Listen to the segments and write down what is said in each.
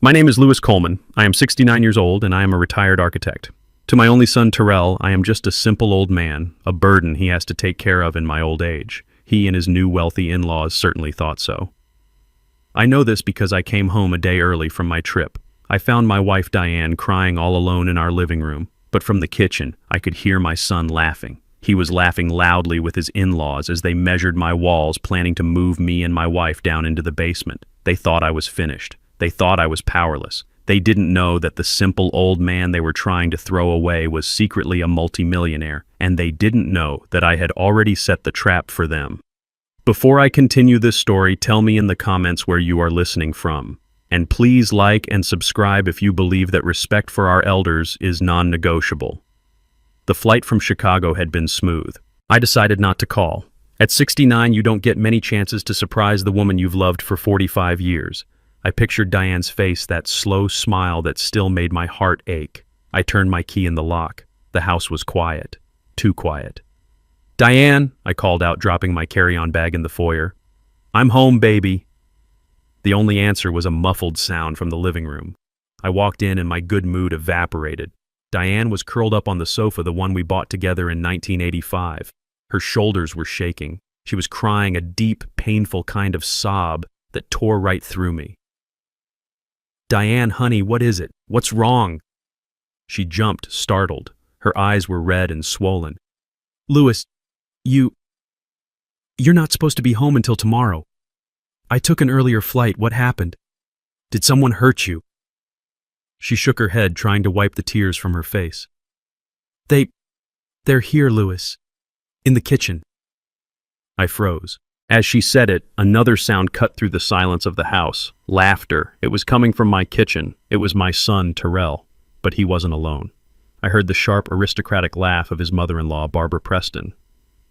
My name is Louis Coleman. I am 69 years old and I am a retired architect. To my only son, Terrell, I am just a simple old man, a burden he has to take care of in my old age. He and his new wealthy in-laws certainly thought so. I know this because I came home a day early from my trip. I found my wife Diane crying all alone in our living room, but from the kitchen, I could hear my son laughing. He was laughing loudly with his in-laws as they measured my walls, planning to move me and my wife down into the basement. They thought I was finished. They thought I was powerless. They didn't know that the simple old man they were trying to throw away was secretly a multimillionaire, and they didn't know that I had already set the trap for them. Before I continue this story, tell me in the comments where you are listening from. And please like and subscribe if you believe that respect for our elders is non-negotiable. The flight from Chicago had been smooth. I decided not to call. At 69, you don't get many chances to surprise the woman you've loved for 45 years. I pictured Diane's face, that slow smile that still made my heart ache. I turned my key in the lock. The house was quiet. Too quiet. "Diane," I called out, dropping my carry-on bag in the foyer. "I'm home, baby." The only answer was a muffled sound from the living room. I walked in and my good mood evaporated. Diane was curled up on the sofa, the one we bought together in 1985. Her shoulders were shaking. She was crying a deep, painful kind of sob that tore right through me. "Diane, honey, what is it? What's wrong?" She jumped, startled. Her eyes were red and swollen. "Louis, you're not supposed to be home until tomorrow. I took an earlier flight. What happened? Did someone hurt you?" She shook her head, trying to wipe the tears from her face. They're here, Louis. In the kitchen." I froze. As she said it, another sound cut through the silence of the house. Laughter. It was coming from my kitchen. It was my son, Terrell. But he wasn't alone. I heard the sharp, aristocratic laugh of his mother-in-law, Barbara Preston.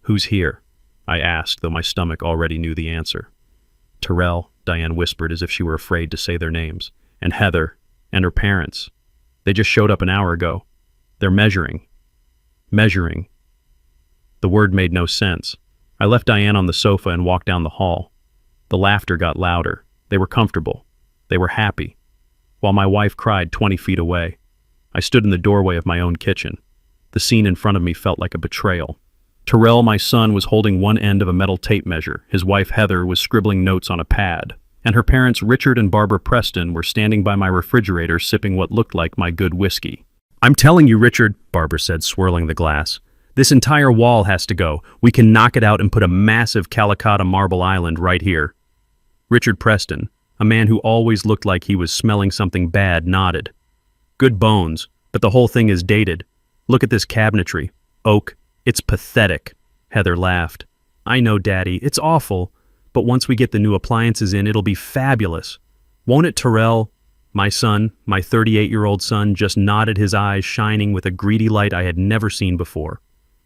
"Who's here?" I asked, though my stomach already knew the answer. "Terrell," Diane whispered as if she were afraid to say their names. "And Heather. And her parents. They just showed up an hour ago. They're measuring." Measuring. The word made no sense. I left Diane on the sofa and walked down the hall. The laughter got louder. They were comfortable. They were happy. While my wife cried 20 feet away. I stood in the doorway of my own kitchen. The scene in front of me felt like a betrayal. Terrell, my son, was holding one end of a metal tape measure. His wife, Heather, was scribbling notes on a pad. And her parents, Richard and Barbara Preston, were standing by my refrigerator sipping what looked like my good whiskey. "I'm telling you, Richard," Barbara said, swirling the glass. "This entire wall has to go. We can knock it out and put a massive Calicut marble island right here." Richard Preston, a man who always looked like he was smelling something bad, nodded. "Good bones, but the whole thing is dated. Look at this cabinetry. Oak. It's pathetic." Heather laughed. "I know, Daddy. It's awful. But once we get the new appliances in, it'll be fabulous. Won't it, Terrell?" My son, my 38-year-old son, just nodded, his eyes shining with a greedy light I had never seen before.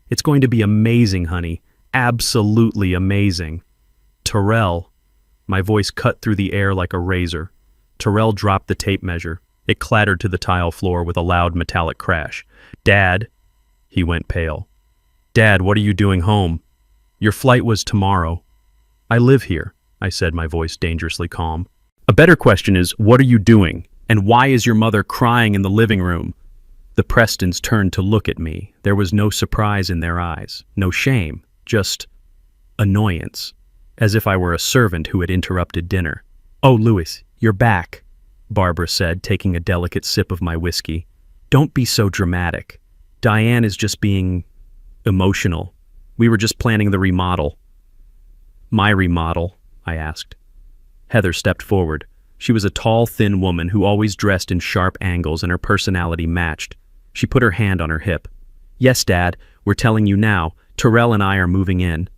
"It's going to be amazing, honey. Absolutely amazing." "Terrell." My voice cut through the air like a razor. Terrell dropped the tape measure. It clattered to the tile floor with a loud metallic crash. "Dad." He went pale. "Dad, what are you doing home? Your flight was tomorrow." "I live here," I said, my voice dangerously calm. "A better question is, what are you doing? And why is your mother crying in the living room?" The Prestons turned to look at me. There was no surprise in their eyes, no shame, just annoyance, as if I were a servant who had interrupted dinner. "Oh, Louis, you're back," Barbara said, taking a delicate sip of my whiskey. "Don't be so dramatic. Diane is just being emotional. We were just planning the remodel." "My remodel?" I asked. Heather stepped forward. She was a tall, thin woman who always dressed in sharp angles, and her personality matched. She put her hand on her hip. "Yes, Dad, we're telling you now. Terrell and I are moving in."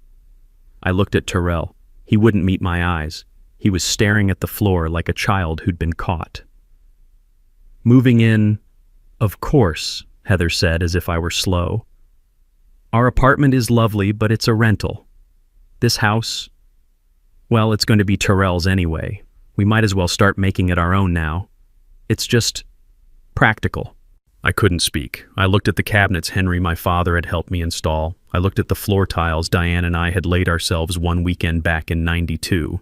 I looked at Terrell. He wouldn't meet my eyes. He was staring at the floor like a child who'd been caught. "Moving in, of course," Heather said as if I were slow. "Our apartment is lovely, but it's a rental. This house, well, it's going to be Terrell's anyway. We might as well start making it our own now. It's just practical." I couldn't speak. I looked at the cabinets Henry, my father, had helped me install. I looked at the floor tiles Diane and I had laid ourselves one weekend back in '92.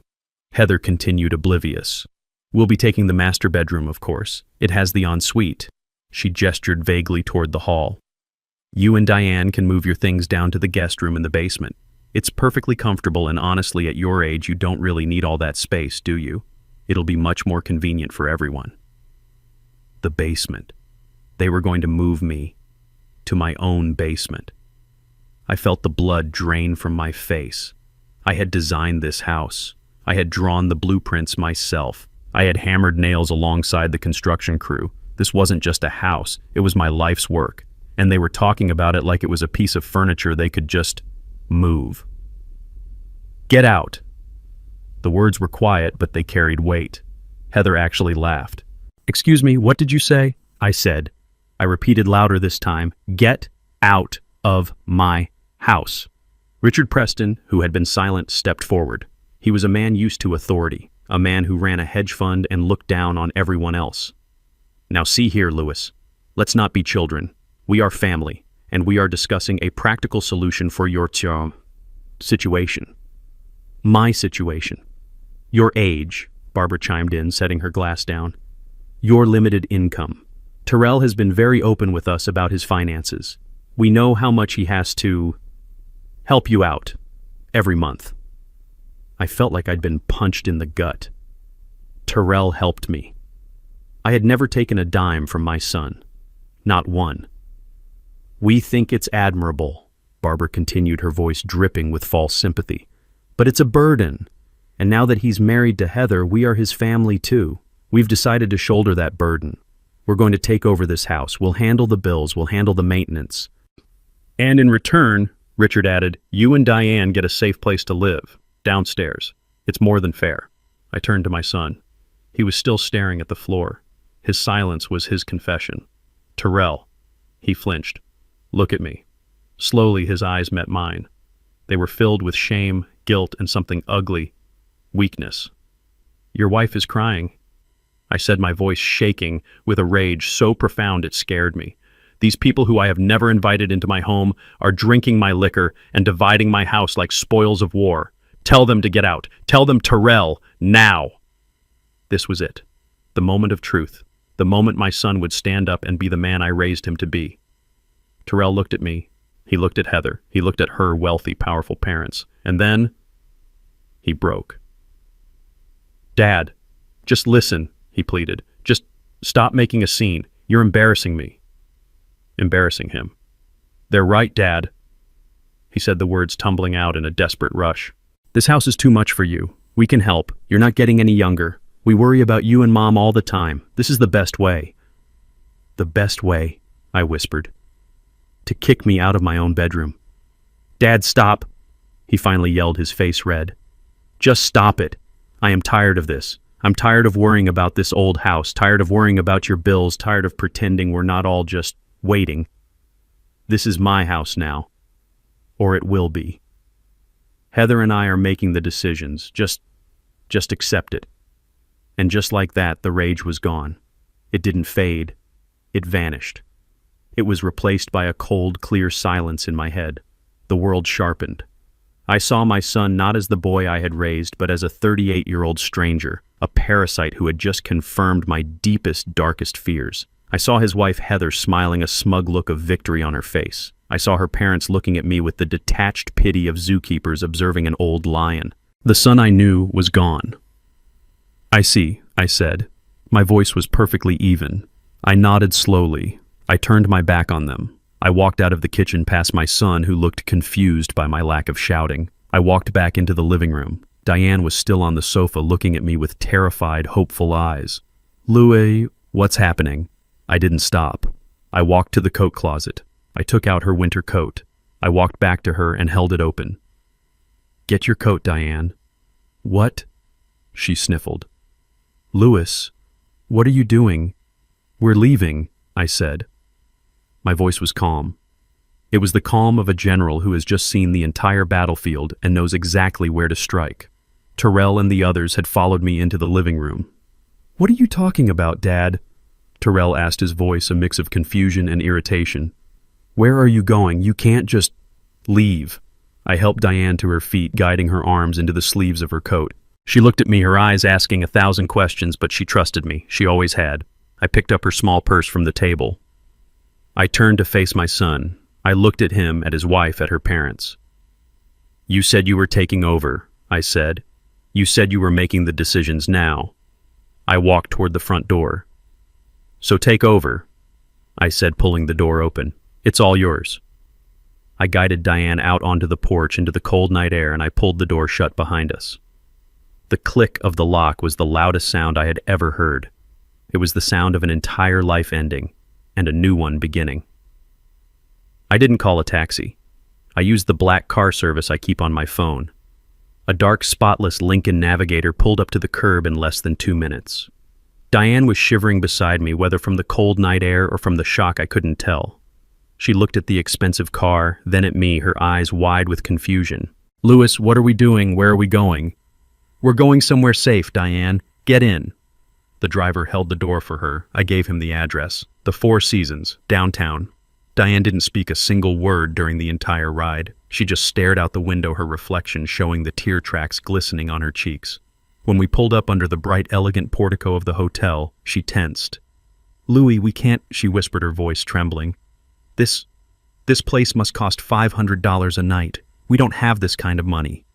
Heather continued oblivious. We'll be taking the master bedroom, of course. It has the ensuite. She gestured vaguely toward the hall. You and Diane can move your things down to the guest room in the basement. It's perfectly comfortable, and honestly, at your age, you don't really need all that space, do you? It'll be much more convenient for everyone. The basement. They were going to move me to my own basement. I felt the blood drain from my face. I had designed this house. I had drawn the blueprints myself. I had hammered nails alongside the construction crew. This wasn't just a house, it was my life's work. And they were talking about it like it was a piece of furniture they could just move. Get out. The words were quiet, but they carried weight. Heather actually laughed. Excuse me, what did you say? I said. I repeated louder this time. Get out of my house. Richard Preston, who had been silent, stepped forward. He was a man used to authority, a man who ran a hedge fund and looked down on everyone else. Now see here, Lewis. Let's not be children. We are family, and we are discussing a practical solution for your situation. My situation. Your age, Barbara chimed in, setting her glass down. Your limited income. Terrell has been very open with us about his finances. We know how much he has to help you out every month. I felt like I'd been punched in the gut. Terrell helped me. I had never taken a dime from my son. Not one. We think it's admirable, Barbara continued, her voice dripping with false sympathy. But it's a burden. And now that he's married to Heather, we are his family too. We've decided to shoulder that burden. We're going to take over this house. We'll handle the bills. We'll handle the maintenance. And in return, Richard added, you and Diane get a safe place to live, downstairs. It's more than fair. I turned to my son. He was still staring at the floor. His silence was his confession. Terrell. He flinched. Look at me. Slowly, his eyes met mine. They were filled with shame, guilt, and something ugly. Weakness. Your wife is crying. I said, my voice shaking with a rage so profound it scared me. These people who I have never invited into my home are drinking my liquor and dividing my house like spoils of war. Tell them to get out. Tell them Terrell, now. This was it. The moment of truth. The moment my son would stand up and be the man I raised him to be. Terrell looked at me. He looked at Heather. He looked at her wealthy, powerful parents. And then he broke. Dad, just listen, he pleaded. Just stop making a scene. You're embarrassing me. Embarrassing him. They're right, Dad. He said the words tumbling out in a desperate rush. This house is too much for you. We can help. You're not getting any younger. We worry about you and Mom all the time. This is the best way. The best way, I whispered. To kick me out of my own bedroom. Dad, stop. He finally yelled, his face red. Just stop it. I am tired of this. I'm tired of worrying about this old house, tired of worrying about your bills, tired of pretending we're not all just waiting. This is my house now. Or it will be. Heather and I are making the decisions. Just accept it. And just like that, the rage was gone. It didn't fade. It vanished. It was replaced by a cold, clear silence in my head. The world sharpened. I saw my son not as the boy I had raised, but as a 38-year-old stranger, a parasite who had just confirmed my deepest, darkest fears. I saw his wife Heather smiling a smug look of victory on her face. I saw her parents looking at me with the detached pity of zookeepers observing an old lion. The son I knew was gone. I see, I said. My voice was perfectly even. I nodded slowly. I turned my back on them. I walked out of the kitchen past my son, who looked confused by my lack of shouting. I walked back into the living room. Diane was still on the sofa looking at me with terrified, hopeful eyes. Louie, what's happening? I didn't stop. I walked to the coat closet. I took out her winter coat. I walked back to her and held it open. Get your coat, Diane. What? She sniffled. Lewis, what are you doing? We're leaving, I said. My voice was calm. It was the calm of a general who has just seen the entire battlefield and knows exactly where to strike. Terrell and the others had followed me into the living room. What are you talking about, Dad? Terrell asked, his voice a mix of confusion and irritation. Where are you going? You can't just leave. I helped Diane to her feet, guiding her arms into the sleeves of her coat. She looked at me, her eyes asking 1,000 questions, but she trusted me. She always had. I picked up her small purse from the table. I turned to face my son. I looked at him, at his wife, at her parents. "You said you were taking over," I said. "You said you were making the decisions now." I walked toward the front door. "So take over," I said, pulling the door open. "It's all yours." I guided Diane out onto the porch into the cold night air, and I pulled the door shut behind us. The click of the lock was the loudest sound I had ever heard. It was the sound of an entire life ending and a new one beginning. I didn't call a taxi. I used the black car service I keep on my phone. A dark, spotless Lincoln Navigator pulled up to the curb in less than 2 minutes. Diane was shivering beside me, whether from the cold night air or from the shock I couldn't tell. She looked at the expensive car, then at me, her eyes wide with confusion. "Louis, what are we doing? Where are we going?" "We're going somewhere safe, Diane. Get in." The driver held the door for her. I gave him the address. The Four Seasons, downtown. Diane didn't speak a single word during the entire ride. She just stared out the window, her reflection showing the tear tracks glistening on her cheeks. When we pulled up under the bright, elegant portico of the hotel, she tensed. "Louis, we can't," she whispered, her voice trembling. This place must cost $500 a night. We don't have this kind of money."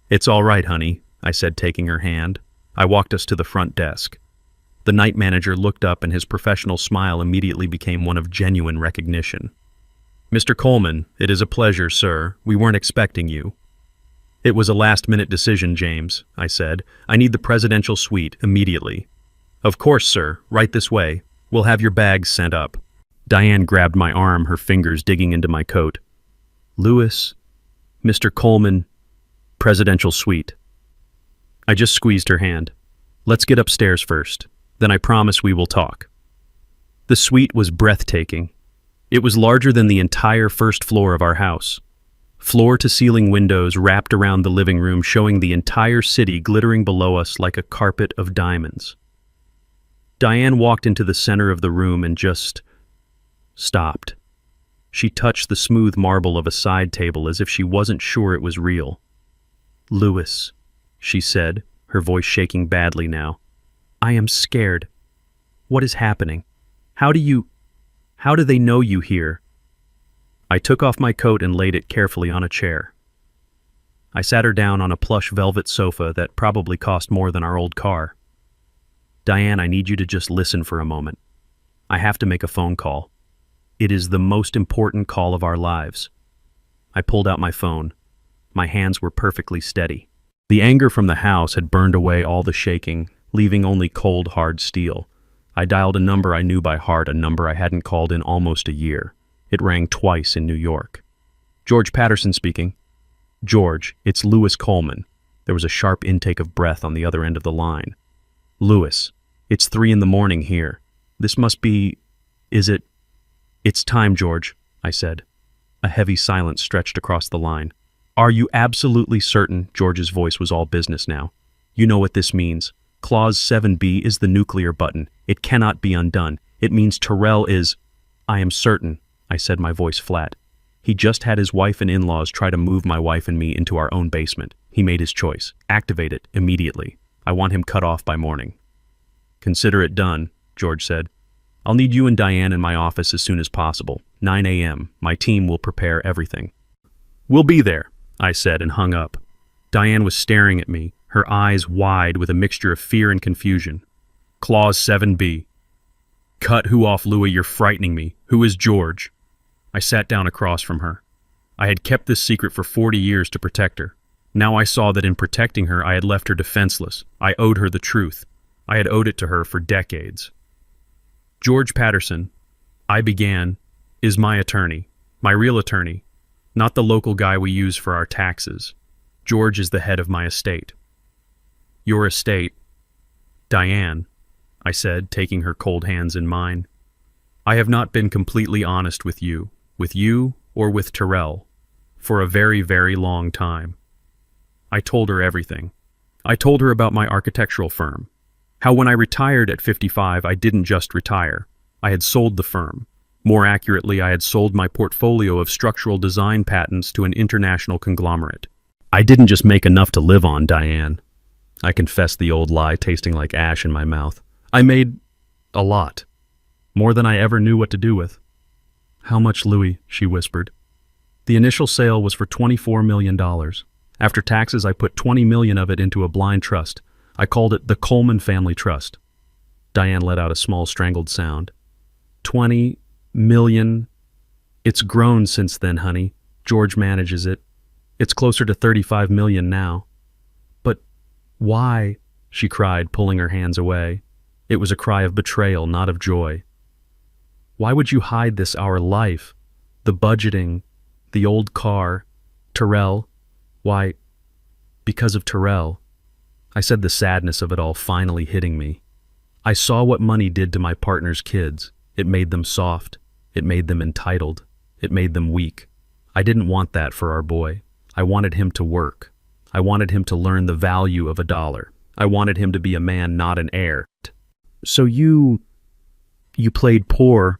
"It's all right, honey," I said, taking her hand. I walked us to the front desk. The night manager looked up, and his professional smile immediately became one of genuine recognition. "Mr. Coleman, it is a pleasure, sir. We weren't expecting you." "It was a last-minute decision, James," I said. "I need the presidential suite immediately." "Of course, sir. Right this way. We'll have your bags sent up." Diane grabbed my arm, her fingers digging into my coat. "Louis, Mr. Coleman, presidential suite." I just squeezed her hand. "Let's get upstairs first. Then I promise we will talk." The suite was breathtaking. It was larger than the entire first floor of our house. Floor-to-ceiling windows wrapped around the living room, showing the entire city glittering below us like a carpet of diamonds. Diane walked into the center of the room and just stopped. She touched the smooth marble of a side table as if she wasn't sure it was real. "Louis," she said, her voice shaking badly now. "I am scared. What is happening? How do they know you here?" I took off my coat and laid it carefully on a chair. I sat her down on a plush velvet sofa that probably cost more than our old car. "Diane, I need you to just listen for a moment. I have to make a phone call. It is the most important call of our lives." I pulled out my phone. My hands were perfectly steady. The anger from the house had burned away all the shaking, leaving only cold, hard steel. I dialed a number I knew by heart, a number I hadn't called in almost a year. It rang twice in New York. "George Patterson speaking." "George, it's Louis Coleman." There was a sharp intake of breath on the other end of the line. "Louis, it's 3 a.m. here. This must be... is it..." "It's time, George," I said. A heavy silence stretched across the line. "Are you absolutely certain?" George's voice was all business now. "You know what this means. Clause 7B is the nuclear button. It cannot be undone. It means Terrell is..." "I am certain," I said, my voice flat. "He just had his wife and in-laws try to move my wife and me into our own basement. He made his choice. Activate it immediately. I want him cut off by morning." "Consider it done," George said. "I'll need you and Diane in my office as soon as possible. 9 a.m. My team will prepare everything." "We'll be there," I said, and hung up. Diane was staring at me, her eyes wide with a mixture of fear and confusion. "Clause 7B. Cut who off, Louis? You're frightening me. Who is George?" I sat down across from her. I had kept this secret for 40 years to protect her. Now I saw that in protecting her, I had left her defenseless. I owed her the truth. I had owed it to her for decades. "George Patterson," I began, "is my attorney, my real attorney, not the local guy we use for our taxes. George is the head of my estate." "Your estate?" "Diane," I said, taking her cold hands in mine. "I have not been completely honest with you or with Terrell, for a very, very long time. I told her everything. I told her about my architectural firm, how when I retired at 55, I didn't just retire. I had sold the firm. More accurately, I had sold my portfolio of structural design patents to an international conglomerate. I didn't just make enough to live on, Diane. I confessed the old lie, tasting like ash in my mouth. I made a lot. More than I ever knew what to do with. How much, Louis? She whispered. The initial sale was for $24 million. After taxes, I put $20 million of it into a blind trust. I called it the Coleman Family Trust. Diane let out a small strangled sound. 20 million. It's grown since then, honey. George manages it. It's closer to 35 million now. But why? She cried, pulling her hands away. It was a cry of betrayal, not of joy. Why would you hide this, our life? The budgeting, the old car, Terrell. Why, because of Terrell. I said, the sadness of it all finally hitting me. I saw what money did to my partner's kids. It made them soft. It made them entitled. It made them weak. I didn't want that for our boy. I wanted him to work. I wanted him to learn the value of a dollar. I wanted him to be a man, not an heir. So you played poor.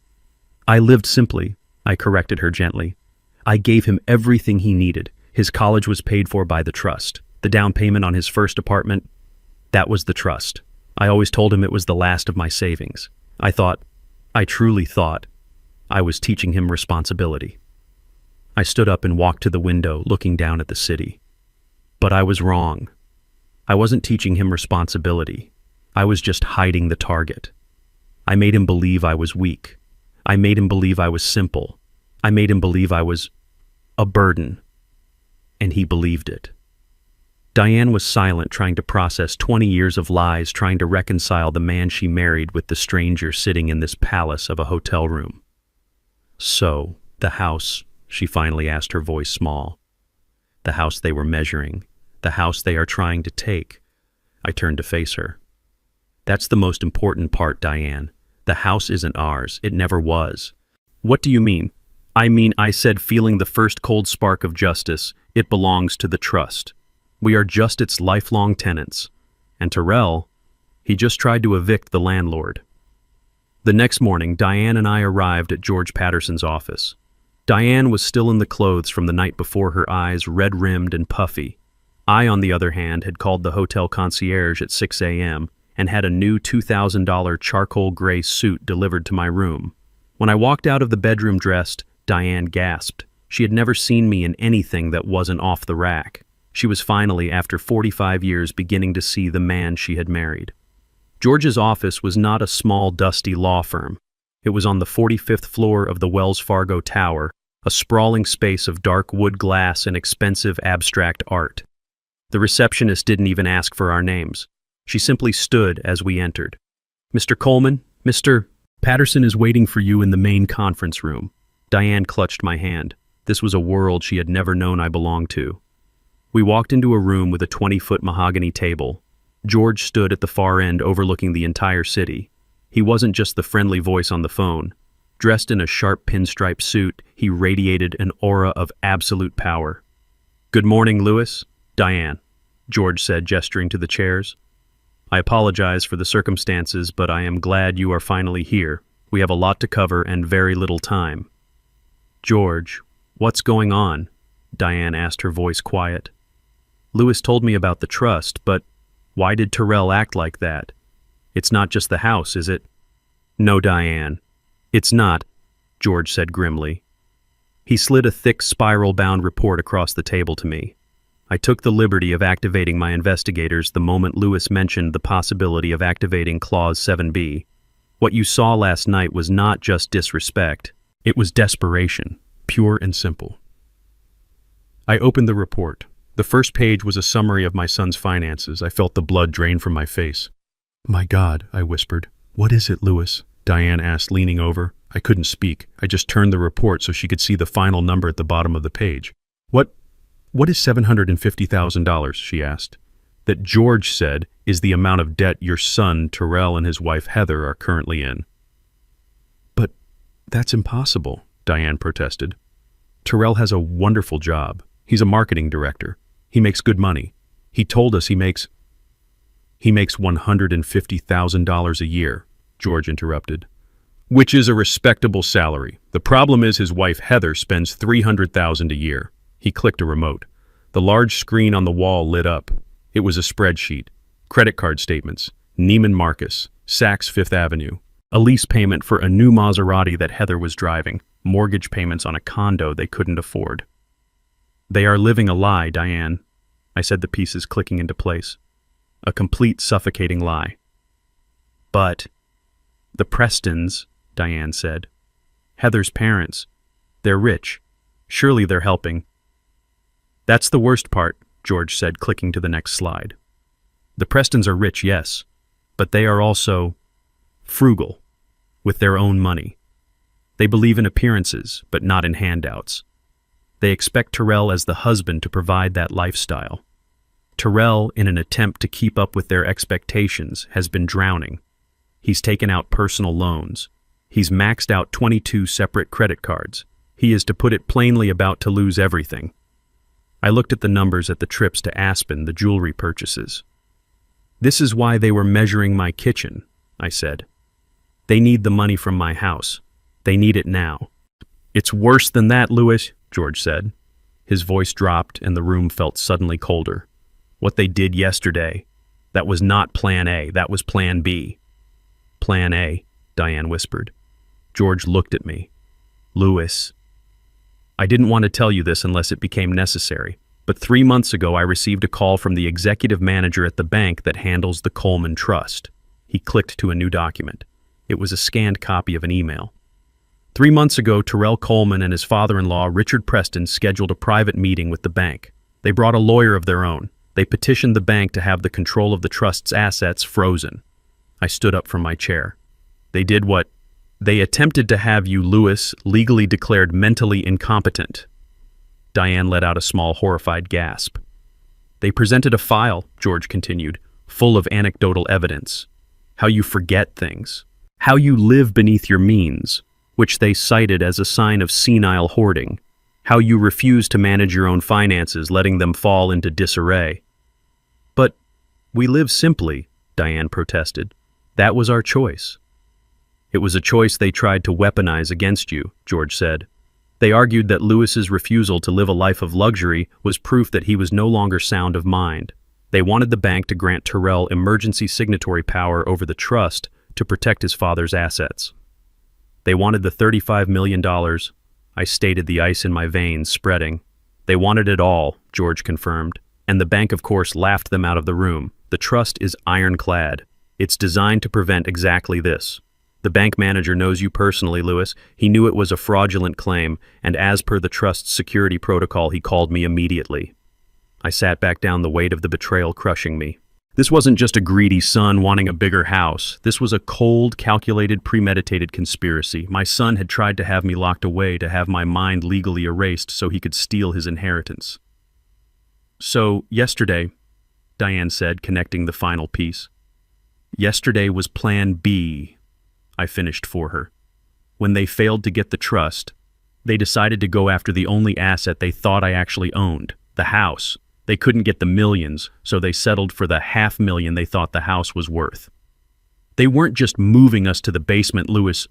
I lived simply, I corrected her gently. I gave him everything he needed. His college was paid for by the trust. The down payment on his first apartment, that was the trust. I always told him it was the last of my savings. I truly thought, I was teaching him responsibility. I stood up and walked to the window, looking down at the city. But I was wrong. I wasn't teaching him responsibility. I was just hiding the target. I made him believe I was weak. I made him believe I was simple. I made him believe I was a burden. And he believed it. Diane was silent, trying to process 20 years of lies, trying to reconcile the man she married with the stranger sitting in this palace of a hotel room. So, the house, she finally asked, her voice small. The house they were measuring. The house they are trying to take. I turned to face her. That's the most important part, Diane. The house isn't ours. It never was. What do you mean? I said, feeling the first cold spark of justice, it belongs to the trust. We are just its lifelong tenants. And Terrell, he just tried to evict the landlord. The next morning, Diane and I arrived at George Patterson's office. Diane was still in the clothes from the night before, her eyes red-rimmed and puffy. I, on the other hand, had called the hotel concierge at 6 a.m. and had a new $2,000 charcoal gray suit delivered to my room. When I walked out of the bedroom dressed, Diane gasped. She had never seen me in anything that wasn't off the rack. She was finally, after 45 years, beginning to see the man she had married. George's office was not a small, dusty law firm. It was on the 45th floor of the Wells Fargo Tower, a sprawling space of dark wood glass and expensive abstract art. The receptionist didn't even ask for our names. She simply stood as we entered. Mr. Coleman, Mr. Patterson is waiting for you in the main conference room. Diane clutched my hand. This was a world she had never known I belonged to. We walked into a room with a 20-foot mahogany table. George stood at the far end, overlooking the entire city. He wasn't just the friendly voice on the phone. Dressed in a sharp pinstripe suit, he radiated an aura of absolute power. Good morning, Louis. Diane, George said, gesturing to the chairs. I apologize for the circumstances, but I am glad you are finally here. We have a lot to cover and very little time. George, what's going on? Diane asked, her voice quiet. Louis told me about the trust, but why did Terrell act like that? It's not just the house, is it? No, Diane. It's not, George said grimly. He slid a thick spiral-bound report across the table to me. I took the liberty of activating my investigators the moment Louis mentioned the possibility of activating Clause 7B. What you saw last night was not just disrespect. It was desperation, pure and simple. I opened the report. The first page was a summary of my son's finances. I felt the blood drain from my face. My God, I whispered. What is it, Louis? Diane asked, leaning over. I couldn't speak. I just turned the report so she could see the final number at the bottom of the page. What is $750,000, she asked. That George said is the amount of debt your son, Terrell, and his wife, Heather, are currently in. But that's impossible, Diane protested. Terrell has a wonderful job. He's a marketing director. He makes good money. He told us he makes $150,000 a year, George interrupted. Which is a respectable salary. The problem is his wife, Heather, spends $300,000 a year. He clicked a remote. The large screen on the wall lit up. It was a spreadsheet. Credit card statements. Neiman Marcus. Saks Fifth Avenue. A lease payment for a new Maserati that Heather was driving. Mortgage payments on a condo they couldn't afford. They are living a lie, Diane. I said, the pieces clicking into place. A complete suffocating lie. But the Prestons, Diane said. Heather's parents. They're rich. Surely they're helping. That's the worst part, George said, clicking to the next slide. The Prestons are rich, yes, but they are also frugal, with their own money. They believe in appearances, but not in handouts. They expect Terrell as the husband to provide that lifestyle. Terrell, in an attempt to keep up with their expectations, has been drowning. He's taken out personal loans. He's maxed out 22 separate credit cards. He is, to put it plainly, about to lose everything. I looked at the numbers at the trips to Aspen, the jewelry purchases. This is why they were measuring my kitchen, I said. They need the money from my house. They need it now. It's worse than that, Louis, George said. His voice dropped and the room felt suddenly colder. What they did yesterday, that was not Plan A, that was Plan B. Plan A, Diane whispered. George looked at me. Louis. I didn't want to tell you this unless it became necessary, but 3 months ago I received a call from the executive manager at the bank that handles the Coleman Trust. He clicked to a new document. It was a scanned copy of an email. 3 months ago, Terrell Coleman and his father-in-law, Richard Preston, scheduled a private meeting with the bank. They brought a lawyer of their own. They petitioned the bank to have the control of the trust's assets frozen. I stood up from my chair. They did what? They attempted to have you, Louis, legally declared mentally incompetent. Diane let out a small, horrified gasp. They presented a file, George continued, full of anecdotal evidence. How you forget things. How you live beneath your means, which they cited as a sign of senile hoarding. How you refuse to manage your own finances, letting them fall into disarray. But we live simply, Diane protested. That was our choice. It was a choice they tried to weaponize against you, George said. They argued that Louis's refusal to live a life of luxury was proof that he was no longer sound of mind. They wanted the bank to grant Terrell emergency signatory power over the trust to protect his father's assets. They wanted the $35 million. I stated, the ice in my veins spreading. They wanted it all, George confirmed. And the bank, of course, laughed them out of the room. The trust is ironclad. It's designed to prevent exactly this. The bank manager knows you personally, Louis. He knew it was a fraudulent claim, and as per the trust's security protocol, he called me immediately. I sat back down, the weight of the betrayal crushing me. This wasn't just a greedy son wanting a bigger house. This was a cold, calculated, premeditated conspiracy. My son had tried to have me locked away, to have my mind legally erased so he could steal his inheritance. So, yesterday, Diane said, connecting the final piece. Yesterday was Plan B, I finished for her. When they failed to get the trust, they decided to go after the only asset they thought I actually owned, the house. They couldn't get the millions, so they settled for the $500,000 they thought the house was worth. They weren't just moving us to the basement, Louis,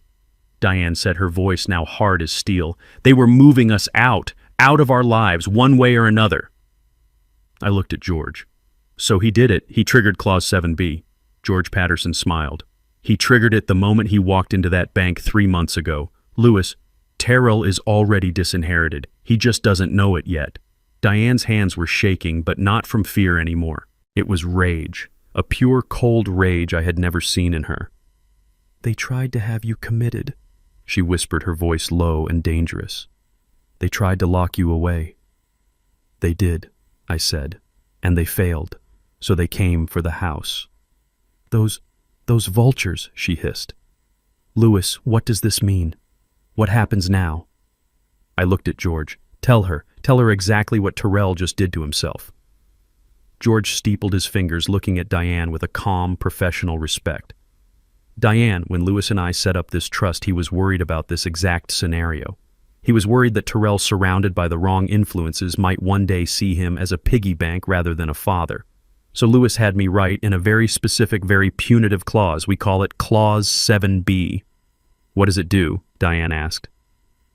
Diane said, her voice now hard as steel. They were moving us out of our lives, one way or another. I looked at George. So he did it. He triggered Clause 7B. George Patterson smiled. He triggered it the moment he walked into that bank 3 months ago. Louis, Terrell is already disinherited. He just doesn't know it yet. Diane's hands were shaking, but not from fear anymore. It was rage, a pure, cold rage I had never seen in her. They tried to have you committed, she whispered, her voice low and dangerous. They tried to lock you away. They did, I said, and they failed, so they came for the house. Those vultures, she hissed. Louis, what does this mean? What happens now? I looked at George. Tell her exactly what Terrell just did to himself. George steepled his fingers, looking at Diane with a calm, professional respect. Diane, when Louis and I set up this trust, he was worried about this exact scenario. He was worried that Terrell, surrounded by the wrong influences, might one day see him as a piggy bank rather than a father. So Louis had me write in a very specific, very punitive clause. We call it Clause 7B. What does it do? Diane asked.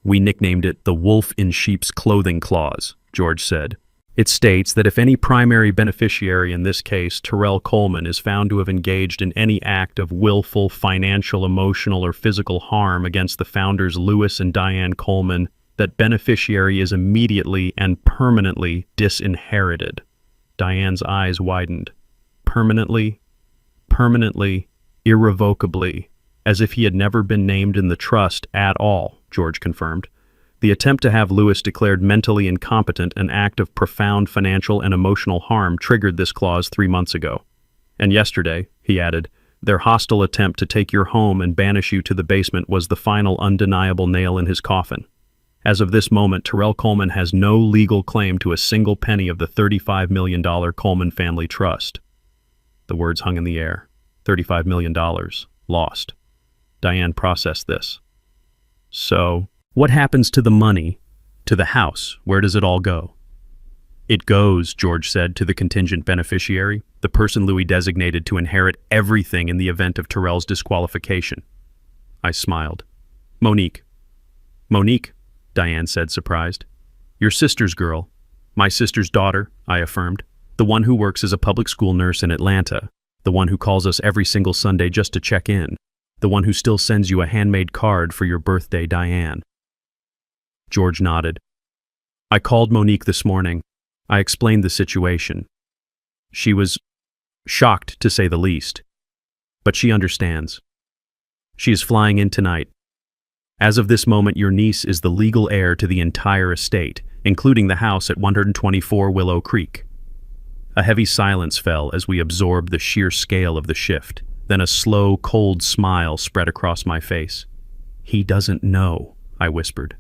We nicknamed it the wolf in sheep's clothing clause, George said. It states that if any primary beneficiary, in this case Terrell Coleman, is found to have engaged in any act of willful financial, emotional, or physical harm against the founders Louis and Diane Coleman, that beneficiary is immediately and permanently disinherited. Diane's eyes widened. Permanently, irrevocably, as if he had never been named in the trust at all, George confirmed. The attempt to have Louis declared mentally incompetent, an act of profound financial and emotional harm, triggered this clause 3 months ago. And yesterday, he added, their hostile attempt to take your home and banish you to the basement was the final undeniable nail in his coffin. As of this moment, Terrell Coleman has no legal claim to a single penny of the $35 million Coleman family trust. The words hung in the air. $35 million. Lost. Diane processed this. So, what happens to the money? To the house? Where does it all go? It goes, George said, to the contingent beneficiary, the person Louis designated to inherit everything in the event of Terrell's disqualification. I smiled. Monique. Monique, Diane said, surprised. Your sister's girl. My sister's daughter, I affirmed. The one who works as a public school nurse in Atlanta. The one who calls us every single Sunday just to check in. The one who still sends you a handmade card for your birthday, Diane. George nodded. I called Monique this morning. I explained the situation. She was shocked, to say the least. But she understands. She is flying in tonight. As of this moment, your niece is the legal heir to the entire estate, including the house at 124 Willow Creek. A heavy silence fell as we absorbed the sheer scale of the shift. Then a slow, cold smile spread across my face. He doesn't know, I whispered.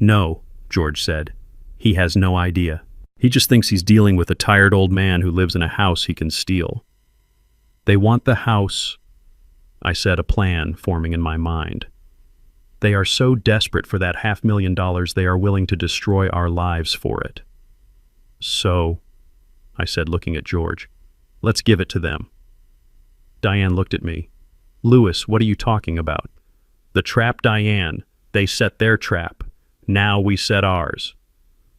No, George said. He has no idea. He just thinks he's dealing with a tired old man who lives in a house he can steal. They want the house, I said, a plan forming in my mind. They are so desperate for that $500,000 they are willing to destroy our lives for it. So, I said, looking at George, let's give it to them. Diane looked at me. Louis, what are you talking about? The trap, Diane. They set their trap. Now we set ours.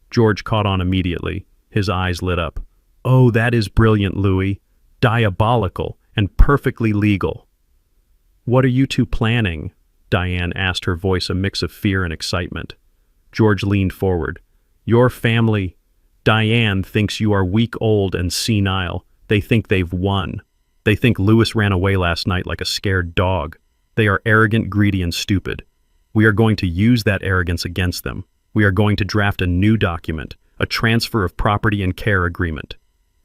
George caught on immediately. His eyes lit up. Oh, that is brilliant, Louis. Diabolical and perfectly legal. What are you two planning? Diane asked, her voice a mix of fear and excitement. George leaned forward. Your family. Diane thinks you are weak, old, and senile. They think they've won. They think Louis ran away last night like a scared dog. They are arrogant, greedy, and stupid. We are going to use that arrogance against them. We are going to draft a new document, a transfer of property and care agreement.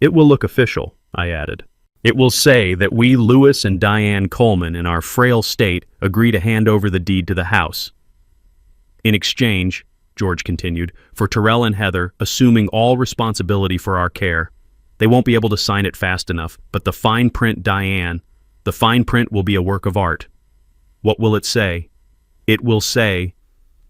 It will look official, I added. It will say that we, Louis and Diane Coleman, in our frail state, agree to hand over the deed to the house. In exchange, George continued, for Terrell and Heather assuming all responsibility for our care. They won't be able to sign it fast enough, but the fine print, Diane, the fine print will be a work of art. What will it say? It will say,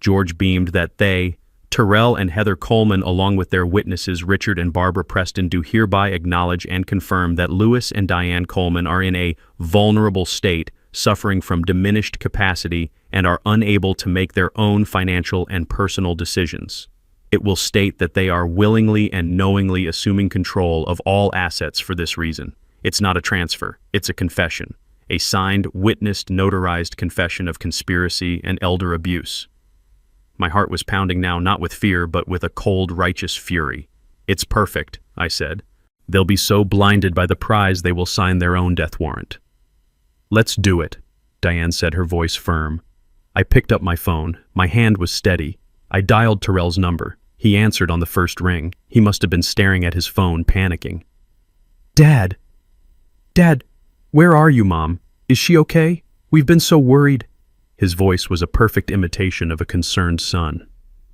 George beamed, that they, Terrell and Heather Coleman, along with their witnesses Richard and Barbara Preston, do hereby acknowledge and confirm that Louis and Diane Coleman are in a vulnerable state, suffering from diminished capacity, and are unable to make their own financial and personal decisions. It will state that they are willingly and knowingly assuming control of all assets for this reason. It's not a transfer, it's a confession. A signed, witnessed, notarized confession of conspiracy and elder abuse. My heart was pounding now, not with fear, but with a cold, righteous fury. It's perfect, I said. They'll be so blinded by the prize they will sign their own death warrant. Let's do it, Diane said, her voice firm. I picked up my phone. My hand was steady. I dialed Terrell's number. He answered on the first ring. He must have been staring at his phone, panicking. Dad! Dad! Where are you, Mom? Is she okay? We've been so worried. His voice was a perfect imitation of a concerned son.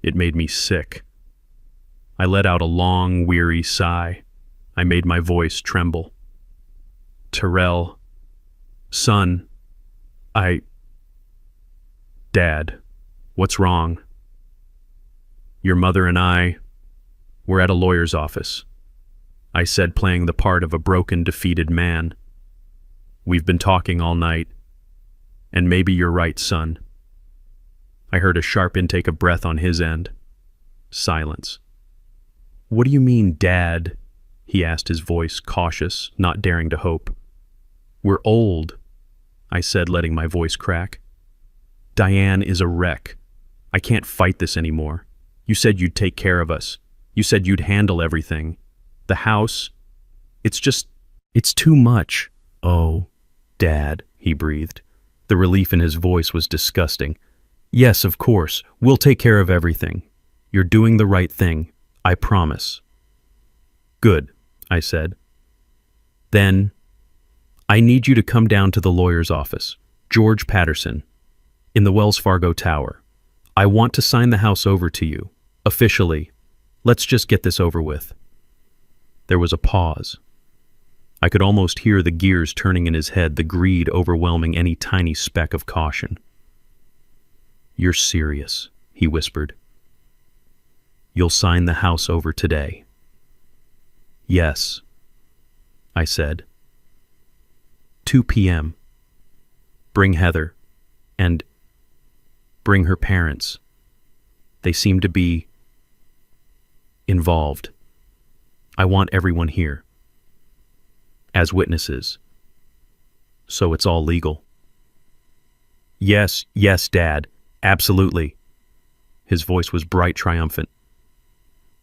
It made me sick. I let out a long, weary sigh. I made my voice tremble. Terrell. Son. Dad. What's wrong? Your mother and I, we're at a lawyer's office. I said, playing the part of a broken, defeated man. We've been talking all night, and maybe you're right, son. I heard a sharp intake of breath on his end. Silence. What do you mean, Dad? He asked, his voice cautious, not daring to hope. We're old, I said, letting my voice crack. Diane is a wreck. I can't fight this anymore. You said you'd take care of us. You said you'd handle everything. The house, it's too much. Oh, Dad, he breathed. The relief in his voice was disgusting. Yes, of course, we'll take care of everything. You're doing the right thing, I promise. Good, I said. Then, I need you to come down to the lawyer's office, George Patterson, in the Wells Fargo Tower. I want to sign the house over to you, officially. Let's just get this over with. There was a pause. I could almost hear the gears turning in his head, the greed overwhelming any tiny speck of caution. You're serious, he whispered. You'll sign the house over today. Yes, I said. 2 p.m. Bring Heather, and bring her parents. They seem to be involved. I want everyone here as witnesses, so it's all legal. Yes, Dad, absolutely. His voice was bright, triumphant.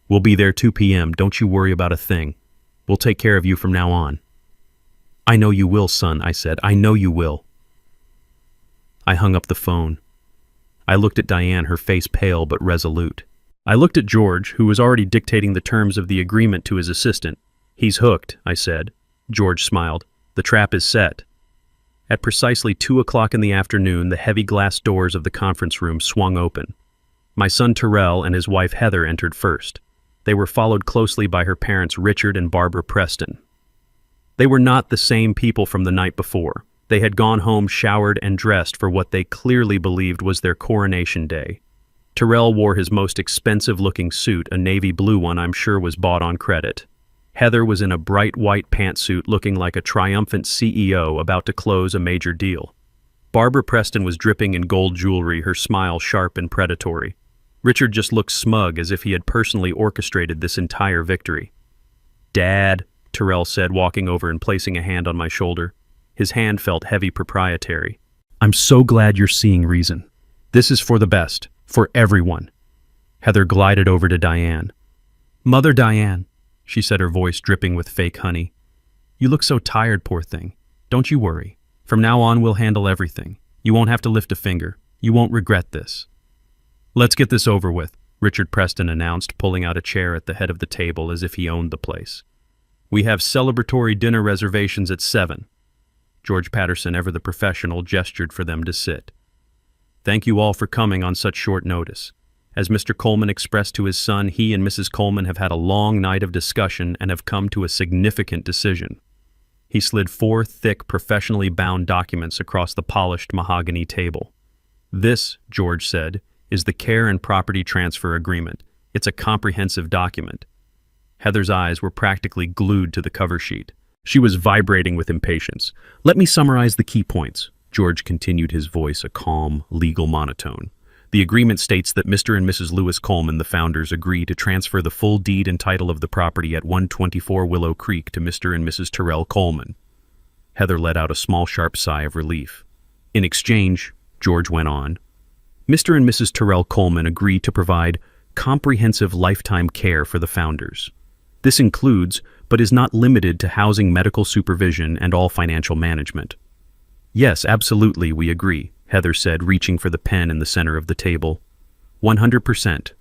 We'll be there 2 p.m. Don't you worry about a thing. We'll take care of you from now on. I know you will, son, I said. I know you will. I hung up the phone. I looked at Diane, her face pale but resolute. I looked at George, who was already dictating the terms of the agreement to his assistant. He's hooked, I said. George smiled. The trap is set. At precisely 2 o'clock in the afternoon, the heavy glass doors of the conference room swung open. My son Terrell and his wife Heather entered first. They were followed closely by her parents Richard and Barbara Preston. They were not the same people from the night before. They had gone home showered and dressed for what they clearly believed was their coronation day. Terrell wore his most expensive-looking suit, a navy blue one I'm sure was bought on credit. Heather was in a bright white pantsuit looking like a triumphant CEO about to close a major deal. Barbara Preston was dripping in gold jewelry, her smile sharp and predatory. Richard just looked smug, as if he had personally orchestrated this entire victory. Dad, Terrell said, walking over and placing a hand on my shoulder. His hand felt heavy, proprietary. I'm so glad you're seeing reason. This is for the best, for everyone. Heather glided over to Diane. Mother Diane, she said, her voice dripping with fake honey. You look so tired, poor thing. Don't you worry. From now on, we'll handle everything. You won't have to lift a finger. You won't regret this. Let's get this over with, Richard Preston announced, pulling out a chair at the head of the table as if he owned the place. We have celebratory dinner reservations at 7. George Patterson, ever the professional, gestured for them to sit. Thank you all for coming on such short notice. As Mr. Coleman expressed to his son, he and Mrs. Coleman have had a long night of discussion and have come to a significant decision. He slid 4 thick, professionally bound documents across the polished mahogany table. This, George said, is the care and property transfer agreement. It's a comprehensive document. Heather's eyes were practically glued to the cover sheet. She was vibrating with impatience. Let me summarize the key points. George continued, his voice a calm, legal monotone. The agreement states that Mr. and Mrs. Lewis Coleman, the founders, agree to transfer the full deed and title of the property at 124 Willow Creek to Mr. and Mrs. Terrell Coleman. Heather let out a small, sharp sigh of relief. In exchange, George went on, Mr. and Mrs. Terrell Coleman agree to provide comprehensive lifetime care for the founders. This includes, but is not limited to, housing, medical supervision, and all financial management. Yes, absolutely, we agree, Heather said, reaching for the pen in the center of the table. 100%.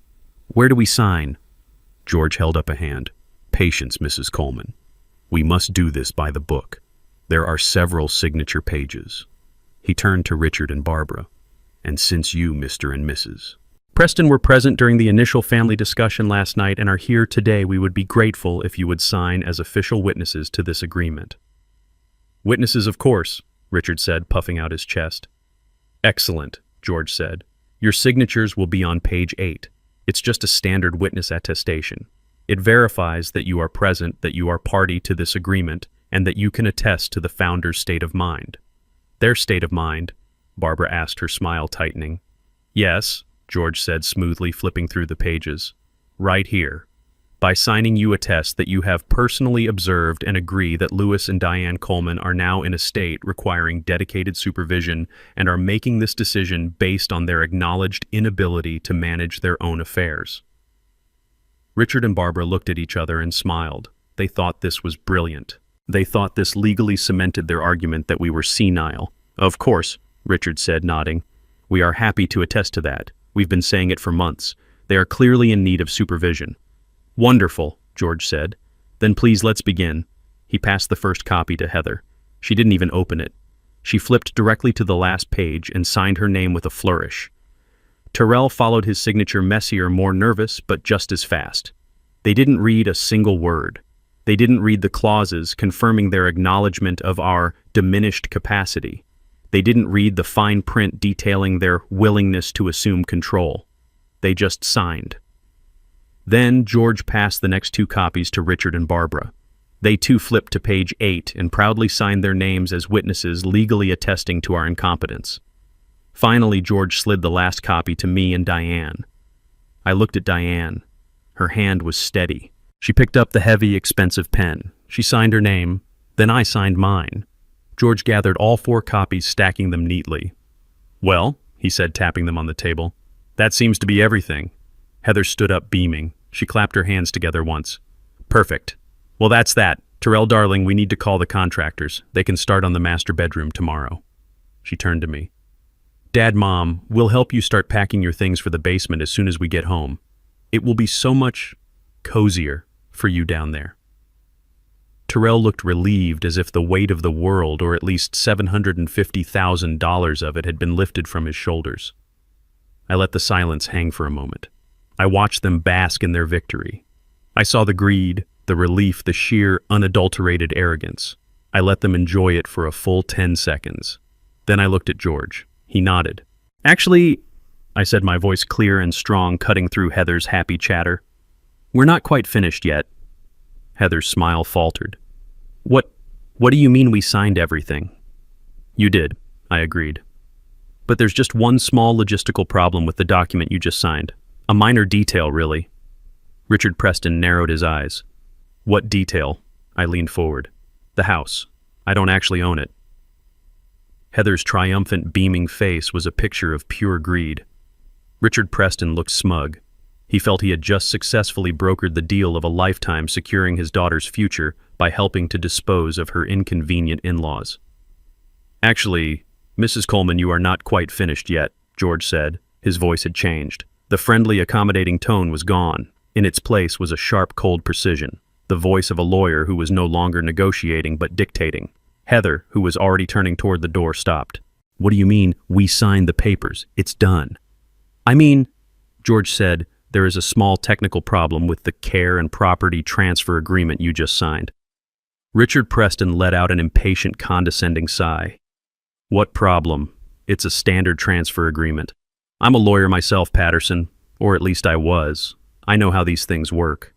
Where do we sign? George held up a hand. Patience, Mrs. Coleman. We must do this by the book. There are several signature pages. He turned to Richard and Barbara. And since you, Mr. and Mrs. Preston, were present during the initial family discussion last night and are here today, we would be grateful if you would sign as official witnesses to this agreement. Witnesses, of course, Richard said, puffing out his chest. Excellent, George said. Your signatures will be on page 8. It's just a standard witness attestation. It verifies that you are present, that you are party to this agreement, and that you can attest to the founder's state of mind. Their state of mind? Barbara asked, her smile tightening. Yes, George said smoothly, flipping through the pages. Right here. By signing you attest that you have personally observed and agree that Louis and Diane Coleman are now in a state requiring dedicated supervision and are making this decision based on their acknowledged inability to manage their own affairs. Richard and Barbara looked at each other and smiled. They thought this was brilliant. They thought this legally cemented their argument that we were senile. Of course, Richard said, nodding. We are happy to attest to that. We've been saying it for months. They are clearly in need of supervision. Wonderful, George said. Then please let's begin. He passed the first copy to Heather. She didn't even open it. She flipped directly to the last page and signed her name with a flourish. Tyrell followed his signature, messier, more nervous, but just as fast. They didn't read a single word. They didn't read the clauses confirming their acknowledgement of our diminished capacity. They didn't read the fine print detailing their willingness to assume control. They just signed. Then George passed the next two copies to Richard and Barbara. They too flipped to page 8 and proudly signed their names as witnesses legally attesting to our incompetence. Finally, George slid the last copy to me and Diane. I looked at Diane. Her hand was steady. She picked up the heavy, expensive pen. She signed her name. Then I signed mine. George gathered all 4 copies, stacking them neatly. Well, he said, tapping them on the table, that seems to be everything. Heather stood up, beaming. She clapped her hands together once. Perfect. Well, that's that. Tyrell, darling, we need to call the contractors. They can start on the master bedroom tomorrow. She turned to me. Dad, Mom, we'll help you start packing your things for the basement as soon as we get home. It will be so much cozier for you down there. Tyrell looked relieved, as if the weight of the world, or at least $750,000 of it, had been lifted from his shoulders. I let the silence hang for a moment. I watched them bask in their victory. I saw the greed, the relief, the sheer, unadulterated arrogance. I let them enjoy it for a full 10 seconds. Then I looked at George. He nodded. Actually, I said, my voice clear and strong, cutting through Heather's happy chatter. We're not quite finished yet. Heather's smile faltered. What do you mean we signed everything? You did, I agreed. But there's just one small logistical problem with the document you just signed. A minor detail, really. Richard Preston narrowed his eyes. What detail? I leaned forward. The house. I don't actually own it. Heather's triumphant, beaming face was a picture of pure greed. Richard Preston looked smug. He felt he had just successfully brokered the deal of a lifetime, securing his daughter's future by helping to dispose of her inconvenient in-laws. Actually, Mrs. Coleman, you are not quite finished yet, George said. His voice had changed. The friendly, accommodating tone was gone. In its place was a sharp, cold precision, the voice of a lawyer who was no longer negotiating but dictating. Heather, who was already turning toward the door, stopped. What do you mean, we signed the papers? It's done. I mean, George said, there is a small technical problem with the care and property transfer agreement you just signed. Richard Preston let out an impatient, condescending sigh. What problem? It's a standard transfer agreement. I'm a lawyer myself, Patterson, or at least I was. I know how these things work.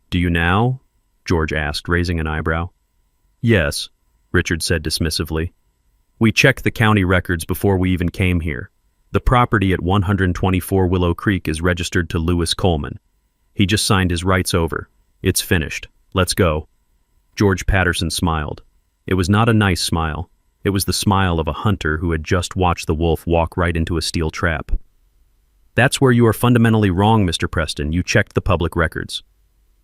Do you now? George asked, raising an eyebrow. Yes, Richard said dismissively. We checked the county records before we even came here. The property at 124 Willow Creek is registered to Louis Coleman. He just signed his rights over. It's finished. Let's go. George Patterson smiled. It was not a nice smile. It was the smile of a hunter who had just watched the wolf walk right into a steel trap. That's where you are fundamentally wrong, Mr. Preston. You checked the public records.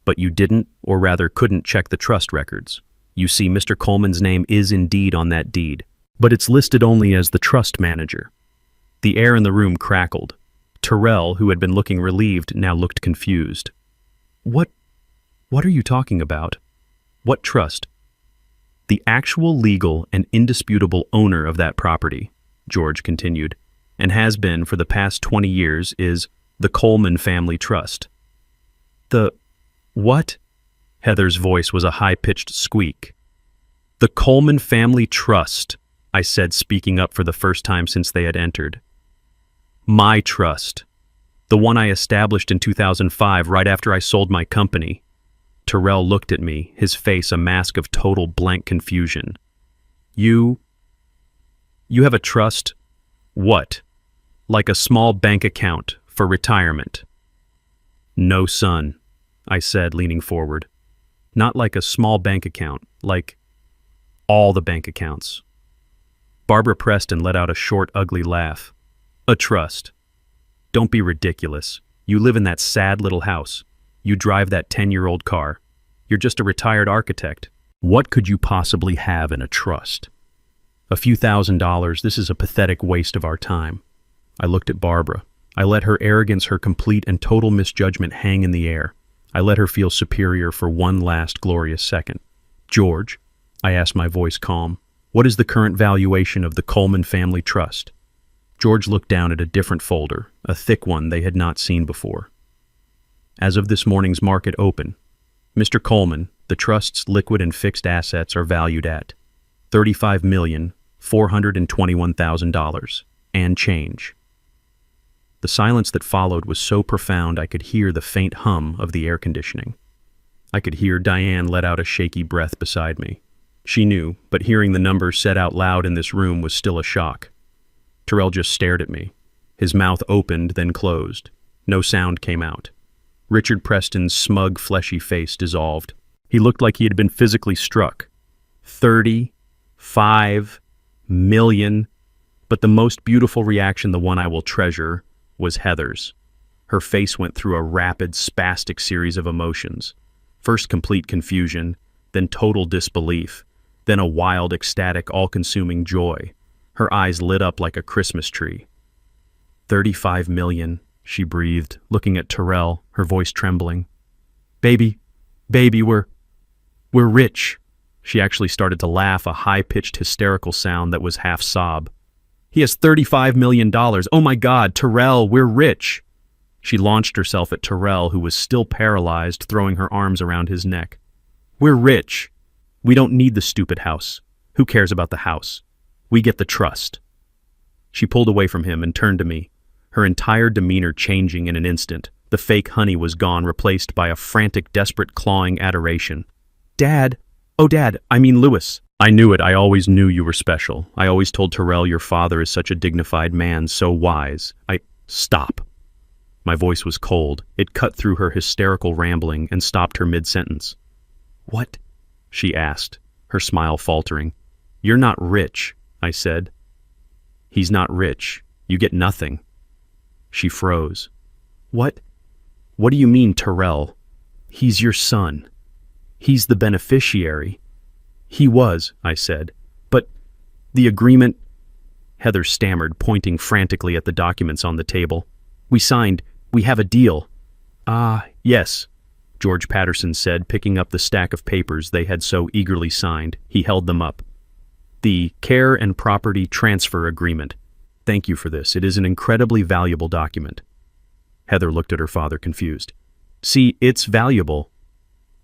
But you didn't, or rather couldn't, check the trust records. You see, Mr. Coleman's name is indeed on that deed, but it's listed only as the trust manager. The air in the room crackled. Tyrell, who had been looking relieved, now looked confused. What are you talking about? What trust? The actual legal and indisputable owner of that property, George continued, and has been for the past 20 years, is the Coleman Family Trust. The what? Heather's voice was a high-pitched squeak. The Coleman Family Trust, I said, speaking up for the first time since they had entered. My trust. The one I established in 2005, right after I sold my company. Tyrell looked at me, his face a mask of total blank confusion. You have a trust? What? Like a small bank account for retirement? No, son. I said, leaning forward. Not like a small bank account, like all the bank accounts. Barbara Preston let out a short, ugly laugh. A trust. Don't be ridiculous. You live in that sad little house. You drive that 10-year-old car. You're just a retired architect. What could you possibly have in a trust? A few $1,000s, this is a pathetic waste of our time. I looked at Barbara. I let her arrogance, her complete and total misjudgment hang in the air. I let her feel superior for one last glorious second. George, I asked, my voice calm, what is the current valuation of the Coleman Family Trust? George looked down at a different folder, a thick one they had not seen before. As of this morning's market open, Mr. Coleman, the trust's liquid and fixed assets are valued at $35,421,000 and change. The silence that followed was so profound I could hear the faint hum of the air conditioning. I could hear Diane let out a shaky breath beside me. She knew, but hearing the numbers said out loud in this room was still a shock. Terrell just stared at me. His mouth opened, then closed. No sound came out. Richard Preston's smug, fleshy face dissolved. He looked like he had been physically struck. 35 million. But the most beautiful reaction, the one I will treasure, was Heather's. Her face went through a rapid, spastic series of emotions. First complete confusion, then total disbelief, then a wild, ecstatic, all-consuming joy. Her eyes lit up like a Christmas tree. 35 million, she breathed, looking at Terrell, her voice trembling. Baby, we're rich. She actually started to laugh, a high-pitched, hysterical sound that was half sob. He has $35 million. Oh my God, Terrell, we're rich. She launched herself at Terrell, who was still paralyzed, throwing her arms around his neck. We're rich. We don't need the stupid house. Who cares about the house? We get the trust. She pulled away from him and turned to me, her entire demeanor changing in an instant. The fake honey was gone, replaced by a frantic, desperate, clawing adoration. Dad! Oh, Dad, I mean Louis. I knew it. I always knew you were special. I always told Terrell your father is such a dignified man, so wise. Stop. My voice was cold. It cut through her hysterical rambling and stopped her mid-sentence. What? She asked, her smile faltering. You're not rich, I said. He's not rich. You get nothing. She froze. What? What do you mean, Terrell? He's your son. He's the beneficiary. He was, I said. But the agreement... Heather stammered, pointing frantically at the documents on the table. We signed. We have a deal. Ah, yes, George Patterson said, picking up the stack of papers they had so eagerly signed. He held them up. The Care and Property Transfer Agreement. Thank you for this. It is an incredibly valuable document. Heather looked at her father, confused. See, it's valuable.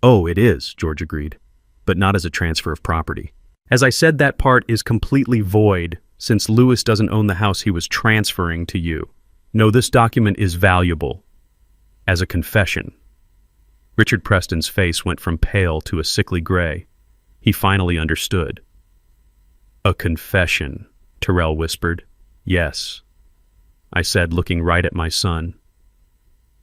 Oh, it is, George agreed, but not as a transfer of property. As I said, that part is completely void, since Louis doesn't own the house he was transferring to you. No, this document is valuable as a confession. Richard Preston's face went from pale to a sickly gray. He finally understood. A confession, Terrell whispered. Yes, I said, looking right at my son.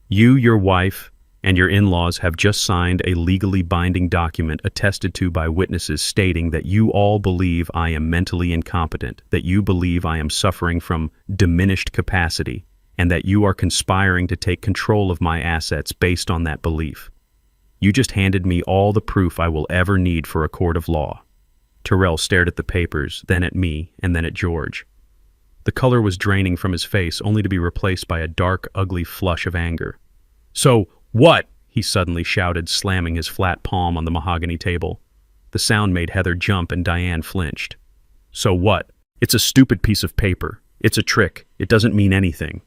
You, your wife, and your in-laws have just signed a legally binding document attested to by witnesses stating that you all believe I am mentally incompetent, that you believe I am suffering from diminished capacity, and that you are conspiring to take control of my assets based on that belief. You just handed me all the proof I will ever need for a court of law. Terrell stared at the papers, then at me, and then at George. The color was draining from his face, only to be replaced by a dark, ugly flush of anger. So, what? He suddenly shouted, slamming his flat palm on the mahogany table. The sound made Heather jump and Diane flinched. So what? It's a stupid piece of paper. It's a trick. It doesn't mean anything.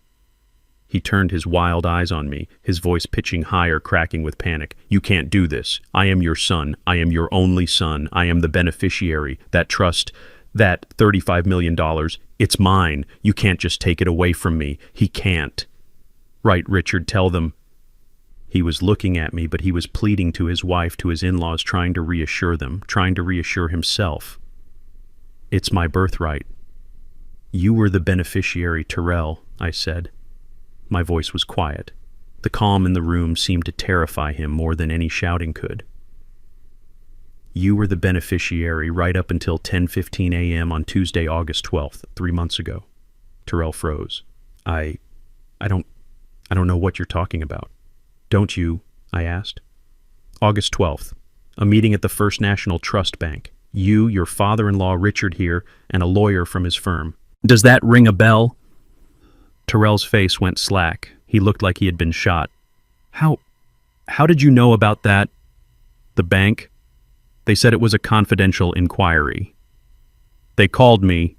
He turned his wild eyes on me, his voice pitching higher, cracking with panic. You can't do this. I am your son. I am your only son. I am the beneficiary. That trust, that $35 million, it's mine. You can't just take it away from me. He can't. Right, Richard, tell them. He was looking at me, but he was pleading to his wife, to his in-laws, trying to reassure them, trying to reassure himself. It's my birthright. You were the beneficiary, Terrell, I said. My voice was quiet. The calm in the room seemed to terrify him more than any shouting could. You were the beneficiary right up until 10:15 a.m. on Tuesday, August 12th, 3 months ago. Terrell froze. I don't know what you're talking about. Don't you? I asked. August 12th, a meeting at the First National Trust Bank. You, your father-in-law Richard here, and a lawyer from his firm. Does that ring a bell? Terrell's face went slack. He looked like he had been shot. How did you know about that? The bank? They said it was a confidential inquiry. They called me.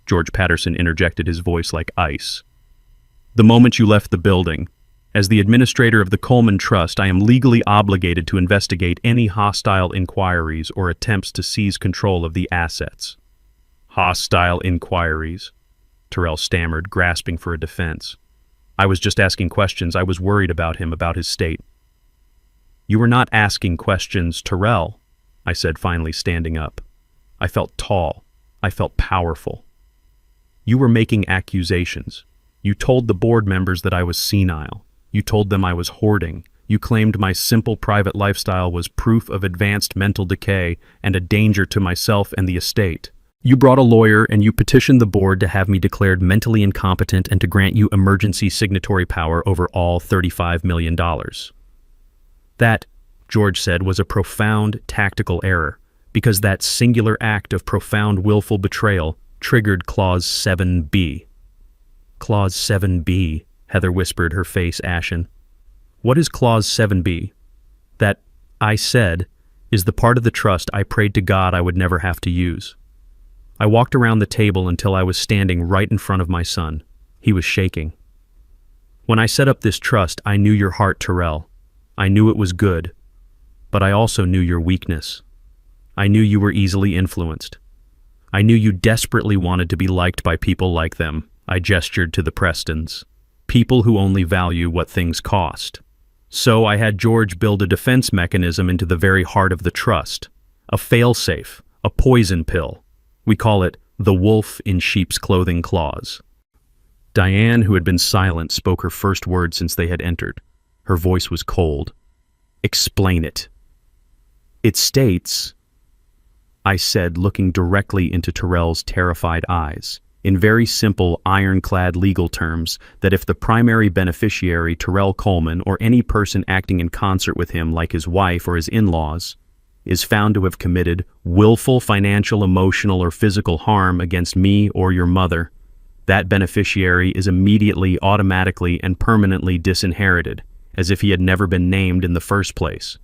George Patterson interjected, his voice like ice. The moment you left the building. As the administrator of the Coleman Trust, I am legally obligated to investigate any hostile inquiries or attempts to seize control of the assets. Hostile inquiries? Terrell stammered, grasping for a defense. I was just asking questions. I was worried about him, about his state. You were not asking questions, Terrell, I said, finally standing up. I felt tall. I felt powerful. You were making accusations. You told the board members that I was senile. You told them I was hoarding. You claimed my simple private lifestyle was proof of advanced mental decay and a danger to myself and the estate. You brought a lawyer and you petitioned the board to have me declared mentally incompetent and to grant you emergency signatory power over all $35 million. That, George said, was a profound tactical error, because that singular act of profound willful betrayal triggered Clause 7B. Clause 7B, Heather whispered, her face ashen. What is Clause 7B? That, I said, is the part of the trust I prayed to God I would never have to use. I walked around the table until I was standing right in front of my son. He was shaking. When I set up this trust, I knew your heart, Terrell. I knew it was good, but I also knew your weakness. I knew you were easily influenced. I knew you desperately wanted to be liked by people like them. I gestured to the Prestons. People who only value what things cost. So I had George build a defense mechanism into the very heart of the trust. A fail-safe, a poison pill. We call it the wolf in sheep's clothing clause. Diane, who had been silent, spoke her first word since they had entered. Her voice was cold. Explain it. It states, I said, looking directly into Terrell's terrified eyes, in very simple, ironclad legal terms, that if the primary beneficiary, Terrell Coleman, or any person acting in concert with him, like his wife or his in-laws, is found to have committed willful financial, emotional, or physical harm against me or your mother, that beneficiary is immediately, automatically, and permanently disinherited, as if he had never been named in the first place.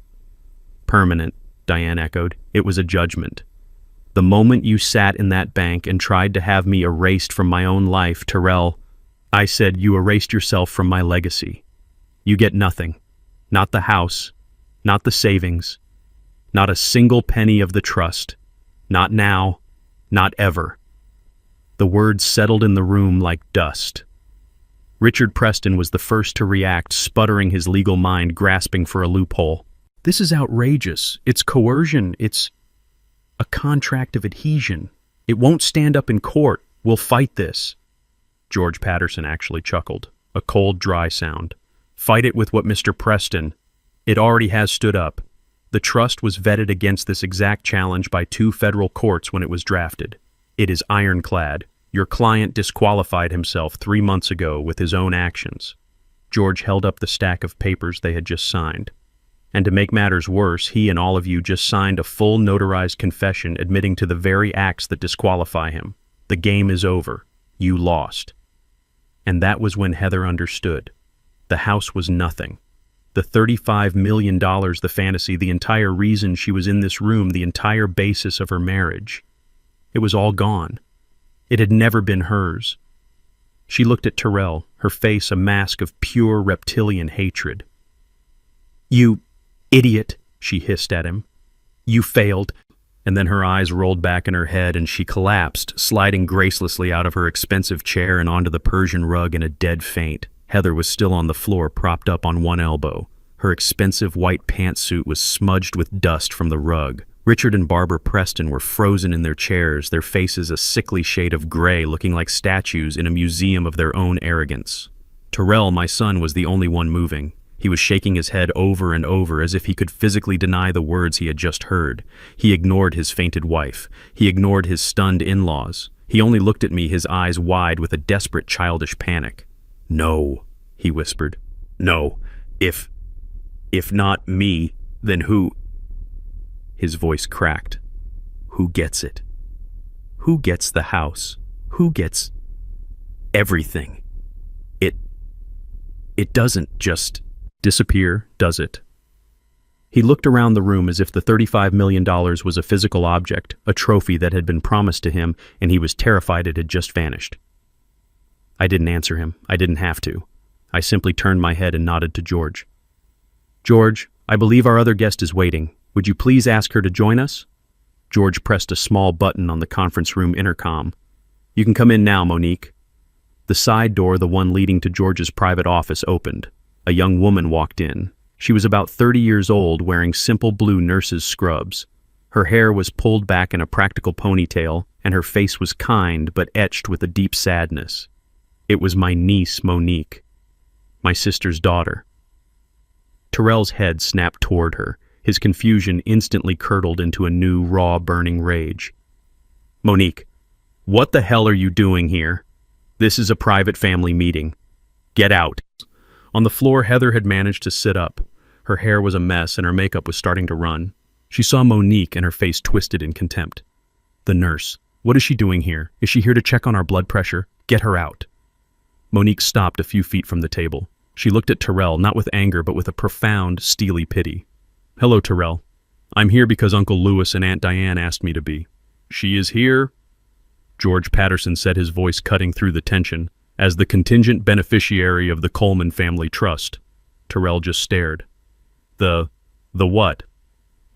Permanent, Diane echoed. It was a judgment. The moment you sat in that bank and tried to have me erased from my own life, Terrell, I said you erased yourself from my legacy. You get nothing. Not the house, not the savings, not a single penny of the trust. Not now, not ever. The words settled in the room like dust. Richard Preston was the first to react, sputtering, his legal mind grasping for a loophole. This is outrageous. It's coercion. It's a contract of adhesion. It won't stand up in court. We'll fight this. George Patterson actually chuckled. A cold, dry sound. Fight it with what, Mr. Preston? It already has stood up. The trust was vetted against this exact challenge by 2 federal courts when it was drafted. It is ironclad. Your client disqualified himself 3 months ago with his own actions. George held up the stack of papers they had just signed. And to make matters worse, he and all of you just signed a full notarized confession admitting to the very acts that disqualify him. The game is over. You lost. And that was when Heather understood. The house was nothing. The $35 million, the fantasy, the entire reason she was in this room, the entire basis of her marriage. It was all gone. It had never been hers. She looked at Terrell, her face a mask of pure reptilian hatred. You idiot, she hissed at him. You failed. And then her eyes rolled back in her head and she collapsed, sliding gracelessly out of her expensive chair and onto the Persian rug in a dead faint. Heather was still on the floor, propped up on one elbow. Her expensive white pantsuit was smudged with dust from the rug. Richard and Barbara Preston were frozen in their chairs, their faces a sickly shade of gray, looking like statues in a museum of their own arrogance. Terrell, my son, was the only one moving. He was shaking his head over and over as if he could physically deny the words he had just heard. He ignored his fainted wife. He ignored his stunned in-laws. He only looked at me, his eyes wide with a desperate childish panic. "No," he whispered. "No. If not me, then who?" His voice cracked. "Who gets it? Who gets the house? Who gets everything? It doesn't just disappear, does it?" He looked around the room as if the $35 million was a physical object, a trophy that had been promised to him, and he was terrified it had just vanished. I didn't answer him. I didn't have to. I simply turned my head and nodded to George. "George, I believe our other guest is waiting. Would you please ask her to join us?" George pressed a small button on the conference room intercom. "You can come in now, Monique." The side door, the one leading to George's private office, opened. A young woman walked in. She was about 30 years old, wearing simple blue nurse's scrubs. Her hair was pulled back in a practical ponytail, and her face was kind but etched with a deep sadness. It was my niece, Monique, my sister's daughter. Terrell's head snapped toward her. His confusion instantly curdled into a new, raw, burning rage. "Monique, what the hell are you doing here? This is a private family meeting. Get out." On the floor, Heather had managed to sit up. Her hair was a mess and her makeup was starting to run. She saw Monique and her face twisted in contempt. "The nurse. What is she doing here? Is she here to check on our blood pressure? Get her out." Monique stopped a few feet from the table. She looked at Terrell, not with anger, but with a profound, steely pity. "Hello, Terrell. I'm here because Uncle Lewis and Aunt Diane asked me to be." "She is here," George Patterson said, his voice cutting through the tension, "as the contingent beneficiary of the Coleman Family Trust." Terrell just stared. The what?"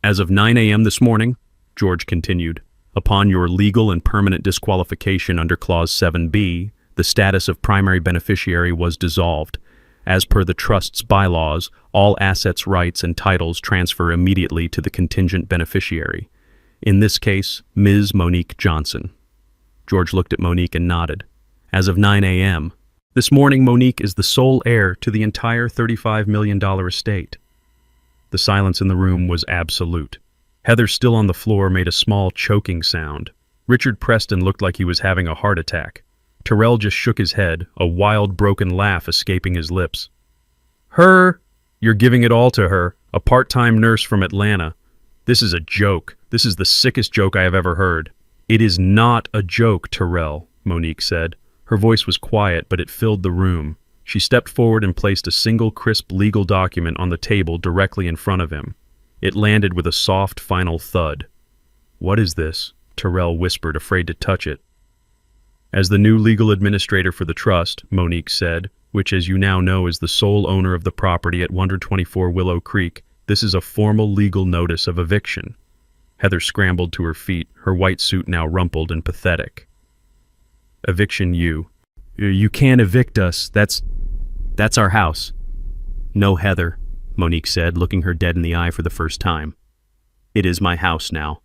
"As of 9 a.m. this morning," George continued, "upon your legal and permanent disqualification under Clause 7B, the status of primary beneficiary was dissolved. As per the Trust's bylaws, all assets, rights, and titles transfer immediately to the contingent beneficiary. In this case, Ms. Monique Johnson." George looked at Monique and nodded. "As of 9 a.m. This morning, Monique is the sole heir to the entire $35 million estate." The silence in the room was absolute. Heather, still on the floor, made a small choking sound. Richard Preston looked like he was having a heart attack. Terrell just shook his head, a wild, broken laugh escaping his lips. "Her? You're giving it all to her, a part-time nurse from Atlanta. This is a joke. This is the sickest joke I have ever heard." "It is not a joke, Terrell," Monique said. Her voice was quiet, but it filled the room. She stepped forward and placed a single crisp legal document on the table directly in front of him. It landed with a soft, final thud. "What is this?" Terrell whispered, afraid to touch it. "As the new legal administrator for the trust," Monique said, "which as you now know is the sole owner of the property at 124 Willow Creek, this is a formal legal notice of eviction." Heather scrambled to her feet, her white suit now rumpled and pathetic. "Eviction, you can't evict us. That's our house." "No, Heather," Monique said, looking her dead in the eye for the first time. "It is my house now.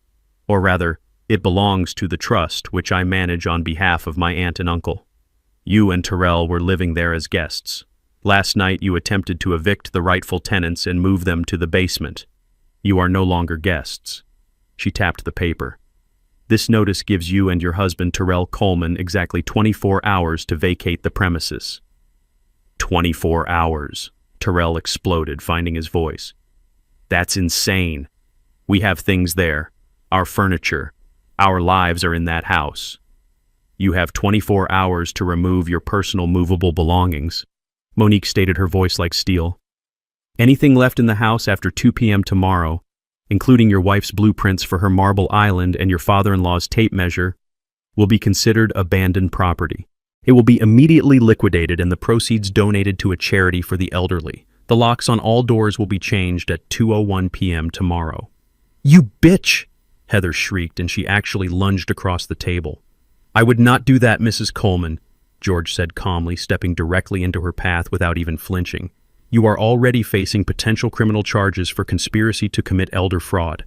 Or rather, it belongs to the trust, which I manage on behalf of my aunt and uncle. You and Terrell were living there as guests. Last night you attempted to evict the rightful tenants and move them to the basement. You are no longer guests." She tapped the paper. "This notice gives you and your husband, Terrell Coleman, exactly 24 hours to vacate the premises." 24 hours, Terrell exploded, finding his voice. "That's insane. We have things there. Our furniture. Our lives are in that house. You have 24 hours to remove your personal movable belongings." Monique stated, her voice like steel. "Anything left in the house after 2 p.m. tomorrow, including your wife's blueprints for her marble island and your father-in-law's tape measure, will be considered abandoned property. It will be immediately liquidated and the proceeds donated to a charity for the elderly. The locks on all doors will be changed at 2:01 p.m. tomorrow." "You bitch!" Heather shrieked, and she actually lunged across the table. "I would not do that, Mrs. Coleman," George said calmly, stepping directly into her path without even flinching. "You are already facing potential criminal charges for conspiracy to commit elder fraud.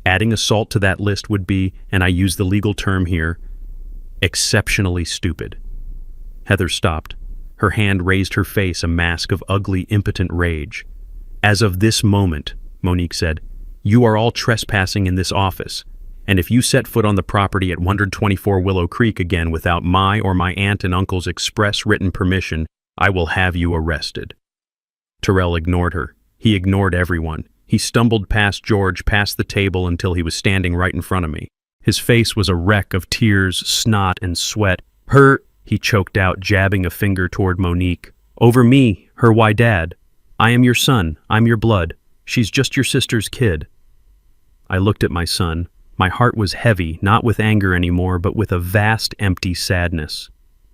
Adding assault to that list would be, and I use the legal term here, exceptionally stupid." Heather stopped. Her hand raised her face, a mask of ugly, impotent rage. "As of this moment," Monique said, "you are all trespassing in this office, and if you set foot on the property at 124 Willow Creek again without my or my aunt and uncle's express written permission, I will have you arrested." Terrell ignored her. He ignored everyone. He stumbled past George, past the table until he was standing right in front of me. His face was a wreck of tears, snot, and sweat. "Her," he choked out, jabbing a finger toward Monique. "Over me, her why dad. I am your son, I'm your blood. She's just your sister's kid." I looked at my son. My heart was heavy, not with anger anymore, but with a vast, empty sadness.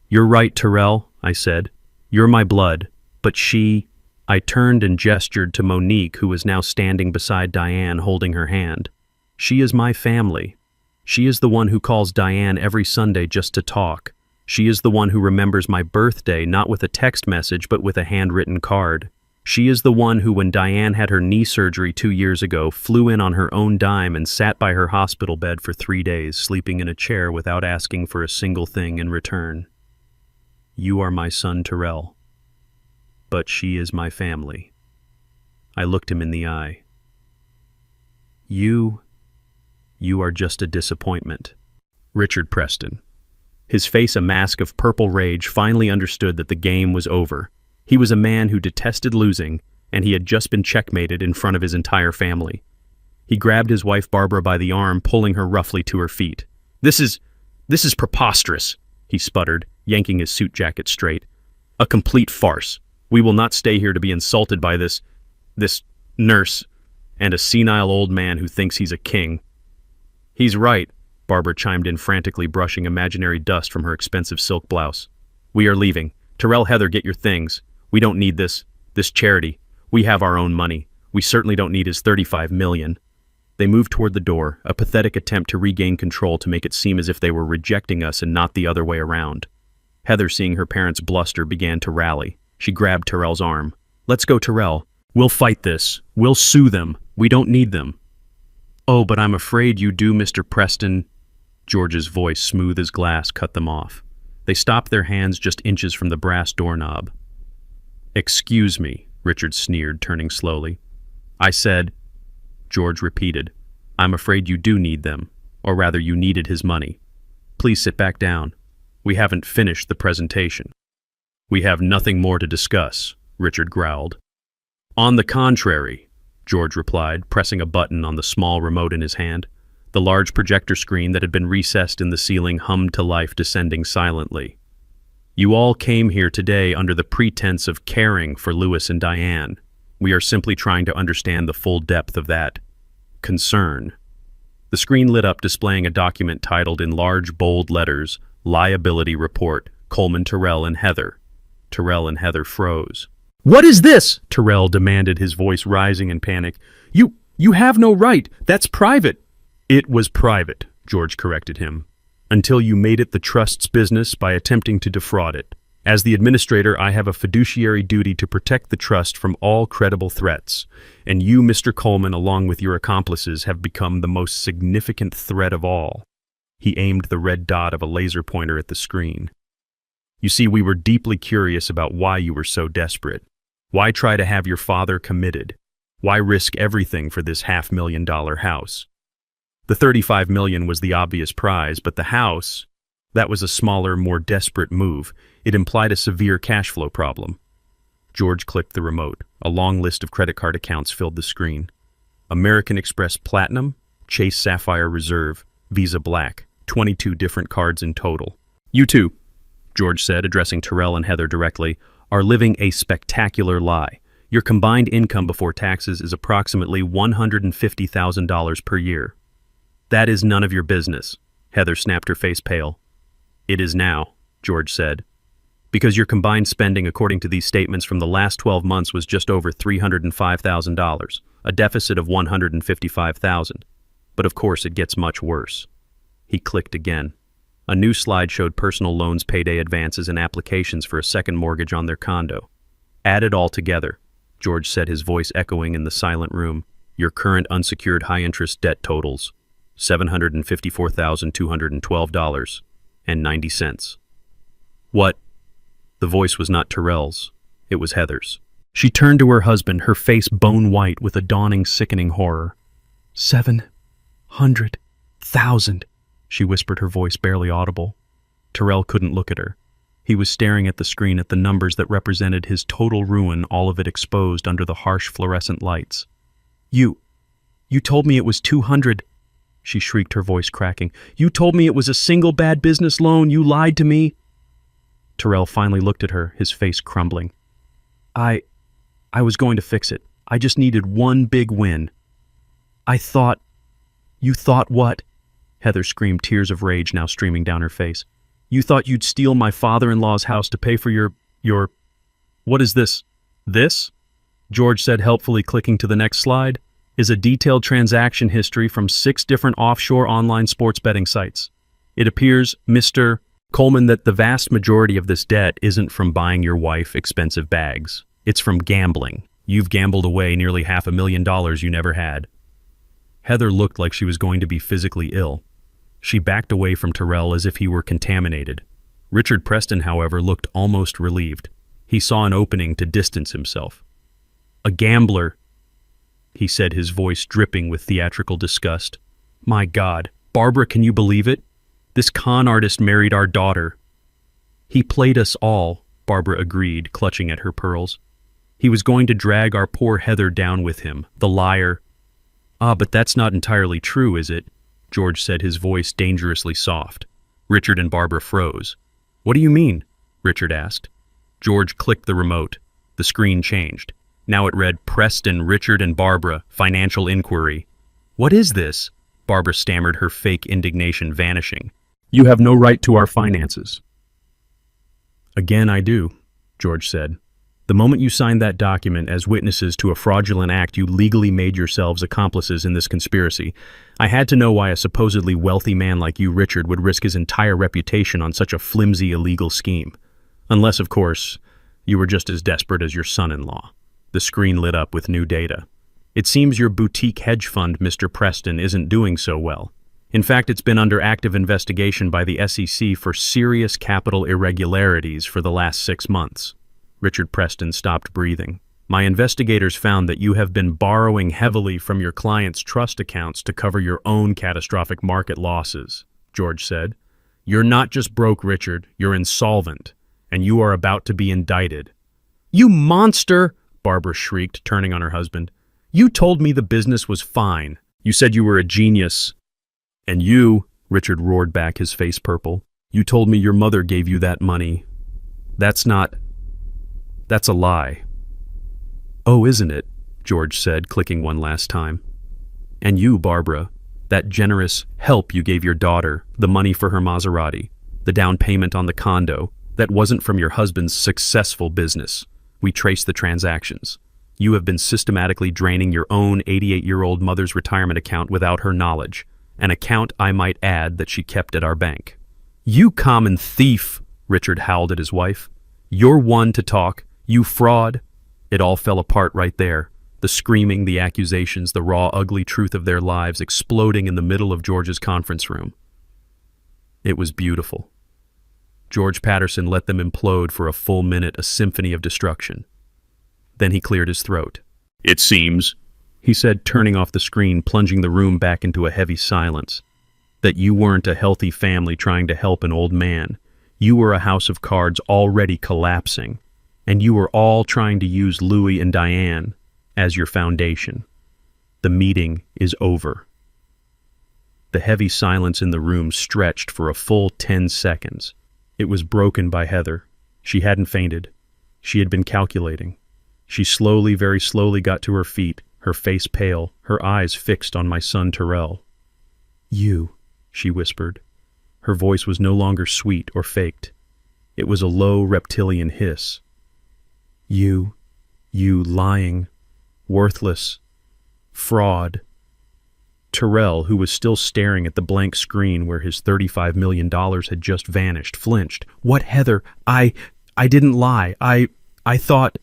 "You're right, Terrell," I said. "You're my blood. But she—" I turned and gestured to Monique, who was now standing beside Diane, holding her hand. "She is my family. She is the one who calls Diane every Sunday just to talk. She is the one who remembers my birthday, not with a text message, but with a handwritten card. She is the one who, when Diane had her knee surgery 2 years ago, flew in on her own dime and sat by her hospital bed for 3 days, sleeping in a chair without asking for a single thing in return. You are my son, Terrell. But she is my family." I looked him in the eye. You are just a disappointment." Richard Preston, his face a mask of purple rage, finally understood that the game was over. He was a man who detested losing, and he had just been checkmated in front of his entire family. He grabbed his wife Barbara by the arm, pulling her roughly to her feet. This is preposterous," he sputtered, yanking his suit jacket straight. "A complete farce. We will not stay here to be insulted by this nurse and a senile old man who thinks he's a king." "He's right," Barbara chimed in frantically, brushing imaginary dust from her expensive silk blouse. "We are leaving. Terrell, Heather, get your things. We don't need this charity. We have our own money. We certainly don't need his $35 million. They moved toward the door, a pathetic attempt to regain control to make it seem as if they were rejecting us and not the other way around. Heather, seeing her parents bluster, began to rally. She grabbed Terrell's arm. "Let's go, Terrell. We'll fight this. We'll sue them. We don't need them." "Oh, but I'm afraid you do, Mr. Preston." George's voice, smooth as glass, cut them off. They stopped, their hands just inches from the brass doorknob. "Excuse me," Richard sneered, turning slowly. "I said," George repeated, "I'm afraid you do need them, or rather you needed his money. Please sit back down. We haven't finished the presentation." "We have nothing more to discuss," Richard growled. "On the contrary," George replied, pressing a button on the small remote in his hand. The large projector screen that had been recessed in the ceiling hummed to life, descending silently. "You all came here today under the pretense of caring for Louis and Diane. We are simply trying to understand the full depth of that concern." The screen lit up, displaying a document titled in large, bold letters, "Liability Report, Coleman, Terrell, and Heather." Terrell and Heather froze. "What is this?" Terrell demanded, his voice rising in panic. You have no right. That's private." "It was private," George corrected him, "until you made it the trust's business by attempting to defraud it. As the administrator, I have a fiduciary duty to protect the trust from all credible threats, and you, Mr. Coleman, along with your accomplices, have become the most significant threat of all." He aimed the red dot of a laser pointer at the screen. "You see, we were deeply curious about why you were so desperate. Why try to have your father committed? Why risk everything for this $500,000 house? The $35 million was the obvious prize, but the house, that was a smaller, more desperate move. It implied a severe cash flow problem." George clicked the remote. A long list of credit card accounts filled the screen. American Express Platinum, Chase Sapphire Reserve, Visa Black, 22 different cards in total. "You two," George said, addressing Terrell and Heather directly, "are living a spectacular lie. Your combined income before taxes is approximately $150,000 per year." "That is none of your business." Heather snapped, her face pale. "It is now," George said, "because your combined spending according to these statements from the last 12 months was just over $305,000, a deficit of $155,000. But of course it gets much worse." He clicked again. A new slide showed personal loans, payday advances, and applications for a second mortgage on their condo. "Add it all together," George said, his voice echoing in the silent room. "Your current unsecured high-interest debt totals $754,212.90. "What?" The voice was not Terrell's. It was Heather's. She turned to her husband, her face bone white with a dawning, sickening horror. 700,000, she whispered, her voice barely audible. Terrell couldn't look at her. He was staring at the screen, at the numbers that represented his total ruin, all of it exposed under the harsh fluorescent lights. You told me it was 200, she shrieked, her voice cracking. You told me it was a single bad business loan. You lied to me. Terrell finally looked at her, his face crumbling. I was going to fix it. I just needed one big win. You thought what? Heather screamed, tears of rage now streaming down her face. You thought you'd steal my father-in-law's house to pay for your... What is this? This? George said helpfully, clicking to the next slide, is a detailed transaction history from 6 different offshore online sports betting sites. It appears, Mr. Coleman, that the vast majority of this debt isn't from buying your wife expensive bags. It's from gambling. You've gambled away nearly $500,000 you never had. Heather looked like she was going to be physically ill. She backed away from Terrell as if he were contaminated. Richard Preston, however, looked almost relieved. He saw an opening to distance himself. A gambler, he said, his voice dripping with theatrical disgust. My God, Barbara, can you believe it? This con artist married our daughter. He played us all, Barbara agreed, clutching at her pearls. He was going to drag our poor Heather down with him, the liar. Ah, but that's not entirely true, is it? George said, his voice dangerously soft. Richard and Barbara froze. What do you mean? Richard asked. George clicked the remote. The screen changed. Now it read, Preston, Richard, and Barbara, financial inquiry. What is this? Barbara stammered, her fake indignation vanishing. You have no right to our finances. Again, I do, George said. The moment you signed that document as witnesses to a fraudulent act, you legally made yourselves accomplices in this conspiracy. I had to know why a supposedly wealthy man like you, Richard, would risk his entire reputation on such a flimsy, illegal scheme. Unless, of course, you were just as desperate as your son-in-law. The screen lit up with new data. It seems your boutique hedge fund, Mr. Preston, isn't doing so well. In fact, it's been under active investigation by the SEC for serious capital irregularities for the last 6 months. Richard Preston stopped breathing. My investigators found that you have been borrowing heavily from your clients' trust accounts to cover your own catastrophic market losses, George said. You're not just broke, Richard, you're insolvent, and you are about to be indicted. You monster! Barbara shrieked, turning on her husband. You told me the business was fine. You said you were a genius. And you, Richard roared back, his face purple, you told me your mother gave you that money. That's a lie. Oh, isn't it? George said, clicking one last time. And you, Barbara, that generous help you gave your daughter, the money for her Maserati, the down payment on the condo, that wasn't from your husband's successful business. We traced the transactions. You have been systematically draining your own 88-year-old mother's retirement account without her knowledge, an account, I might add, that she kept at our bank. You common thief, Richard howled at his wife. You're one to talk. You fraud. It all fell apart right there. The screaming, the accusations, the raw, ugly truth of their lives exploding in the middle of George's conference room. It was beautiful. George Patterson let them implode for a full minute, a symphony of destruction. Then he cleared his throat. It seems, he said, turning off the screen, plunging the room back into a heavy silence, that you weren't a healthy family trying to help an old man. You were a house of cards already collapsing, and you were all trying to use Louis and Diane as your foundation. The meeting is over. The heavy silence in the room stretched for a full 10 seconds. It was broken by Heather. She hadn't fainted. She had been calculating. She slowly, very slowly got to her feet, her face pale, her eyes fixed on my son Terrell. You, she whispered. Her voice was no longer sweet or faked. It was a low reptilian hiss. You lying, worthless, fraud. Terrell, who was still staring at the blank screen where his $35 million had just vanished, flinched. What, Heather? I didn't lie. I thought...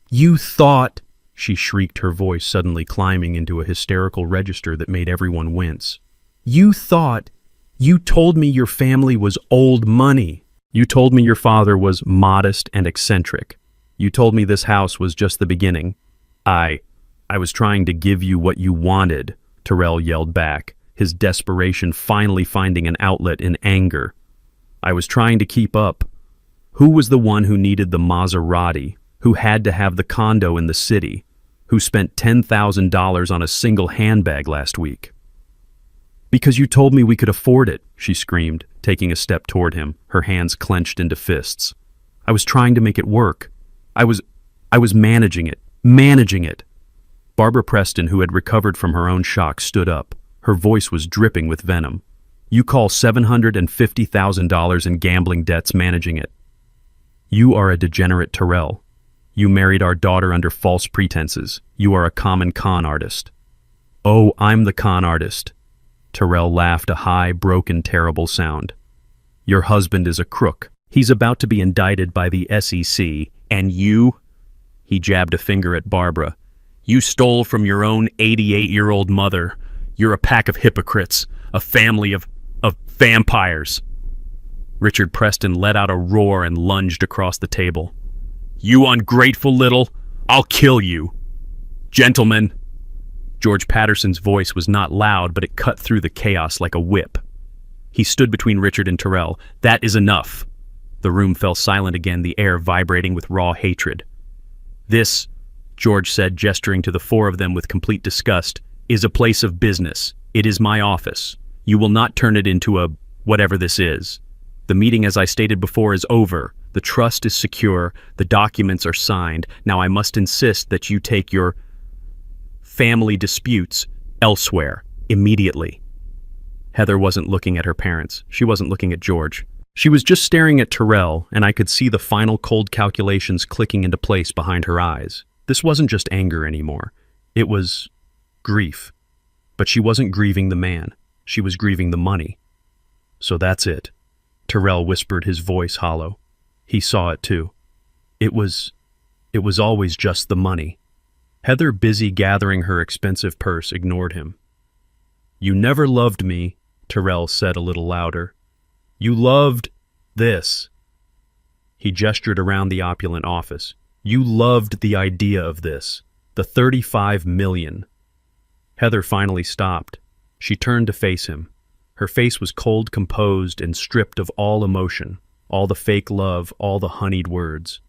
You thought... She shrieked, her voice suddenly climbing into a hysterical register that made everyone wince. You thought... You told me your family was old money. You told me your father was modest and eccentric. You told me this house was just the beginning. I was trying to give you what you wanted, Terrell yelled back, his desperation finally finding an outlet in anger. I was trying to keep up. Who was the one who needed the Maserati, who had to have the condo in the city, who spent $10,000 on a single handbag last week? Because you told me we could afford it, she screamed, taking a step toward him, her hands clenched into fists. I was trying to make it work. I was managing it. Barbara Preston, who had recovered from her own shock, stood up. Her voice was dripping with venom. You call $750,000 in gambling debts managing it. You are a degenerate, Terrell. You married our daughter under false pretenses. You are a common con artist. Oh, I'm the con artist. Terrell laughed a high, broken, terrible sound. Your husband is a crook. He's about to be indicted by the SEC, and you? He jabbed a finger at Barbara. You stole from your own 88-year-old mother. You're a pack of hypocrites, a family of vampires. Richard Preston let out a roar and lunged across the table. You ungrateful little, I'll kill you. Gentlemen. George Patterson's voice was not loud, but it cut through the chaos like a whip. He stood between Richard and Terrell. That is enough. The room fell silent again, the air vibrating with raw hatred. This, George said, gesturing to the four of them with complete disgust, is a place of business. It is my office. You will not turn it into a whatever this is. The meeting, as I stated before, is over. The trust is secure. The documents are signed. Now I must insist that you take your family disputes elsewhere, immediately. Heather wasn't looking at her parents. She wasn't looking at George. She was just staring at Terrell, and I could see the final cold calculations clicking into place behind her eyes. This wasn't just anger anymore. It was grief. But she wasn't grieving the man. She was grieving the money. So that's it. Terrell whispered, his voice hollow. He saw it too. It was always just the money. Heather, busy gathering her expensive purse, ignored him. You never loved me, Terrell said a little louder. You loved this. He gestured around the opulent office. You loved the idea of this, the 35 million. Heather finally stopped. She turned to face him. Her face was cold, composed, and stripped of all emotion, all the fake love, all the honeyed words.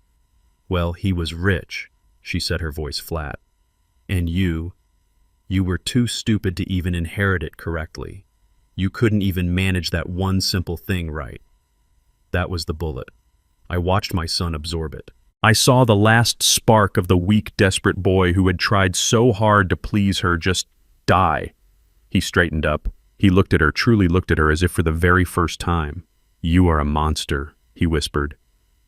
Well, he was rich, she said, her voice flat. And you were too stupid to even inherit it correctly. You couldn't even manage that one simple thing right. That was the bullet. I watched my son absorb it. I saw the last spark of the weak, desperate boy who had tried so hard to please her just die. He straightened up. He looked at her, truly looked at her as if for the very first time. You are a monster, he whispered.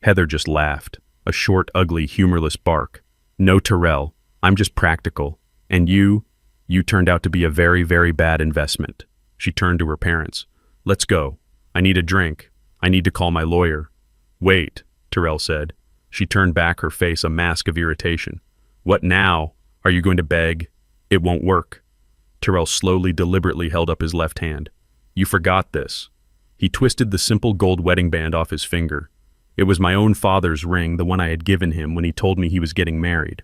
Heather just laughed, a short, ugly, humorless bark. No, Terrell, I'm just practical. And you turned out to be a very, very bad investment. She turned to her parents. Let's go. I need a drink. I need to call my lawyer. Wait, Terrell said. She turned back, her face a mask of irritation. What now? Are you going to beg? It won't work. Terrell slowly, deliberately held up his left hand. You forgot this. He twisted the simple gold wedding band off his finger. It was my own father's ring, the one I had given him when he told me he was getting married.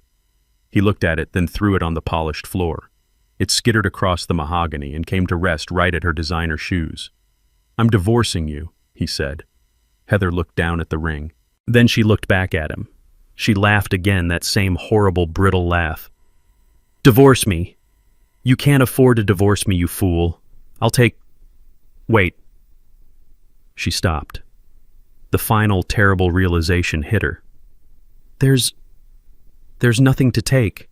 He looked at it, then threw it on the polished floor. It skittered across the mahogany and came to rest right at her designer shoes. I'm divorcing you, he said. Heather looked down at the ring. Then she looked back at him. She laughed again, that same horrible, brittle laugh. Divorce me. You can't afford to divorce me, you fool. I'll take... Wait. She stopped. The final, terrible realization hit her. There's nothing to take.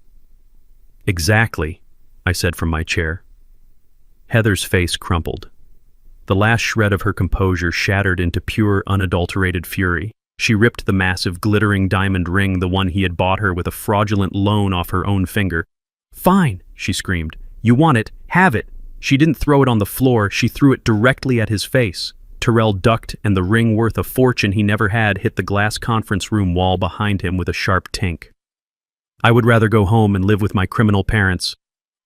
Exactly, I said from my chair. Heather's face crumpled. The last shred of her composure shattered into pure, unadulterated fury. She ripped the massive, glittering diamond ring, the one he had bought her with a fraudulent loan, off her own finger. Fine, she screamed. You want it? Have it. She didn't throw it on the floor. She threw it directly at his face. Terrell ducked, and the ring, worth a fortune he never had, hit the glass conference room wall behind him with a sharp tink. I would rather go home and live with my criminal parents.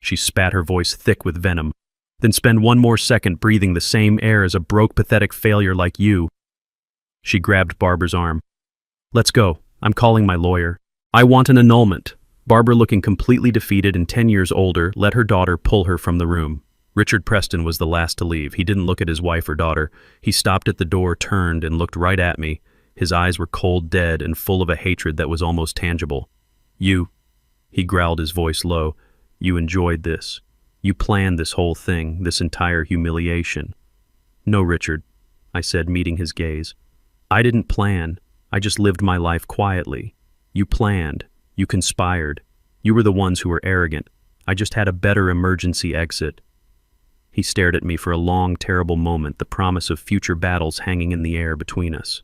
She spat, her voice thick with venom. Than spend one more second breathing the same air as a broke, pathetic failure like you. She grabbed Barbara's arm. Let's go. I'm calling my lawyer. I want an annulment. Barbara, looking completely defeated and 10 years older, let her daughter pull her from the room. Richard Preston was the last to leave. He didn't look at his wife or daughter. He stopped at the door, turned, and looked right at me. His eyes were cold dead and full of a hatred that was almost tangible. You, he growled, his voice low, you enjoyed this. You planned this whole thing, this entire humiliation. No, Richard, I said, meeting his gaze. I didn't plan. I just lived my life quietly. You planned. You conspired. You were the ones who were arrogant. I just had a better emergency exit. He stared at me for a long, terrible moment, the promise of future battles hanging in the air between us.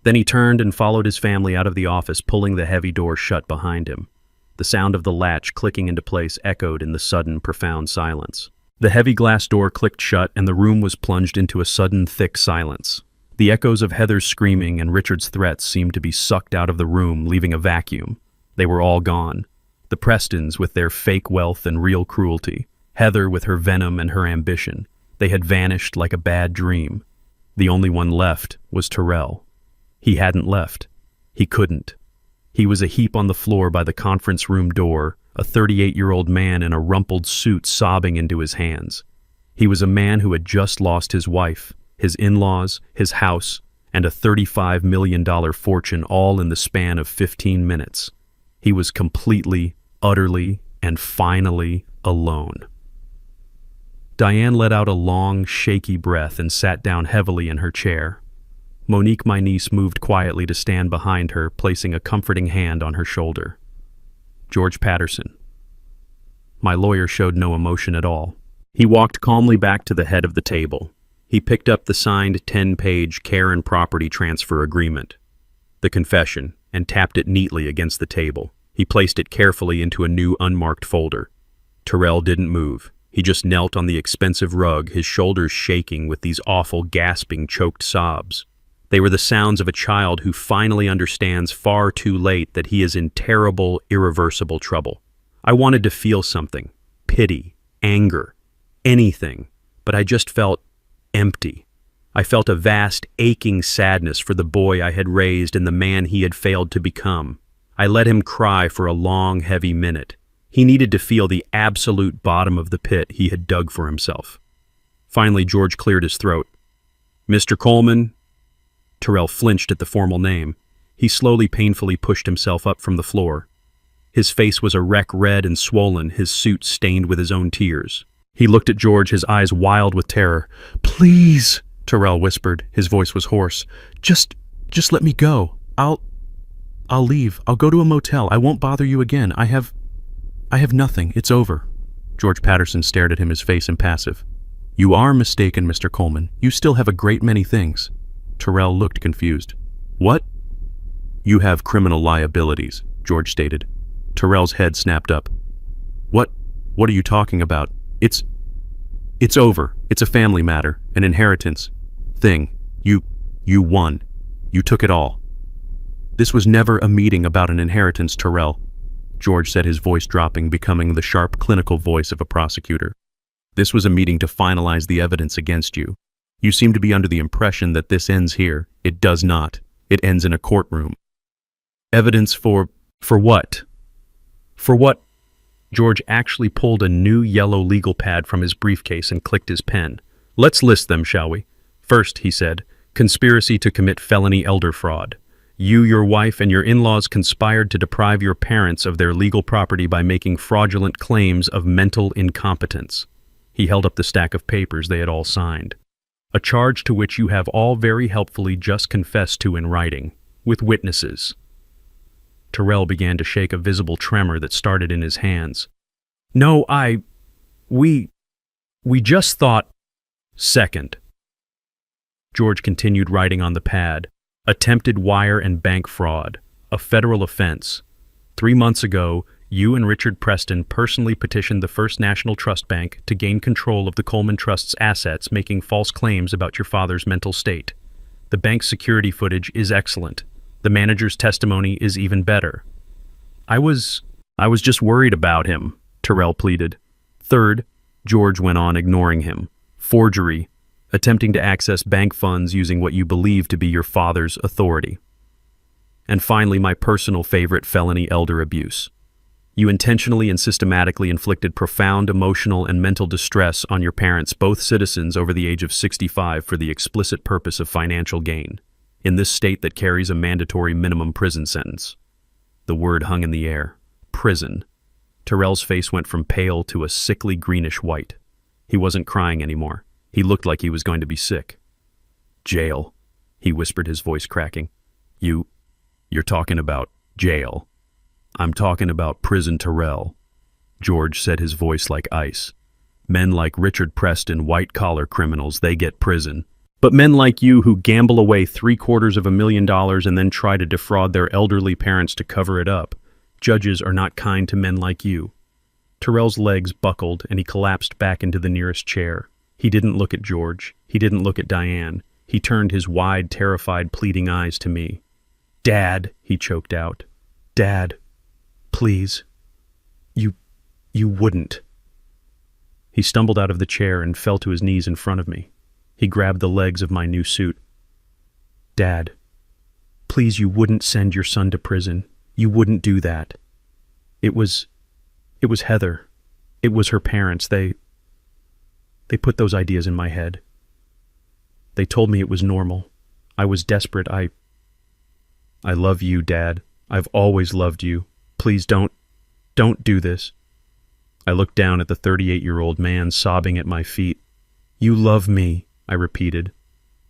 Then he turned and followed his family out of the office, pulling the heavy door shut behind him. The sound of the latch clicking into place echoed in the sudden, profound silence. The heavy glass door clicked shut, and the room was plunged into a sudden, thick silence. The echoes of Heather's screaming and Richard's threats seemed to be sucked out of the room, leaving a vacuum. They were all gone. The Prestons with their fake wealth and real cruelty. Heather with her venom and her ambition. They had vanished like a bad dream. The only one left was Tyrell. He hadn't left. He couldn't. He was a heap on the floor by the conference room door, a 38-year-old man in a rumpled suit sobbing into his hands. He was a man who had just lost his wife, his in-laws, his house, and a $35 million fortune, all in the span of 15 minutes. He was completely, utterly, and finally alone. Diane let out a long, shaky breath and sat down heavily in her chair. Monique, my niece, moved quietly to stand behind her, placing a comforting hand on her shoulder. George Patterson. My lawyer showed no emotion at all. He walked calmly back to the head of the table. He picked up the signed 10-page care and property transfer agreement, the confession, and tapped it neatly against the table. He placed it carefully into a new unmarked folder. Tyrell didn't move. He just knelt on the expensive rug, his shoulders shaking with these awful, gasping, choked sobs. They were the sounds of a child who finally understands far too late that he is in terrible, irreversible trouble. I wanted to feel something, pity, anger, anything, but I just felt empty. I felt a vast, aching sadness for the boy I had raised and the man he had failed to become. I let him cry for a long, heavy minute. He needed to feel the absolute bottom of the pit he had dug for himself. Finally, George cleared his throat. Mr. Coleman. Tyrell flinched at the formal name. He slowly, painfully pushed himself up from the floor. His face was a wreck, red and swollen, his suit stained with his own tears. He looked at George, his eyes wild with terror. Please, Tyrell whispered. His voice was hoarse. Just let me go. I'll leave. I'll go to a motel. I won't bother you again. I have nothing. It's over. George Patterson stared at him, his face impassive. You are mistaken, Mr. Coleman. You still have a great many things. Tyrell looked confused. What? You have criminal liabilities, George stated. Tyrell's head snapped up. What are you talking about? It's over. It's a family matter, an inheritance thing. You won. You took it all. This was never a meeting about an inheritance, Tyrell, George said, his voice dropping, becoming the sharp, clinical voice of a prosecutor. This was a meeting to finalize the evidence against you. You seem to be under the impression that this ends here. It does not. It ends in a courtroom. Evidence for what? For what? George actually pulled a new yellow legal pad from his briefcase and clicked his pen. Let's list them, shall we? First, he said, conspiracy to commit felony elder fraud. You, your wife, and your in-laws conspired to deprive your parents of their legal property by making fraudulent claims of mental incompetence. He held up the stack of papers they had all signed. A charge to which you have all very helpfully just confessed to in writing, with witnesses. Tyrell began to shake, a visible tremor that started in his hands. No, we just thought... Second. George continued writing on the pad. Attempted wire and bank fraud, a federal offense. 3 months ago, you and Richard Preston personally petitioned the First National Trust Bank to gain control of the Coleman Trust's assets, making false claims about your father's mental state. The bank's security footage is excellent. The manager's testimony is even better. I was just worried about him, Tyrell pleaded. Third, George went on, ignoring him. Forgery. attempting to access bank funds using what you believe to be your father's authority. And finally, my personal favorite, felony elder abuse. You intentionally and systematically inflicted profound emotional and mental distress on your parents, both citizens over the age of 65, for the explicit purpose of financial gain, in this state that carries a mandatory minimum prison sentence. The word hung in the air. Prison. Terrell's face went from pale to a sickly greenish white. He wasn't crying anymore. He looked like he was going to be sick. Jail, he whispered, his voice cracking. You're talking about jail. I'm talking about prison, Terrell. George said, his voice like ice. Men like Richard Preston, white-collar criminals, they get prison. But men like you who gamble away $750,000 and then try to defraud their elderly parents to cover it up, judges are not kind to men like you. Terrell's legs buckled and he collapsed back into the nearest chair. He didn't look at George. He didn't look at Diane. He turned his wide, terrified, pleading eyes to me. Dad, he choked out. Dad, please. You wouldn't. He stumbled out of the chair and fell to his knees in front of me. He grabbed the legs of my new suit. Dad, please, you wouldn't send your son to prison. You wouldn't do that. It was Heather. It was her parents. They put those ideas in my head. They told me it was normal. I was desperate. I love you, Dad. I've always loved you. Please don't do this. I looked down at the 38-year-old man sobbing at my feet. You love me, I repeated.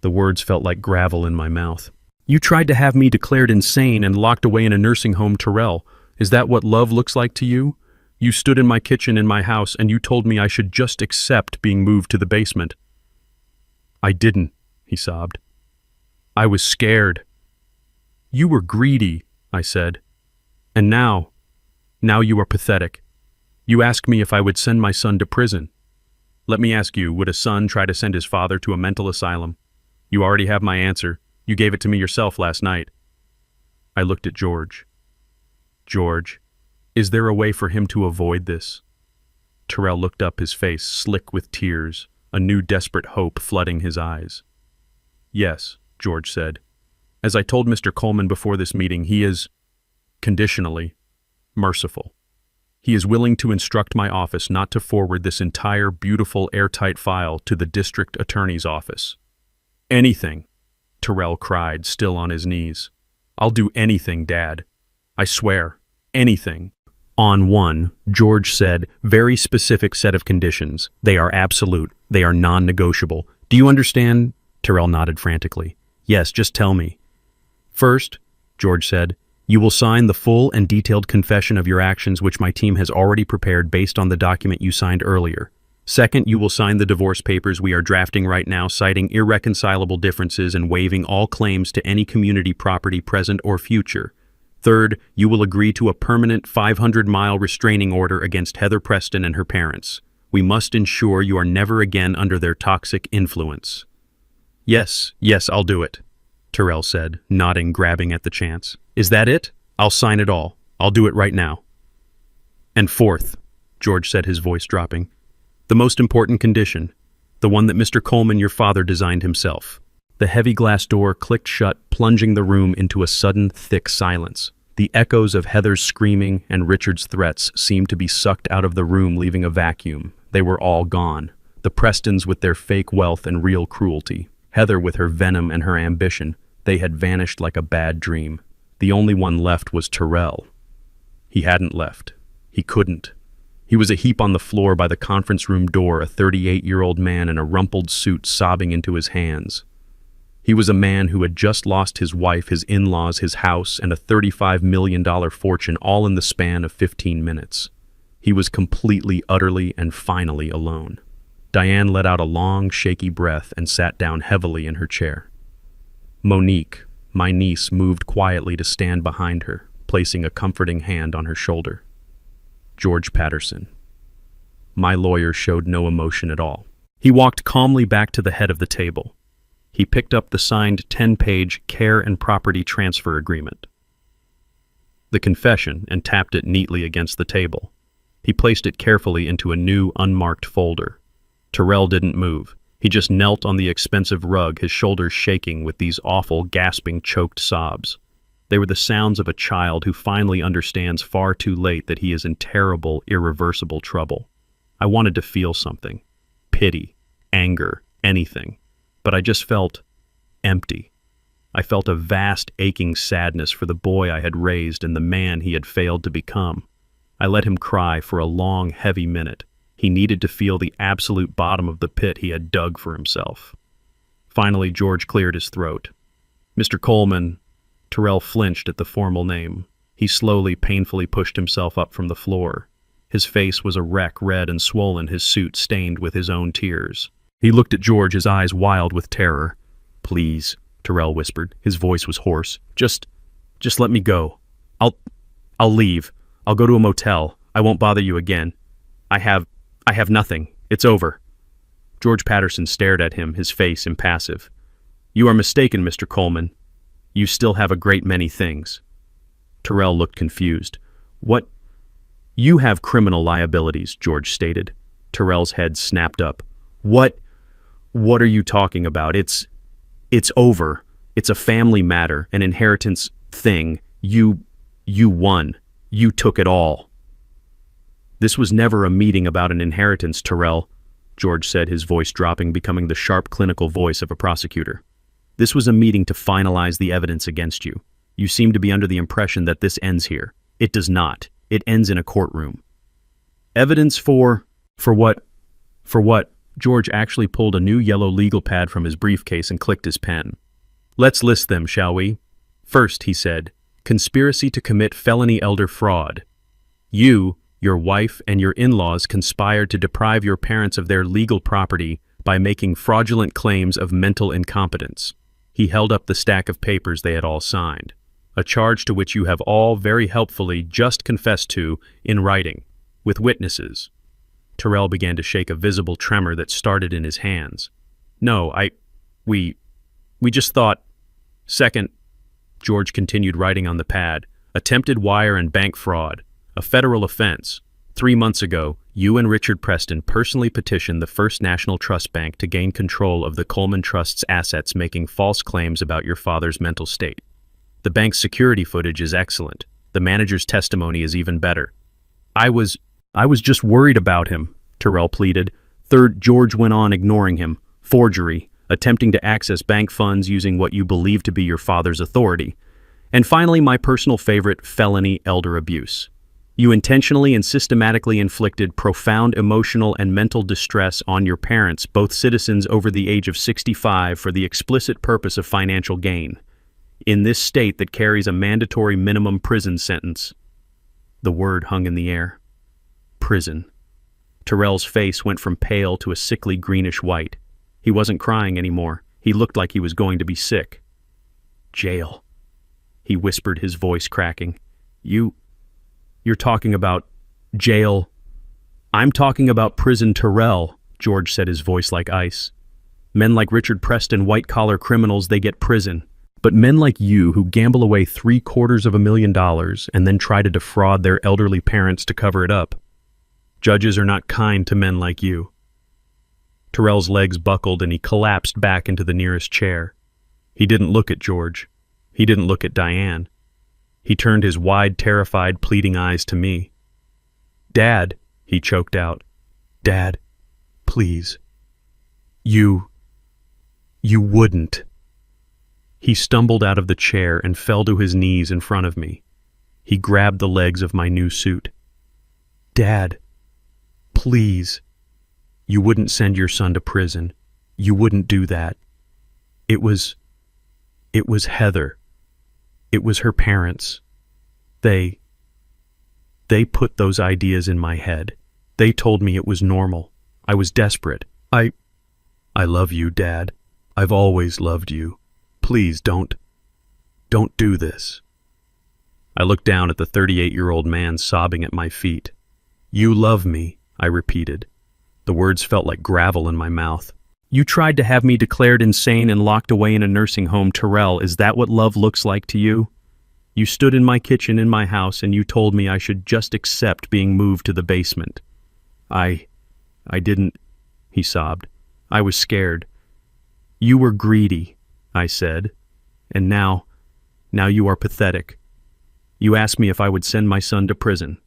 The words felt like gravel in my mouth. You tried to have me declared insane and locked away in a nursing home, Terrell. Is that what love looks like to you? You stood in my kitchen in my house and you told me I should just accept being moved to the basement. I didn't, he sobbed. I was scared. You were greedy, I said. And now you are pathetic. You ask me if I would send my son to prison. Let me ask you, would a son try to send his father to a mental asylum? You already have my answer. You gave it to me yourself last night. I looked at George. George, is there a way for him to avoid this? Terrell looked up, his face slick with tears, a new desperate hope flooding his eyes. Yes, George said. As I told Mr. Coleman before this meeting, he is, conditionally, merciful. He is willing to instruct my office not to forward this entire beautiful airtight file to the district attorney's office. Anything, Terrell cried, still on his knees. I'll do anything, Dad. I swear, anything. On one, George said, very specific set of conditions. They are absolute. They are non-negotiable. Do you understand? Terrell nodded frantically. Yes, just tell me. First, George said, you will sign the full and detailed confession of your actions which my team has already prepared based on the document you signed earlier. Second, you will sign the divorce papers we are drafting right now, citing irreconcilable differences and waiving all claims to any community property present or future. Third, you will agree to a permanent 500-mile restraining order against Heather Preston and her parents. We must ensure you are never again under their toxic influence. Yes, I'll do it, Terrell said, nodding, grabbing at the chance. Is that it? I'll sign it all. I'll do it right now. And fourth, George said, his voice dropping, the most important condition, the one that Mr. Coleman, your father, designed himself. The heavy glass door clicked shut, plunging the room into a sudden, thick silence. The echoes of Heather's screaming and Richard's threats seemed to be sucked out of the room, leaving a vacuum. They were all gone. The Prestons with their fake wealth and real cruelty. Heather with her venom and her ambition. They had vanished like a bad dream. The only one left was Terrell. He hadn't left. He couldn't. He was a heap on the floor by the conference room door, a 38-year-old man in a rumpled suit sobbing into his hands. He was a man who had just lost his wife, his in-laws, his house, and a $35 million fortune, all in the span of 15 minutes. He was completely, utterly, and finally alone. Diane let out a long, shaky breath and sat down heavily in her chair. Monique, my niece, moved quietly to stand behind her, placing a comforting hand on her shoulder. George Patterson. My lawyer showed no emotion at all. He walked calmly back to the head of the table. He picked up the signed 10-page care and property transfer agreement, the confession, and tapped it neatly against the table. He placed it carefully into a new, unmarked folder. Terrell didn't move. He just knelt on the expensive rug, his shoulders shaking with these awful, gasping, choked sobs. They were the sounds of a child who finally understands far too late that he is in terrible, irreversible trouble. I wanted to feel something. Pity, anger, anything. But I just felt empty. I felt a vast, aching sadness for the boy I had raised and the man he had failed to become. I let him cry for a long, heavy minute. He needed to feel the absolute bottom of the pit he had dug for himself. Finally, George cleared his throat. "Mr. Coleman." Terrell flinched at the formal name. He slowly, painfully pushed himself up from the floor. His face was a wreck, red and swollen, his suit stained with his own tears. He looked at George, his eyes wild with terror. "Please," Terrell whispered. His voice was hoarse. Just let me go. I'll leave. I'll go to a motel. I won't bother you again. I have nothing. It's over." George Patterson stared at him, his face impassive. "You are mistaken, Mr. Coleman. You still have a great many things." Terrell looked confused. "What?" "You have criminal liabilities," George stated. Terrell's head snapped up. What are you talking about? It's over. It's a family matter, an inheritance thing. You won. You took it all." "This was never a meeting about an inheritance, Terrell," George said, his voice dropping, becoming the sharp clinical voice of a prosecutor. "This was a meeting to finalize the evidence against you. You seem to be under the impression that this ends here. It does not. It ends in a courtroom." "Evidence for what? For what?" George actually pulled a new yellow legal pad from his briefcase and clicked his pen. "Let's list them, shall we?" "First," he said, "conspiracy to commit felony elder fraud. You, your wife, and your in-laws conspired to deprive your parents of their legal property by making fraudulent claims of mental incompetence." He held up the stack of papers they had all signed. "A charge to which you have all very helpfully just confessed to in writing, with witnesses." Terrell began to shake a visible tremor that started in his hands. "No, we just thought." "Second," George continued writing on the pad, "attempted wire and bank fraud, a federal offense. 3 months ago, you and Richard Preston personally petitioned the First National Trust Bank to gain control of the Coleman Trust's assets, making false claims about your father's mental state. The bank's security footage is excellent. The manager's testimony is even better." I was just worried about him," Terrell pleaded. "Third," George went on, ignoring him, "forgery, attempting to access bank funds using what you believe to be your father's authority. And finally, my personal favorite, felony elder abuse. You intentionally and systematically inflicted profound emotional and mental distress on your parents, both citizens over the age of 65, for the explicit purpose of financial gain. In this state that carries a mandatory minimum prison sentence." The word hung in the air. Prison. Terrell's face went from pale to a sickly greenish white. He wasn't crying anymore. He looked like he was going to be sick. "Jail," he whispered, his voice cracking. You're talking about jail." "I'm talking about prison, Terrell," George said, his voice like ice. "Men like Richard Preston, white-collar criminals, they get prison. But men like you who gamble away $750,000 and then try to defraud their elderly parents to cover it up. Judges are not kind to men like you." Terrell's legs buckled and he collapsed back into the nearest chair. He didn't look at George. He didn't look at Diane. He turned his wide, terrified, pleading eyes to me. "Dad," he choked out. "Dad, please. You wouldn't." He stumbled out of the chair and fell to his knees in front of me. He grabbed the legs of my new suit. "Dad, please. You wouldn't send your son to prison. You wouldn't do that. It was Heather. It was her parents. They put those ideas in my head. They told me it was normal. I was desperate. I love you, Dad. I've always loved you. Please don't do this." I looked down at the 38-year-old man sobbing at my feet. "You love me," I repeated. The words felt like gravel in my mouth. "You tried to have me declared insane and locked away in a nursing home, Terrell. Is that what love looks like to you? You stood in my kitchen in my house and you told me I should just accept being moved to the basement. I didn't," he sobbed. I was scared. You were greedy, I said. And now you are pathetic. You asked me if I would send my son to prison.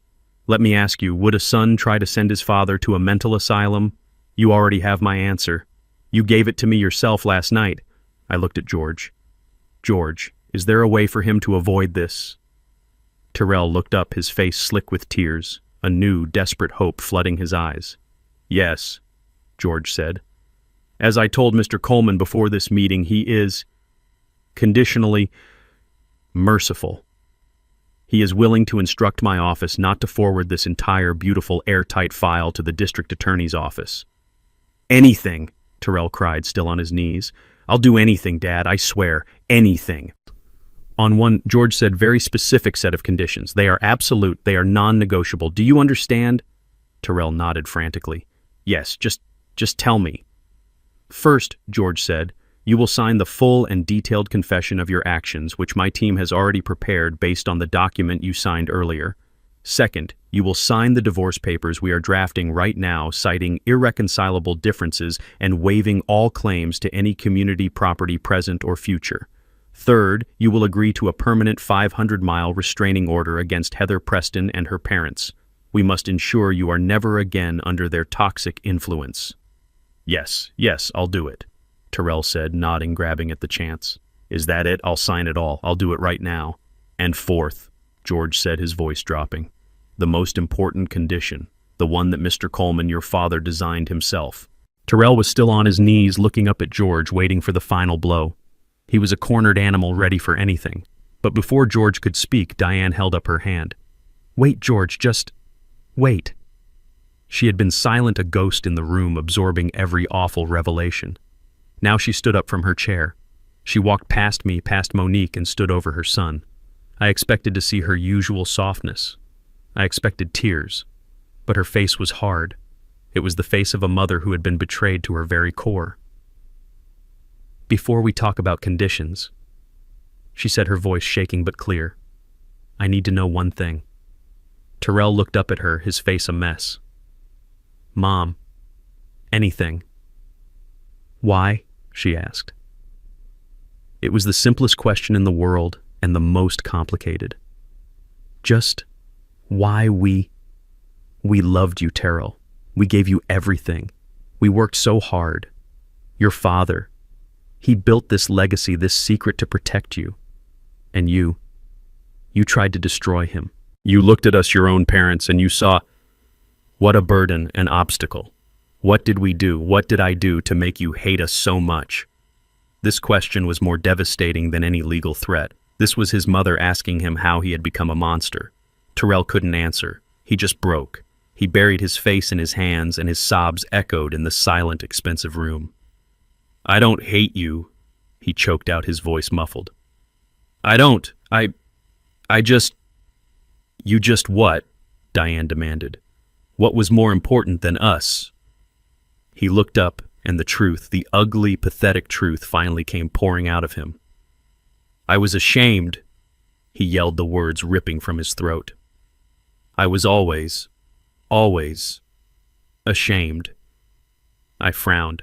Let me ask you, would a son try to send his father to a mental asylum? You already have my answer. You gave it to me yourself last night. I looked at George. George, is there a way for him to avoid this? Tyrell looked up, his face slick with tears, a new, desperate hope flooding his eyes. Yes, George said. As I told Mr. Coleman before this meeting, he is conditionally merciful. He is willing to instruct my office not to forward this entire beautiful airtight file to the district attorney's office. Anything, Tyrell cried, still on his knees. I'll do anything, Dad, I swear, anything. On one, George said, very specific set of conditions. They are absolute, they are non-negotiable. Do you understand? Tyrell nodded frantically. Yes, just tell me. First, George said, you will sign the full and detailed confession of your actions, which my team has already prepared based on the document you signed earlier. Second, you will sign the divorce papers we are drafting right now, citing irreconcilable differences and waiving all claims to any community property present or future. Third, you will agree to a permanent 500-mile restraining order against Heather Preston and her parents. We must ensure you are never again under their toxic influence. Yes, I'll do it, Tyrell said, nodding, grabbing at the chance. Is that it? I'll sign it all. I'll do it right now. And fourth, George said, his voice dropping, the most important condition, the one that Mr. Coleman, your father, designed himself. Tyrell was still on his knees, looking up at George, waiting for the final blow. He was a cornered animal ready for anything. But before George could speak, Diane held up her hand. Wait, George, just wait. She had been silent, a ghost in the room, absorbing every awful revelation. Now she stood up from her chair. She walked past me, past Monique, and stood over her son. I expected to see her usual softness. I expected tears. But her face was hard. It was the face of a mother who had been betrayed to her very core. Before we talk about conditions, she said, her voice shaking but clear, I need to know one thing. Tyrell looked up at her, his face a mess. Mom, anything. Why? She asked. It was the simplest question in the world and the most complicated. Just why we loved you, Tyrell. We gave you everything. We worked so hard. Your father, he built this legacy, this secret to protect you. And you tried to destroy him. You looked at us, your own parents, and you saw what a burden, an obstacle. What did we do? What did I do to make you hate us so much? This question was more devastating than any legal threat. This was his mother asking him how he had become a monster. Tyrell couldn't answer. He just broke. He buried his face in his hands, and his sobs echoed in the silent, expensive room. I don't hate you, he choked out, his voice muffled. I don't. I just... You just what? Diane demanded. What was more important than us? He looked up, and the truth, the ugly, pathetic truth, finally came pouring out of him. I was ashamed, he yelled, the words ripping from his throat. I was always ashamed. I frowned.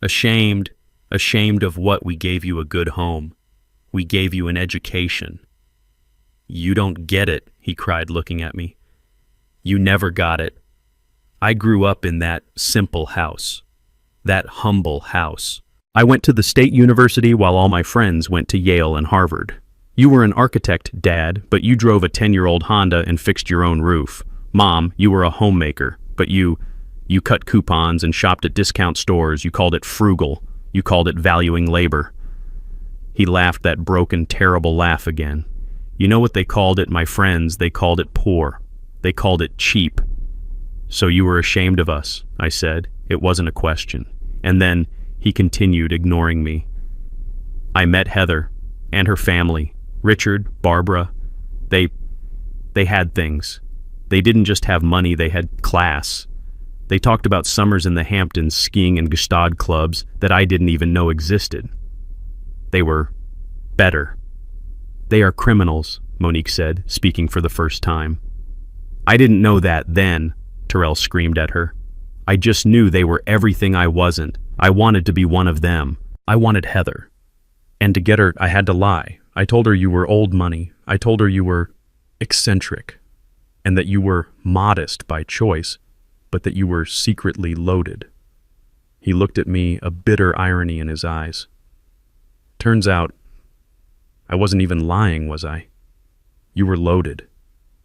Ashamed of what? We gave you a good home. We gave you an education. You don't get it, he cried, looking at me. You never got it. I grew up in that simple house, that humble house. I went to the State University while all my friends went to Yale and Harvard. You were an architect, Dad, but you drove a 10-year-old Honda and fixed your own roof. Mom, you were a homemaker, but you cut coupons and shopped at discount stores. You called it frugal. You called it valuing labor. He laughed that broken, terrible laugh again. You know what they called it, my friends? They called it poor. They called it cheap. So you were ashamed of us, I said. It wasn't a question. And then he continued, ignoring me. I met Heather and her family. Richard, Barbara. They had things. They didn't just have money, they had class. They talked about summers in the Hamptons, skiing in Gestad clubs that I didn't even know existed. They were better. They are criminals, Monique said, speaking for the first time. I didn't know that then, Tyrell screamed at her. I just knew they were everything I wasn't. I wanted to be one of them. I wanted Heather. And to get her, I had to lie. I told her you were old money. I told her you were eccentric, and that you were modest by choice, but that you were secretly loaded. He looked at me, a bitter irony in his eyes. Turns out, I wasn't even lying, was I? You were loaded.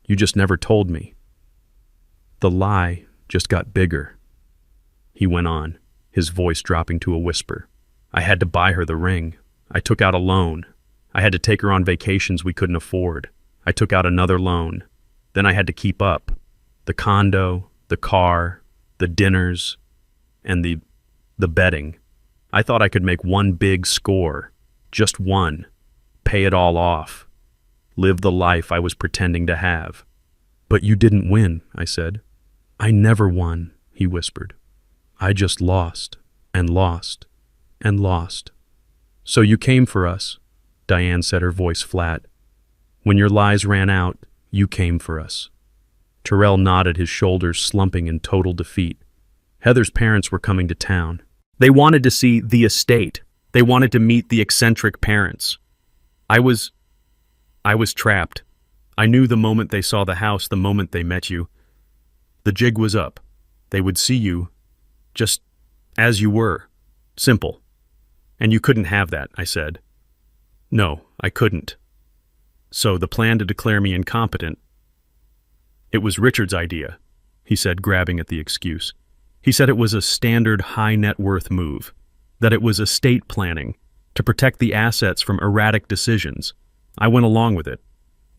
You just never told me. The lie just got bigger. He went on, his voice dropping to a whisper. I had to buy her the ring. I took out a loan. I had to take her on vacations we couldn't afford. I took out another loan. Then I had to keep up. The condo, the car, the dinners, and the betting. I thought I could make one big score. Just one. Pay it all off. Live the life I was pretending to have. But you didn't win, I said. I never won, he whispered. I just lost, and lost, and lost. So you came for us, Diane said, her voice flat. When your lies ran out, you came for us. Terrell nodded, his shoulders slumping in total defeat. Heather's parents were coming to town. They wanted to see the estate. They wanted to meet the eccentric parents. I was trapped. I knew the moment they saw the house, the moment they met you. The jig was up. They would see you just as you were. Simple. And you couldn't have that, I said. No, I couldn't. So the plan to declare me incompetent, it was Richard's idea, he said, grabbing at the excuse. He said it was a standard high net worth move, that it was estate planning to protect the assets from erratic decisions. I went along with it.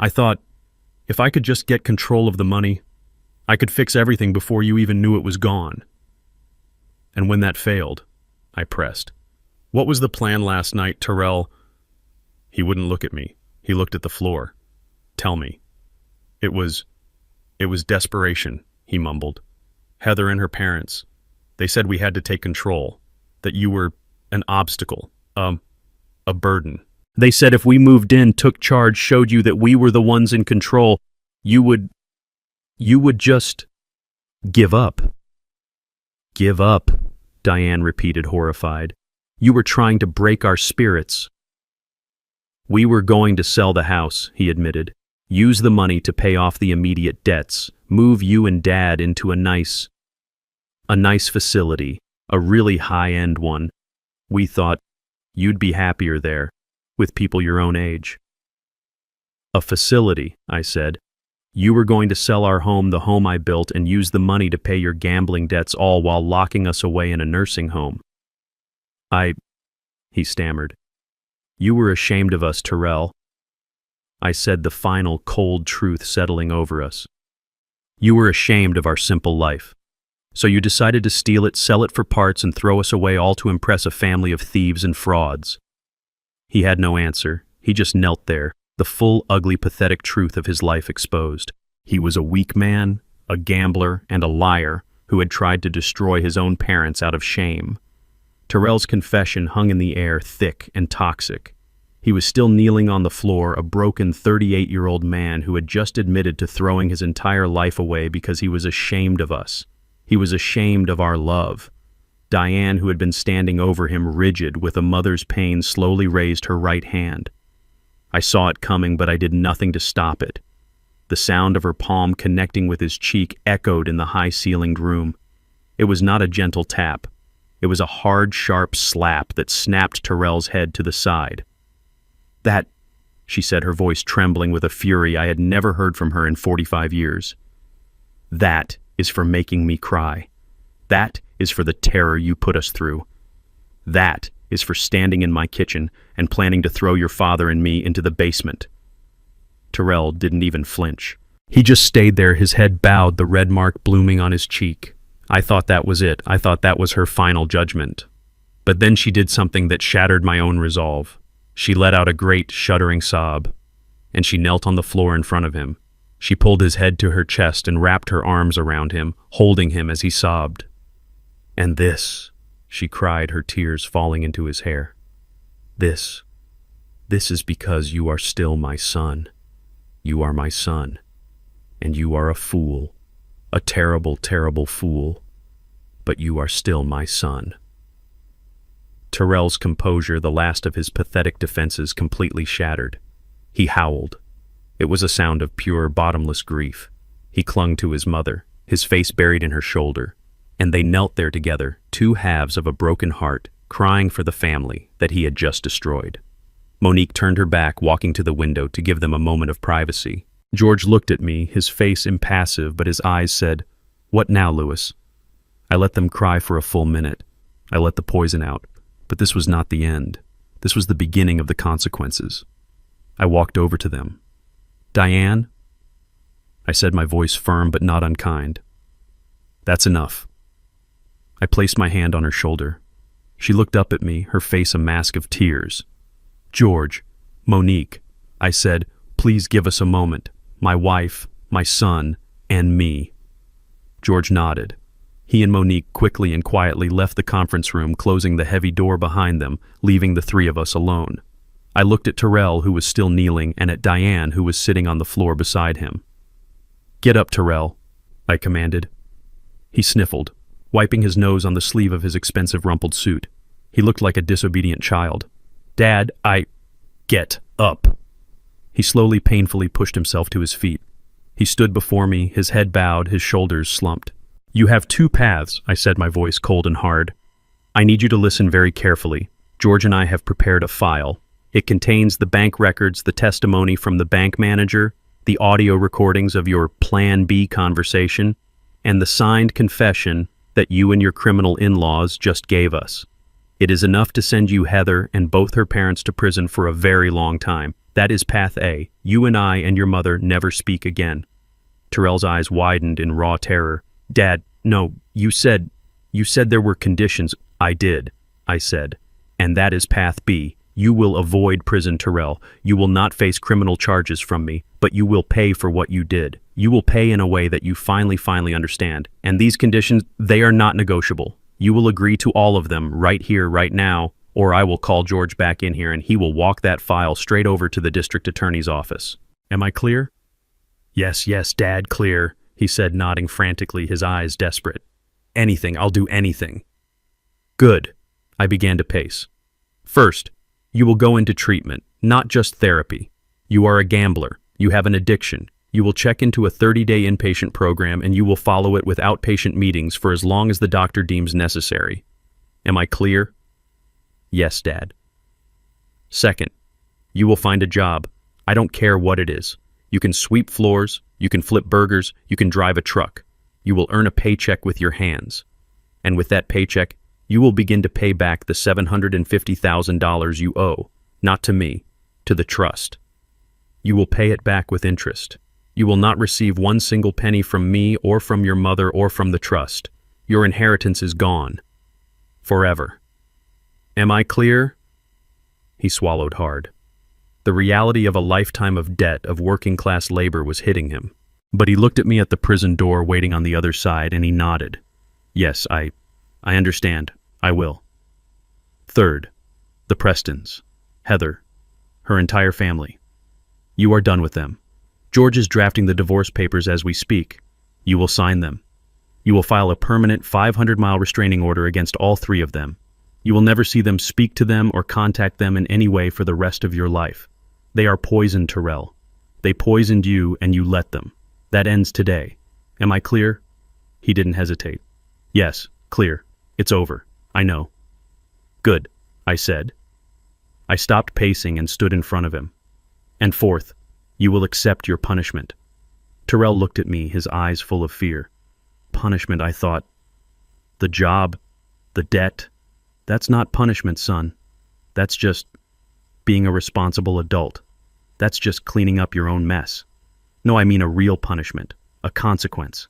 I thought, if I could just get control of the money, I could fix everything before you even knew it was gone. And when that failed, I pressed. What was the plan last night, Terrell? He wouldn't look at me. He looked at the floor. Tell me. It was desperation, he mumbled. Heather and her parents. They said we had to take control, that you were an obstacle, a burden. They said if we moved in, took charge, showed you that we were the ones in control, you would just give up. Give up, Diane repeated, horrified. You were trying to break our spirits. We were going to sell the house, he admitted. Use the money to pay off the immediate debts, move you and Dad into a nice facility, a really high-end one. We thought you'd be happier there, with people your own age. A facility, I said. You were going to sell our home, the home I built, and use the money to pay your gambling debts, all while locking us away in a nursing home. He stammered. You were ashamed of us, Terrell. I said, the final cold truth settling over us. You were ashamed of our simple life. So you decided to steal it, sell it for parts, and throw us away, all to impress a family of thieves and frauds. He had no answer. He just knelt there, the full, ugly, pathetic truth of his life exposed. He was a weak man, a gambler, and a liar who had tried to destroy his own parents out of shame. Terrell's confession hung in the air, thick and toxic. He was still kneeling on the floor, a broken 38-year-old man who had just admitted to throwing his entire life away because he was ashamed of us. He was ashamed of our love. Diane, who had been standing over him rigid with a mother's pain, slowly raised her right hand. I saw it coming, but I did nothing to stop it. The sound of her palm connecting with his cheek echoed in the high-ceilinged room. It was not a gentle tap. It was a hard, sharp slap that snapped Terrell's head to the side. That, she said, her voice trembling with a fury I had never heard from her in 45 years. That is for making me cry. That is for the terror you put us through. That is for standing in my kitchen and planning to throw your father and me into the basement. Terrell didn't even flinch. He just stayed there, his head bowed, the red mark blooming on his cheek. I thought that was it. I thought that was her final judgment. But then she did something that shattered my own resolve. She let out a great, shuddering sob, and she knelt on the floor in front of him. She pulled his head to her chest and wrapped her arms around him, holding him as he sobbed. And this, she cried, her tears falling into his hair. This is because you are still my son. You are my son, and you are a fool, a terrible, terrible fool, but you are still my son. Terrell's composure, the last of his pathetic defenses, completely shattered. He howled. It was a sound of pure, bottomless grief. He clung to his mother, his face buried in her shoulder, and they knelt there together, two halves of a broken heart, crying for the family that he had just destroyed. Monique turned her back, walking to the window to give them a moment of privacy. George looked at me, his face impassive, but his eyes said, "What now, Louis?" I let them cry for a full minute. I let the poison out, but this was not the end. This was the beginning of the consequences. I walked over to them. "Diane?" I said, my voice firm but not unkind. "That's enough." I placed my hand on her shoulder. She looked up at me, her face a mask of tears. "George, Monique," I said, "please give us a moment. My wife, my son, and me." George nodded. He and Monique quickly and quietly left the conference room, closing the heavy door behind them, leaving the three of us alone. I looked at Terrell, who was still kneeling, and at Diane, who was sitting on the floor beside him. "Get up, Terrell," I commanded. He sniffled, wiping his nose on the sleeve of his expensive rumpled suit. He looked like a disobedient child. "Dad, Get up." He slowly, painfully pushed himself to his feet. He stood before me, his head bowed, his shoulders slumped. "You have two paths," I said, my voice cold and hard. "I need you to listen very carefully. George and I have prepared a file. It contains the bank records, the testimony from the bank manager, the audio recordings of your Plan B conversation, and the signed confession that you and your criminal in-laws just gave us. It is enough to send you, Heather, and both her parents to prison for a very long time. That is path A. You and I and your mother never speak again." Terrell's eyes widened in raw terror. "Dad, no, you said there were conditions." "I did," I said. "And that is path B. You will avoid prison, Terrell. You will not face criminal charges from me, but you will pay for what you did. You will pay in a way that you finally understand. And these conditions, they are not negotiable. You will agree to all of them right here, right now, or I will call George back in here and he will walk that file straight over to the district attorney's office. Am I clear?" Yes, Dad, clear," he said, nodding frantically, his eyes desperate. "Anything, I'll do anything." "Good." I began to pace. "First, you will go into treatment, not just therapy. You are a gambler. You have an addiction. You will check into a 30-day inpatient program and you will follow it with outpatient meetings for as long as the doctor deems necessary. Am I clear?" "Yes, Dad." "Second, you will find a job. I don't care what it is. You can sweep floors, you can flip burgers, you can drive a truck. You will earn a paycheck with your hands. And with that paycheck, you will begin to pay back the $750,000 you owe, not to me, to the trust. You will pay it back with interest. You will not receive one single penny from me or from your mother or from the trust. Your inheritance is gone. Forever. Am I clear?" He swallowed hard. The reality of a lifetime of debt, of working-class labor, was hitting him. But he looked at me at the prison door waiting on the other side, and he nodded. "Yes, I understand. I will." Third, the Prestons. Heather. Her entire family. You are done with them. George is drafting the divorce papers as we speak. You will sign them. You will file a permanent 500-mile restraining order against all three of them. You will never see them, speak to them, or contact them in any way for the rest of your life. They are poisoned, Terrell. They poisoned you, and you let them. That ends today. Am I clear?" He didn't hesitate. "Yes, clear. It's over. I know." "Good," I said. I stopped pacing and stood in front of him. "And fourth, you will accept your punishment." Terrell looked at me, his eyes full of fear. Punishment, I thought. The job, the debt, that's not punishment, son. That's just being a responsible adult. That's just cleaning up your own mess. No, I mean a real punishment, a consequence,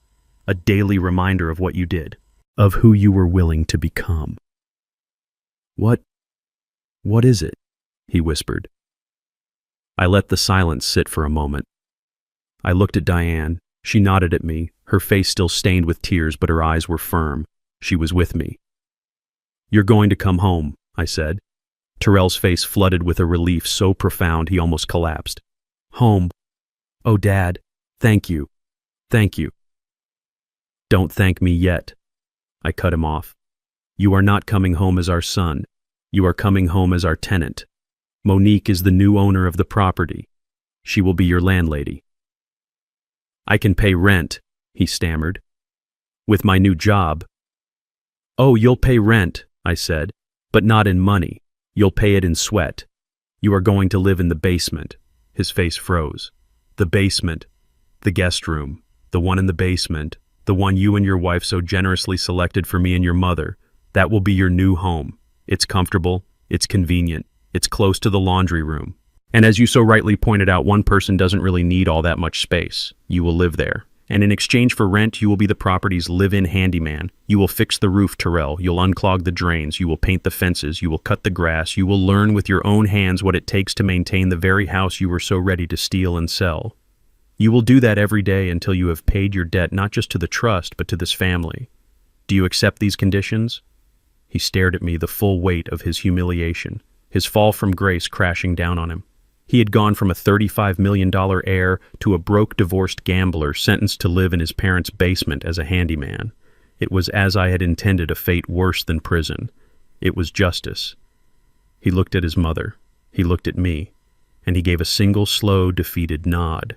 a daily reminder of what you did, of who you were willing to become. What is it?" he whispered. I let the silence sit for a moment. I looked at Diane. She nodded at me, her face still stained with tears, but her eyes were firm. She was with me. "You're going to come home," I said. Terrell's face flooded with a relief so profound he almost collapsed. "Home. Oh, Dad, thank you. Thank you." "Don't thank me yet." I cut him off. "You are not coming home as our son. You are coming home as our tenant. Monique is the new owner of the property. She will be your landlady. I can pay rent, he stammered. With my new job. Oh, you'll pay rent, I said, but not in money. You'll pay it in sweat. You are going to live in the basement. His face froze. The basement. The guest room. The one in the basement. The one you and your wife so generously selected for me and your mother. That will be your new home. It's comfortable. It's convenient. It's close to the laundry room. And as you so rightly pointed out, one person doesn't really need all that much space. You will live there. And in exchange for rent, you will be the property's live-in handyman. You will fix the roof, Terrell. You'll unclog the drains. You will paint the fences. You will cut the grass. You will learn with your own hands what it takes to maintain the very house you were so ready to steal and sell. You will do that every day until you have paid your debt not just to the trust, but to this family. Do you accept these conditions? He stared at me, the full weight of his humiliation, his fall from grace crashing down on him. He had gone from a $35 million heir to a broke, divorced gambler sentenced to live in his parents' basement as a handyman. It was as I had intended, a fate worse than prison. It was justice. He looked at his mother. He looked at me. And he gave a single, slow, defeated nod.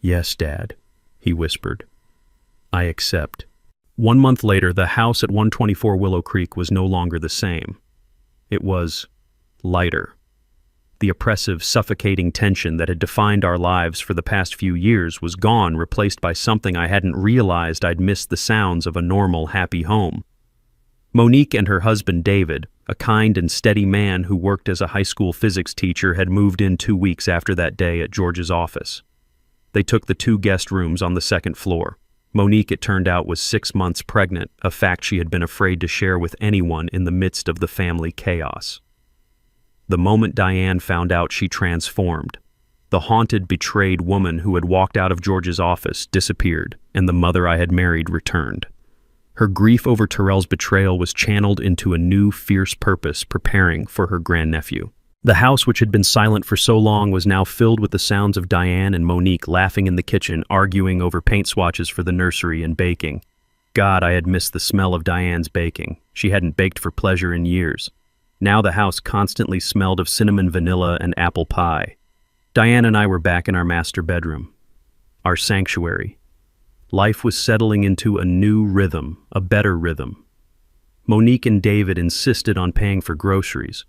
Yes, Dad, he whispered. I accept. 1 month later, the house at 124 Willow Creek was no longer the same. It was lighter. The oppressive, suffocating tension that had defined our lives for the past few years was gone, replaced by something I hadn't realized. I'd missed the sounds of a normal, happy home. Monique and her husband David, a kind and steady man who worked as a high school physics teacher, had moved in 2 weeks after that day at George's office. They took the 2 guest rooms on the second floor. Monique, it turned out, was 6 months pregnant, a fact she had been afraid to share with anyone in the midst of the family chaos. The moment Diane found out, she transformed. The haunted, betrayed woman who had walked out of George's office disappeared, and the mother I had married returned. Her grief over Terrell's betrayal was channeled into a new, fierce purpose, preparing for her grandnephew. The house, which had been silent for so long, was now filled with the sounds of Diane and Monique laughing in the kitchen, arguing over paint swatches for the nursery, and baking. God, I had missed the smell of Diane's baking. She hadn't baked for pleasure in years. Now the house constantly smelled of cinnamon vanilla and apple pie. Diane and I were back in our master bedroom, our sanctuary. Life was settling into a new rhythm, a better rhythm. Monique and David insisted on paying for groceries.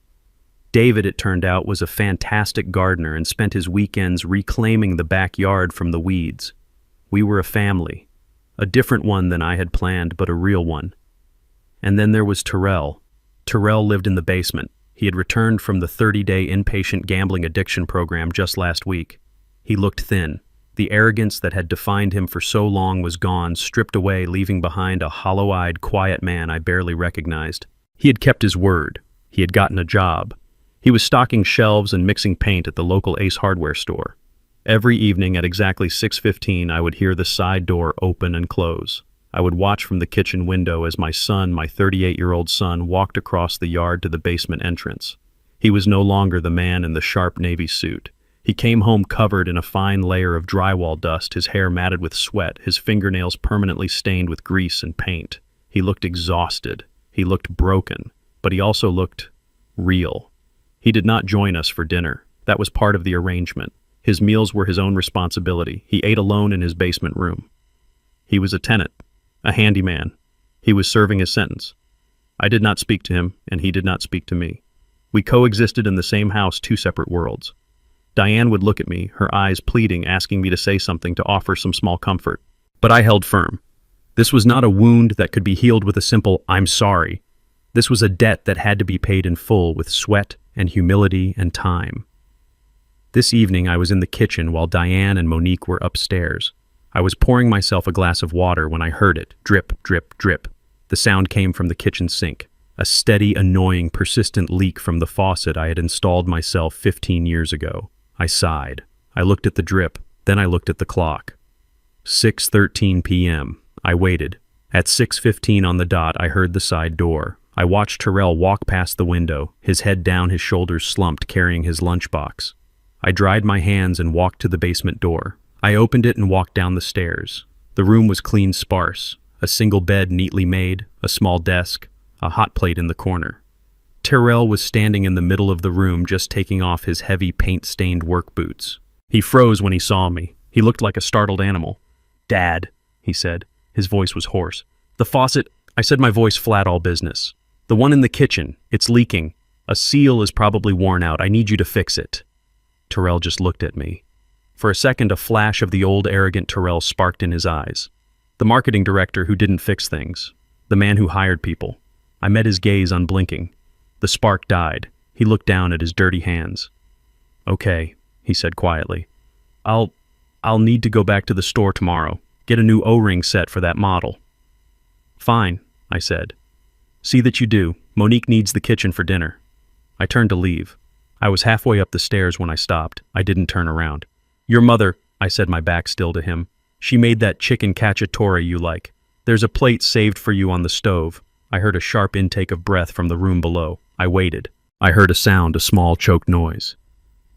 David, it turned out, was a fantastic gardener and spent his weekends reclaiming the backyard from the weeds. We were a family, a different one than I had planned, but a real one. And then there was Terrell. Terrell lived in the basement. He had returned from the 30-day inpatient gambling addiction program just last week. He looked thin. The arrogance that had defined him for so long was gone, stripped away, leaving behind a hollow-eyed, quiet man I barely recognized. He had kept his word. He had gotten a job. He was stocking shelves and mixing paint at the local Ace Hardware store. Every evening at exactly 6:15, I would hear the side door open and close. I would watch from the kitchen window as my son, my 38-year-old son, walked across the yard to the basement entrance. He was no longer the man in the sharp navy suit. He came home covered in a fine layer of drywall dust, his hair matted with sweat, his fingernails permanently stained with grease and paint. He looked exhausted. He looked broken, but he also looked real. He did not join us for dinner. That was part of the arrangement. His meals were his own responsibility. He ate alone in his basement room. He was a tenant, a handyman. He was serving his sentence. I did not speak to him, and he did not speak to me. We coexisted in the same house, 2 separate worlds. Diane would look at me, her eyes pleading, asking me to say something, to offer some small comfort. But I held firm. This was not a wound that could be healed with a simple, "I'm sorry." This was a debt that had to be paid in full with sweat and humility and time. This evening I was in the kitchen while Diane and Monique were upstairs. I was pouring myself a glass of water when I heard it, drip, drip, drip. The sound came from the kitchen sink, a steady, annoying, persistent leak from the faucet I had installed myself 15 years ago. I sighed. I looked at the drip, then I looked at the clock. 6:13 p.m. I waited. At 6:15 on the dot, I heard the side door. I watched Terrell walk past the window, his head down, his shoulders slumped, carrying his lunchbox. I dried my hands and walked to the basement door. I opened it and walked down the stairs. The room was clean, sparse. A single bed neatly made, a small desk, a hot plate in the corner. Terrell was standing in the middle of the room just taking off his heavy paint-stained work boots. He froze when he saw me. He looked like a startled animal. "Dad," he said. His voice was hoarse. "The faucet," I said, my voice flat, all business. "The one in the kitchen. It's leaking. A seal is probably worn out. I need you to fix it." Terrell just looked at me. For a second, a flash of the old arrogant Terrell sparked in his eyes. The marketing director who didn't fix things. The man who hired people. I met his gaze unblinking. The spark died. He looked down at his dirty hands. "Okay," he said quietly. I'll need to go back to the store tomorrow. Get a new O-ring set for that model." "Fine," I said. "See that you do. Monique needs the kitchen for dinner." I turned to leave. I was halfway up the stairs when I stopped. I didn't turn around. "Your mother," I said, my back still to him. "She made that chicken cacciatore you like. There's a plate saved for you on the stove." I heard a sharp intake of breath from the room below. I waited. I heard a sound, a small choked noise.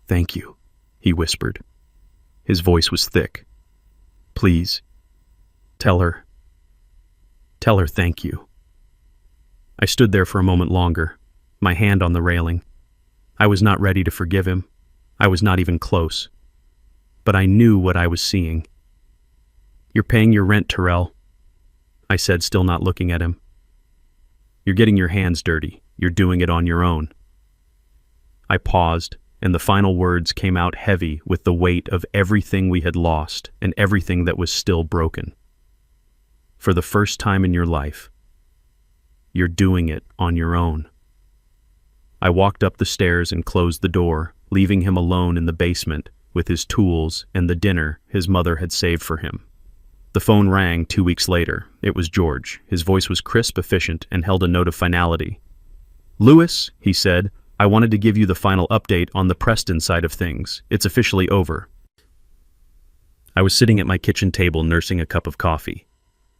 "Thank you," he whispered. His voice was thick. "Please, tell her thank you." I stood there for a moment longer, my hand on the railing. I was not ready to forgive him. I was not even close. But I knew what I was seeing. "You're paying your rent, Terrell," I said, still not looking at him. "You're getting your hands dirty. You're doing it on your own." I paused, and the final words came out heavy with the weight of everything we had lost and everything that was still broken. "For the first time in your life, you're doing it on your own." I walked up the stairs and closed the door, leaving him alone in the basement with his tools and the dinner his mother had saved for him. The phone rang 2 weeks later. It was George. His voice was crisp, efficient, and held a note of finality. "Louis," he said, "I wanted to give you the final update on the Preston side of things. It's officially over." I was sitting at my kitchen table nursing a cup of coffee.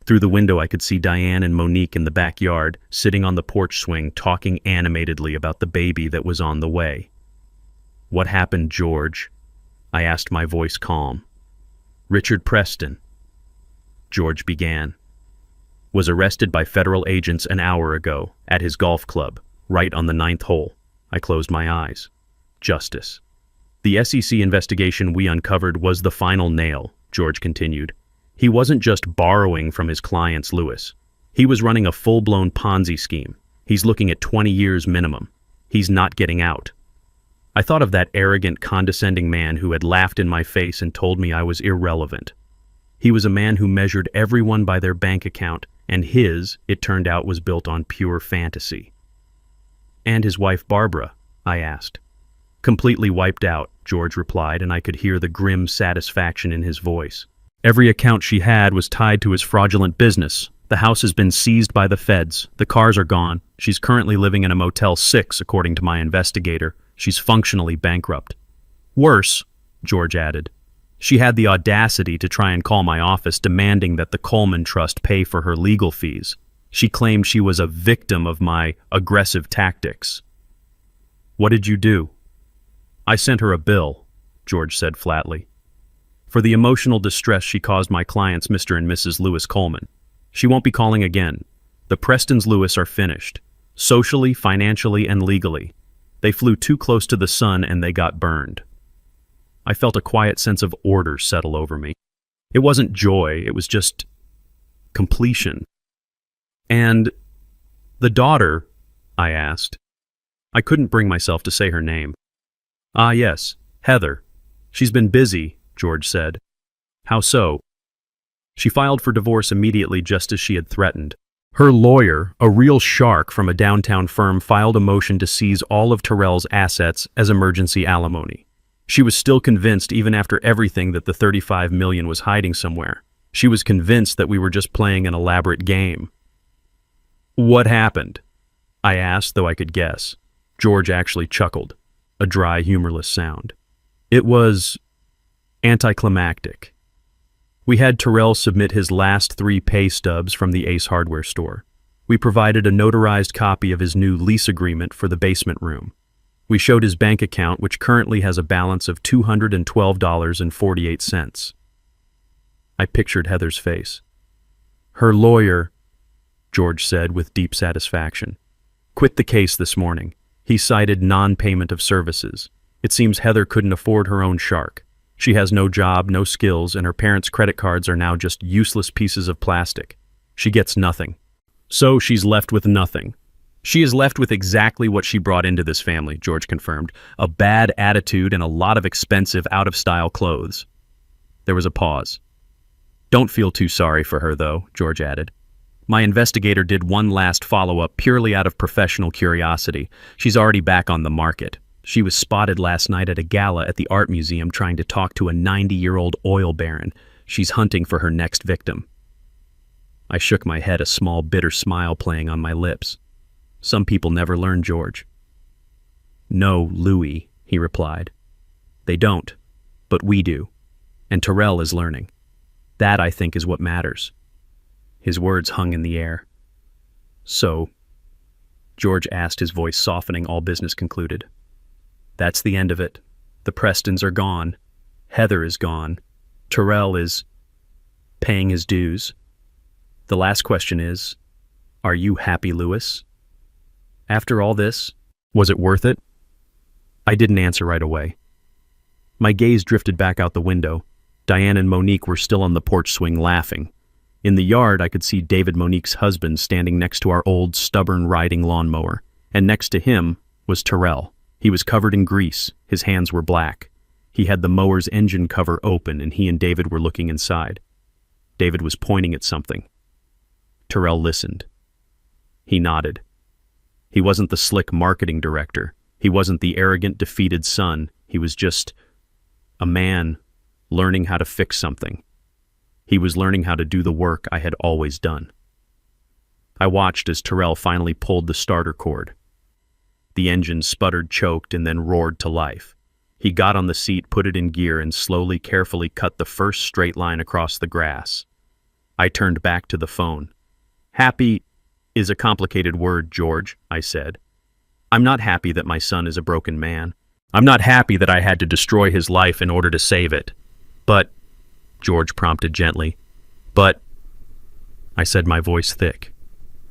Through the window I could see Diane and Monique in the backyard, sitting on the porch swing, talking animatedly about the baby that was on the way. "What happened, George?" I asked, my voice calm. "Richard Preston," George began, "was arrested by federal agents an hour ago at his golf club, right on the 9th hole." I closed my eyes. Justice. "The SEC investigation we uncovered was the final nail," George continued. "He wasn't just borrowing from his clients, Louis. He was running a full-blown Ponzi scheme. He's looking at 20 years minimum. He's not getting out." I thought of that arrogant, condescending man who had laughed in my face and told me I was irrelevant. He was a man who measured everyone by their bank account, and his, it turned out, was built on pure fantasy. "And his wife Barbara?" I asked. "Completely wiped out," George replied, and I could hear the grim satisfaction in his voice. "Every account she had was tied to his fraudulent business. The house has been seized by the feds. The cars are gone. She's currently living in a Motel 6, according to my investigator. She's functionally bankrupt." "Worse," George added. "She had the audacity to try and call my office demanding that the Coleman Trust pay for her legal fees. She claimed she was a victim of my aggressive tactics." "What did you do?" "I sent her a bill," George said flatly, "for the emotional distress she caused my clients, Mr. and Mrs. Louis Coleman. She won't be calling again. The Prestons Louis are finished, socially, financially, and legally. They flew too close to the sun and they got burned." I felt a quiet sense of order settle over me. It wasn't joy, it was just completion. "And the daughter?" I asked. I couldn't bring myself to say her name. "Ah, yes, Heather. She's been busy," George said. "How so?" "She filed for divorce immediately, just as she had threatened. Her lawyer, a real shark from a downtown firm, filed a motion to seize all of Terrell's assets as emergency alimony. She was still convinced, even after everything, that the $35 million was hiding somewhere. She was convinced that we were just playing an elaborate game." "What happened?" I asked, though I could guess. George actually chuckled, a dry, humorless sound. "It was anticlimactic. We had Terrell submit his last 3 pay stubs from the Ace Hardware store. We provided a notarized copy of his new lease agreement for the basement room. We showed his bank account, which currently has a balance of $212.48. I pictured Heather's face. "Her lawyer," George said with deep satisfaction, quit the case this morning. He cited non-payment of services. It seems Heather couldn't afford her own shark. She has no job, no skills, and her parents' credit cards are now just useless pieces of plastic. She gets nothing. So she's left with nothing. She is left with exactly what she brought into this family, George confirmed. A bad attitude and a lot of expensive, out-of-style clothes. There was a pause. Don't feel too sorry for her, though, George added. My investigator did one last follow-up purely out of professional curiosity. She's already back on the market. She was spotted last night at a gala at the art museum trying to talk to a 90-year-old oil baron. She's hunting for her next victim. I shook my head, a small bitter smile playing on my lips. Some people never learn, George. No, Louis, he replied. They don't, but we do. And Terrell is learning. That, I think, is what matters. His words hung in the air. So, George asked, his voice softening, all business concluded. That's the end of it. The Prestons are gone. Heather is gone. Terrell is paying his dues. The last question is, are you happy, Louis? After all this, was it worth it? I didn't answer right away. My gaze drifted back out the window. Diane and Monique were still on the porch swing laughing. In the yard, I could see David, Monique's husband, standing next to our old, stubborn riding lawnmower, and next to him was Terrell. He was covered in grease. His hands were black. He had the mower's engine cover open, and he and David were looking inside. David was pointing at something. Terrell listened. He nodded. He wasn't the slick marketing director. He wasn't the arrogant, defeated son. He was just a man learning how to fix something. He was learning how to do the work I had always done. I watched as Terrell finally pulled the starter cord. The engine sputtered, choked, and then roared to life. He got on the seat, put it in gear, and slowly, carefully cut the first straight line across the grass. I turned back to the phone. Happy is a complicated word, George, I said. I'm not happy that my son is a broken man. I'm not happy that I had to destroy his life in order to save it. But, George prompted gently. But, I said, my voice thick.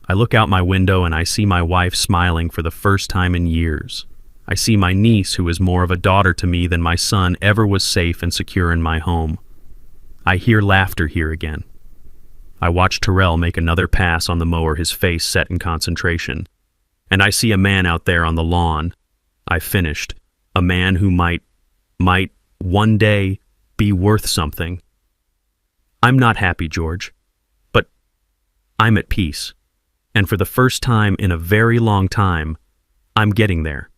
I look out my window and I see my wife smiling for the first time in years. I see my niece, who is more of a daughter to me than my son ever was, safe and secure in my home. I hear laughter here again. I watch Terrell make another pass on the mower, his face set in concentration. And I see a man out there on the lawn. I finished. A man who might one day be worth something. I'm not happy, George, but I'm at peace. And for the first time in a very long time, I'm getting there.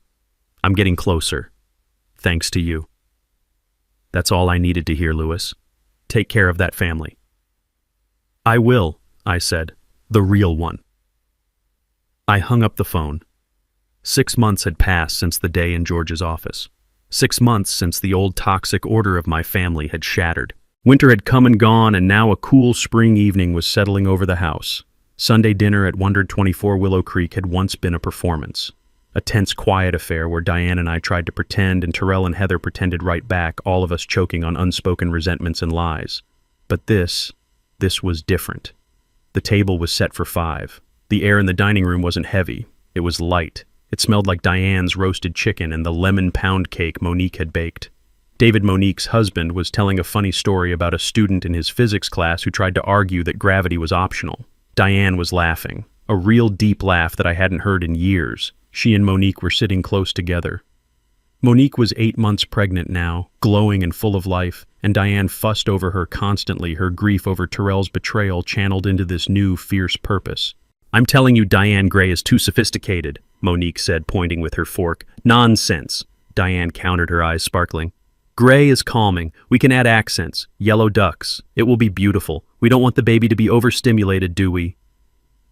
I'm getting closer. Thanks to you. That's all I needed to hear, Louis. Take care of that family. I will, I said. The real one. I hung up the phone. 6 months had passed since the day in George's office. 6 months since the old toxic order of my family had shattered. Winter had come and gone, and now a cool spring evening was settling over the house. Sunday dinner at 124 Willow Creek had once been a performance. A tense, quiet affair where Diane and I tried to pretend and Terrell and Heather pretended right back, all of us choking on unspoken resentments and lies. But this was different. The table was set for 5. The air in the dining room wasn't heavy. It was light. It smelled like Diane's roasted chicken and the lemon pound cake Monique had baked. David, Monique's husband, was telling a funny story about a student in his physics class who tried to argue that gravity was optional. Diane was laughing, a real deep laugh that I hadn't heard in years. She and Monique were sitting close together. Monique was 8 months pregnant now, glowing and full of life, and Diane fussed over her constantly, her grief over Terrell's betrayal channeled into this new, fierce purpose. I'm telling you, Diane Gray is too sophisticated, Monique said, pointing with her fork. Nonsense, Diane countered, her eyes sparkling. Gray is calming. We can add accents. Yellow ducks. It will be beautiful. We don't want the baby to be overstimulated, do we?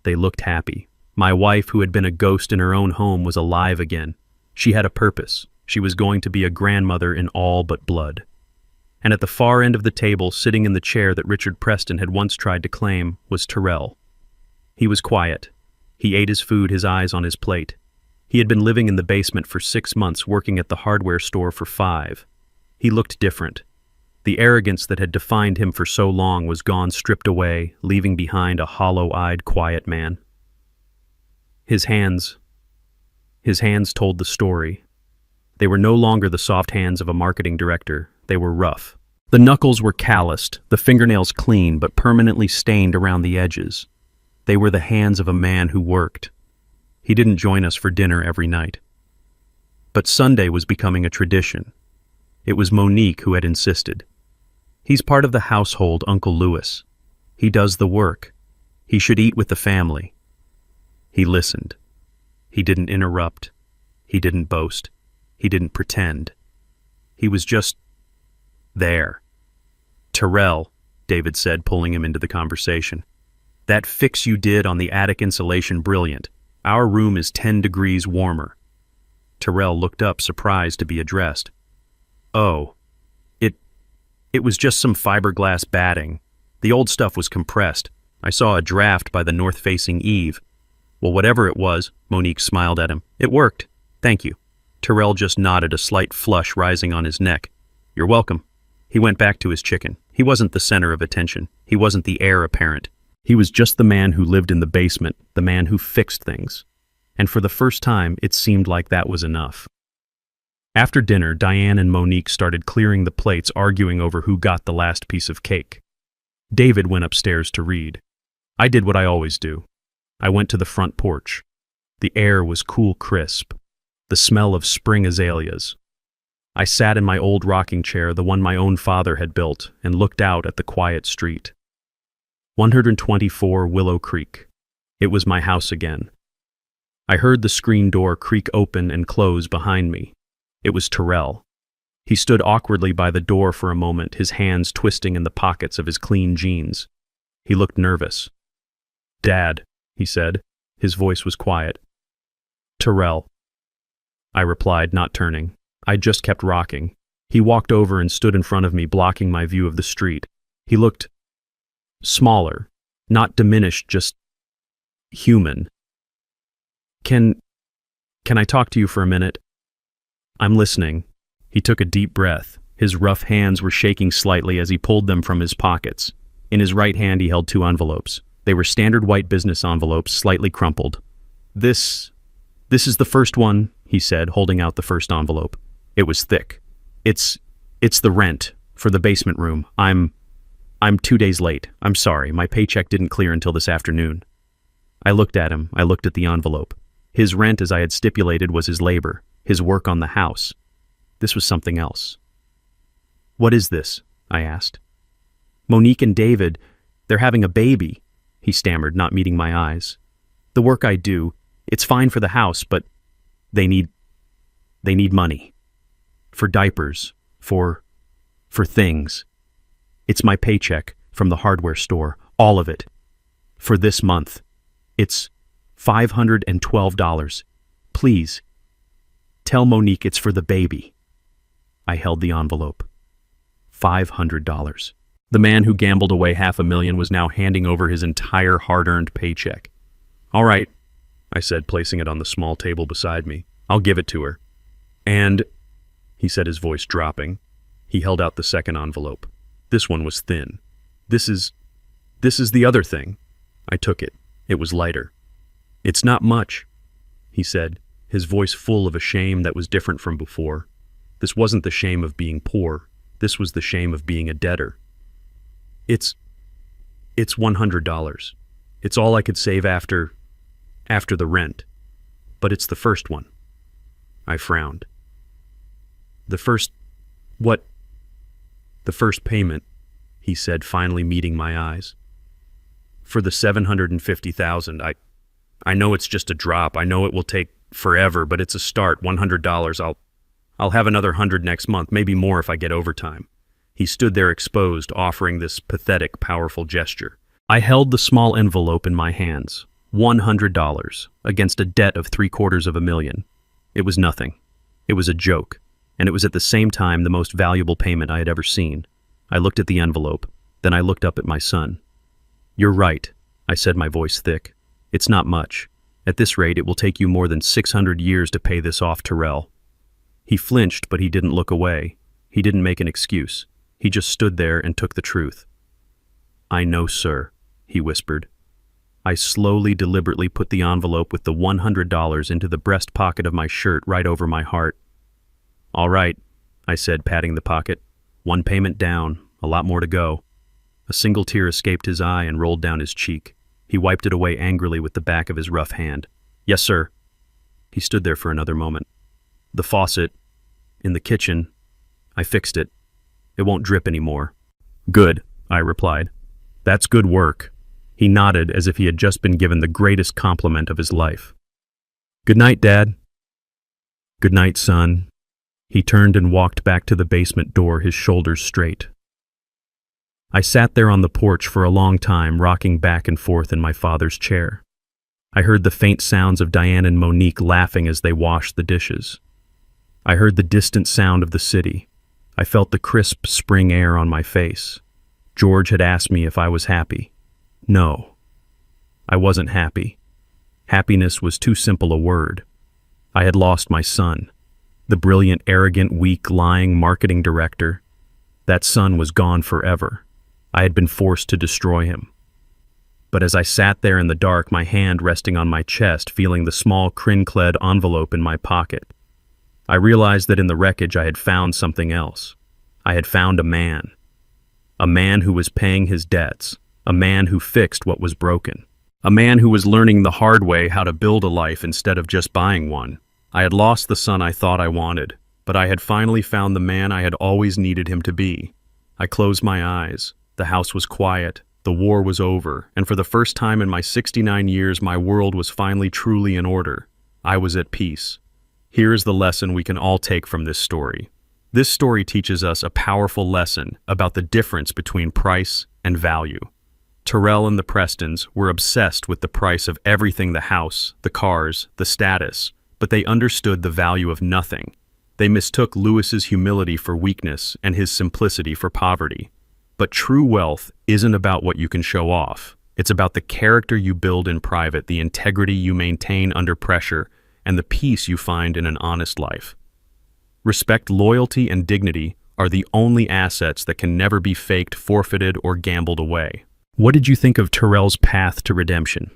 They looked happy. My wife, who had been a ghost in her own home, was alive again. She had a purpose. She was going to be a grandmother in all but blood. And at the far end of the table, sitting in the chair that Richard Preston had once tried to claim, was Terrell. He was quiet. He ate his food, his eyes on his plate. He had been living in the basement for 6 months, working at the hardware store for 5. He looked different. The arrogance that had defined him for so long was gone, stripped away, leaving behind a hollow-eyed, quiet man. His hands His hands told the story. They were no longer the soft hands of a marketing director. They were rough. The knuckles were calloused, the fingernails clean but permanently stained around the edges. They were the hands of a man who worked. He didn't join us for dinner every night. But Sunday was becoming a tradition. It was Monique who had insisted. He's part of the household, Uncle Louis. He does the work. He should eat with the family. He listened. He didn't interrupt. He didn't boast. He didn't pretend. He was just there. "Terrell," David said, pulling him into the conversation. "That fix you did on the attic insulation, brilliant. Our room is 10 degrees warmer." Terrell looked up, surprised to be addressed. "Oh, it was just some fiberglass batting. The old stuff was compressed. I saw a draft by the north-facing eave." "Well, whatever it was," Monique smiled at him. "It worked. Thank you." Terrell just nodded, a slight flush rising on his neck. "You're welcome." He went back to his chicken. He wasn't the center of attention. He wasn't the heir apparent. He was just the man who lived in the basement, the man who fixed things. And for the first time, it seemed like that was enough. After dinner, Diane and Monique started clearing the plates, arguing over who got the last piece of cake. David went upstairs to read. I did what I always do. I went to the front porch. The air was cool, crisp, the smell of spring azaleas. I sat in my old rocking chair, the one my own father had built, and looked out at the quiet street. 124 Willow Creek. It was my house again. I heard the screen door creak open and close behind me. It was Terrell. He stood awkwardly by the door for a moment, his hands twisting in the pockets of his clean jeans. He looked nervous. "Dad," he said. His voice was quiet. "Terrell," I replied, not turning. I just kept rocking. He walked over and stood in front of me, blocking my view of the street. He looked smaller, not diminished, just human. Can I talk to you for a minute?" "I'm listening." He took a deep breath. His rough hands were shaking slightly as he pulled them from his pockets. In his right hand he held 2 envelopes. They were standard white business envelopes, slightly crumpled. This is the first one," he said, holding out the first envelope. It was thick. It's the rent for the basement room. I'm 2 days late. I'm sorry, my paycheck didn't clear until this afternoon." I looked at him. I looked at the envelope. His rent, as I had stipulated, was his labor, his work on the house. This was something else. "What is this?" I asked. "Monique and David, they're having a baby," he stammered, not meeting my eyes. "The work I do, it's fine for the house, but they need money. For diapers, for things. It's my paycheck from the hardware store, all of it. For this month. It's $512. Please, tell Monique it's for the baby." I held the envelope. $500. The man who gambled away $500,000 was now handing over his entire hard-earned paycheck. "All right," I said, placing it on the small table beside me. "I'll give it to her." "And," he said, his voice dropping. He held out the second envelope. This one was thin. This is the other thing." I took it. It was lighter. "It's not much," he said, his voice full of a shame that was different from before. This wasn't the shame of being poor. This was the shame of being a debtor. It's $100. It's all I could save after the rent. But it's the first one." I frowned. "The first what?" "The first payment," he said, finally meeting my eyes. "For the $750,000. I know it's just a drop. I know it will take forever, but it's a start. $100. I'll have another 100 next month, maybe more if I get overtime." He stood there exposed, offering this pathetic, powerful gesture. I held the small envelope in my hands. $100 against a debt of $750,000. It was nothing. It was a joke, and it was at the same time the most valuable payment I had ever seen. I looked at the envelope, then I looked up at my son. "You're right," I said, my voice thick. "It's not much. At this rate, it will take you more than 600 years to pay this off, Terrell." He flinched, but he didn't look away. He didn't make an excuse. He just stood there and took the truth. "I know, sir," he whispered. I slowly, deliberately put the envelope with the $100 into the breast pocket of my shirt right over my heart. "All right," I said, patting the pocket. "One payment down, a lot more to go." A single tear escaped his eye and rolled down his cheek. He wiped it away angrily with the back of his rough hand. "Yes, sir." He stood there for another moment. "The faucet, in the kitchen, I fixed it. It won't drip anymore." "Good," I replied. "That's good work." He nodded as if he had just been given the greatest compliment of his life. "Good night, Dad." "Good night, son." He turned and walked back to the basement door, his shoulders straight. I sat there on the porch for a long time, rocking back and forth in my father's chair. I heard the faint sounds of Diane and Monique laughing as they washed the dishes. I heard the distant sound of the city. I felt the crisp spring air on my face. George had asked me if I was happy. No, I wasn't happy. Happiness was too simple a word. I had lost my son, the brilliant, arrogant, weak, lying marketing director. That son was gone forever. I had been forced to destroy him. But as I sat there in the dark, my hand resting on my chest, feeling the small crin-clad envelope in my pocket, I realized that in the wreckage I had found something else. I had found a man who was paying his debts, a man who fixed what was broken, a man who was learning the hard way how to build a life instead of just buying one. I had lost the son I thought I wanted, but I had finally found the man I had always needed him to be. I closed my eyes. The house was quiet. The war was over, and for the first time in my 69 years, my world was finally truly in order. I was at peace. Here is the lesson we can all take from this story. This story teaches us a powerful lesson about the difference between price and value. Terrell and the Prestons were obsessed with the price of everything: the house, the cars, the status, but they understood the value of nothing. They mistook Lewis's humility for weakness and his simplicity for poverty. But true wealth isn't about what you can show off. It's about the character you build in private, the integrity you maintain under pressure, and the peace you find in an honest life. Respect, loyalty, and dignity are the only assets that can never be faked, forfeited, or gambled away. What did you think of Terrell's path to redemption?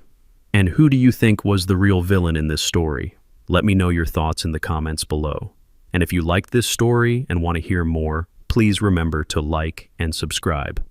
And who do you think was the real villain in this story? Let me know your thoughts in the comments below. And if you like this story and want to hear more, please remember to like and subscribe.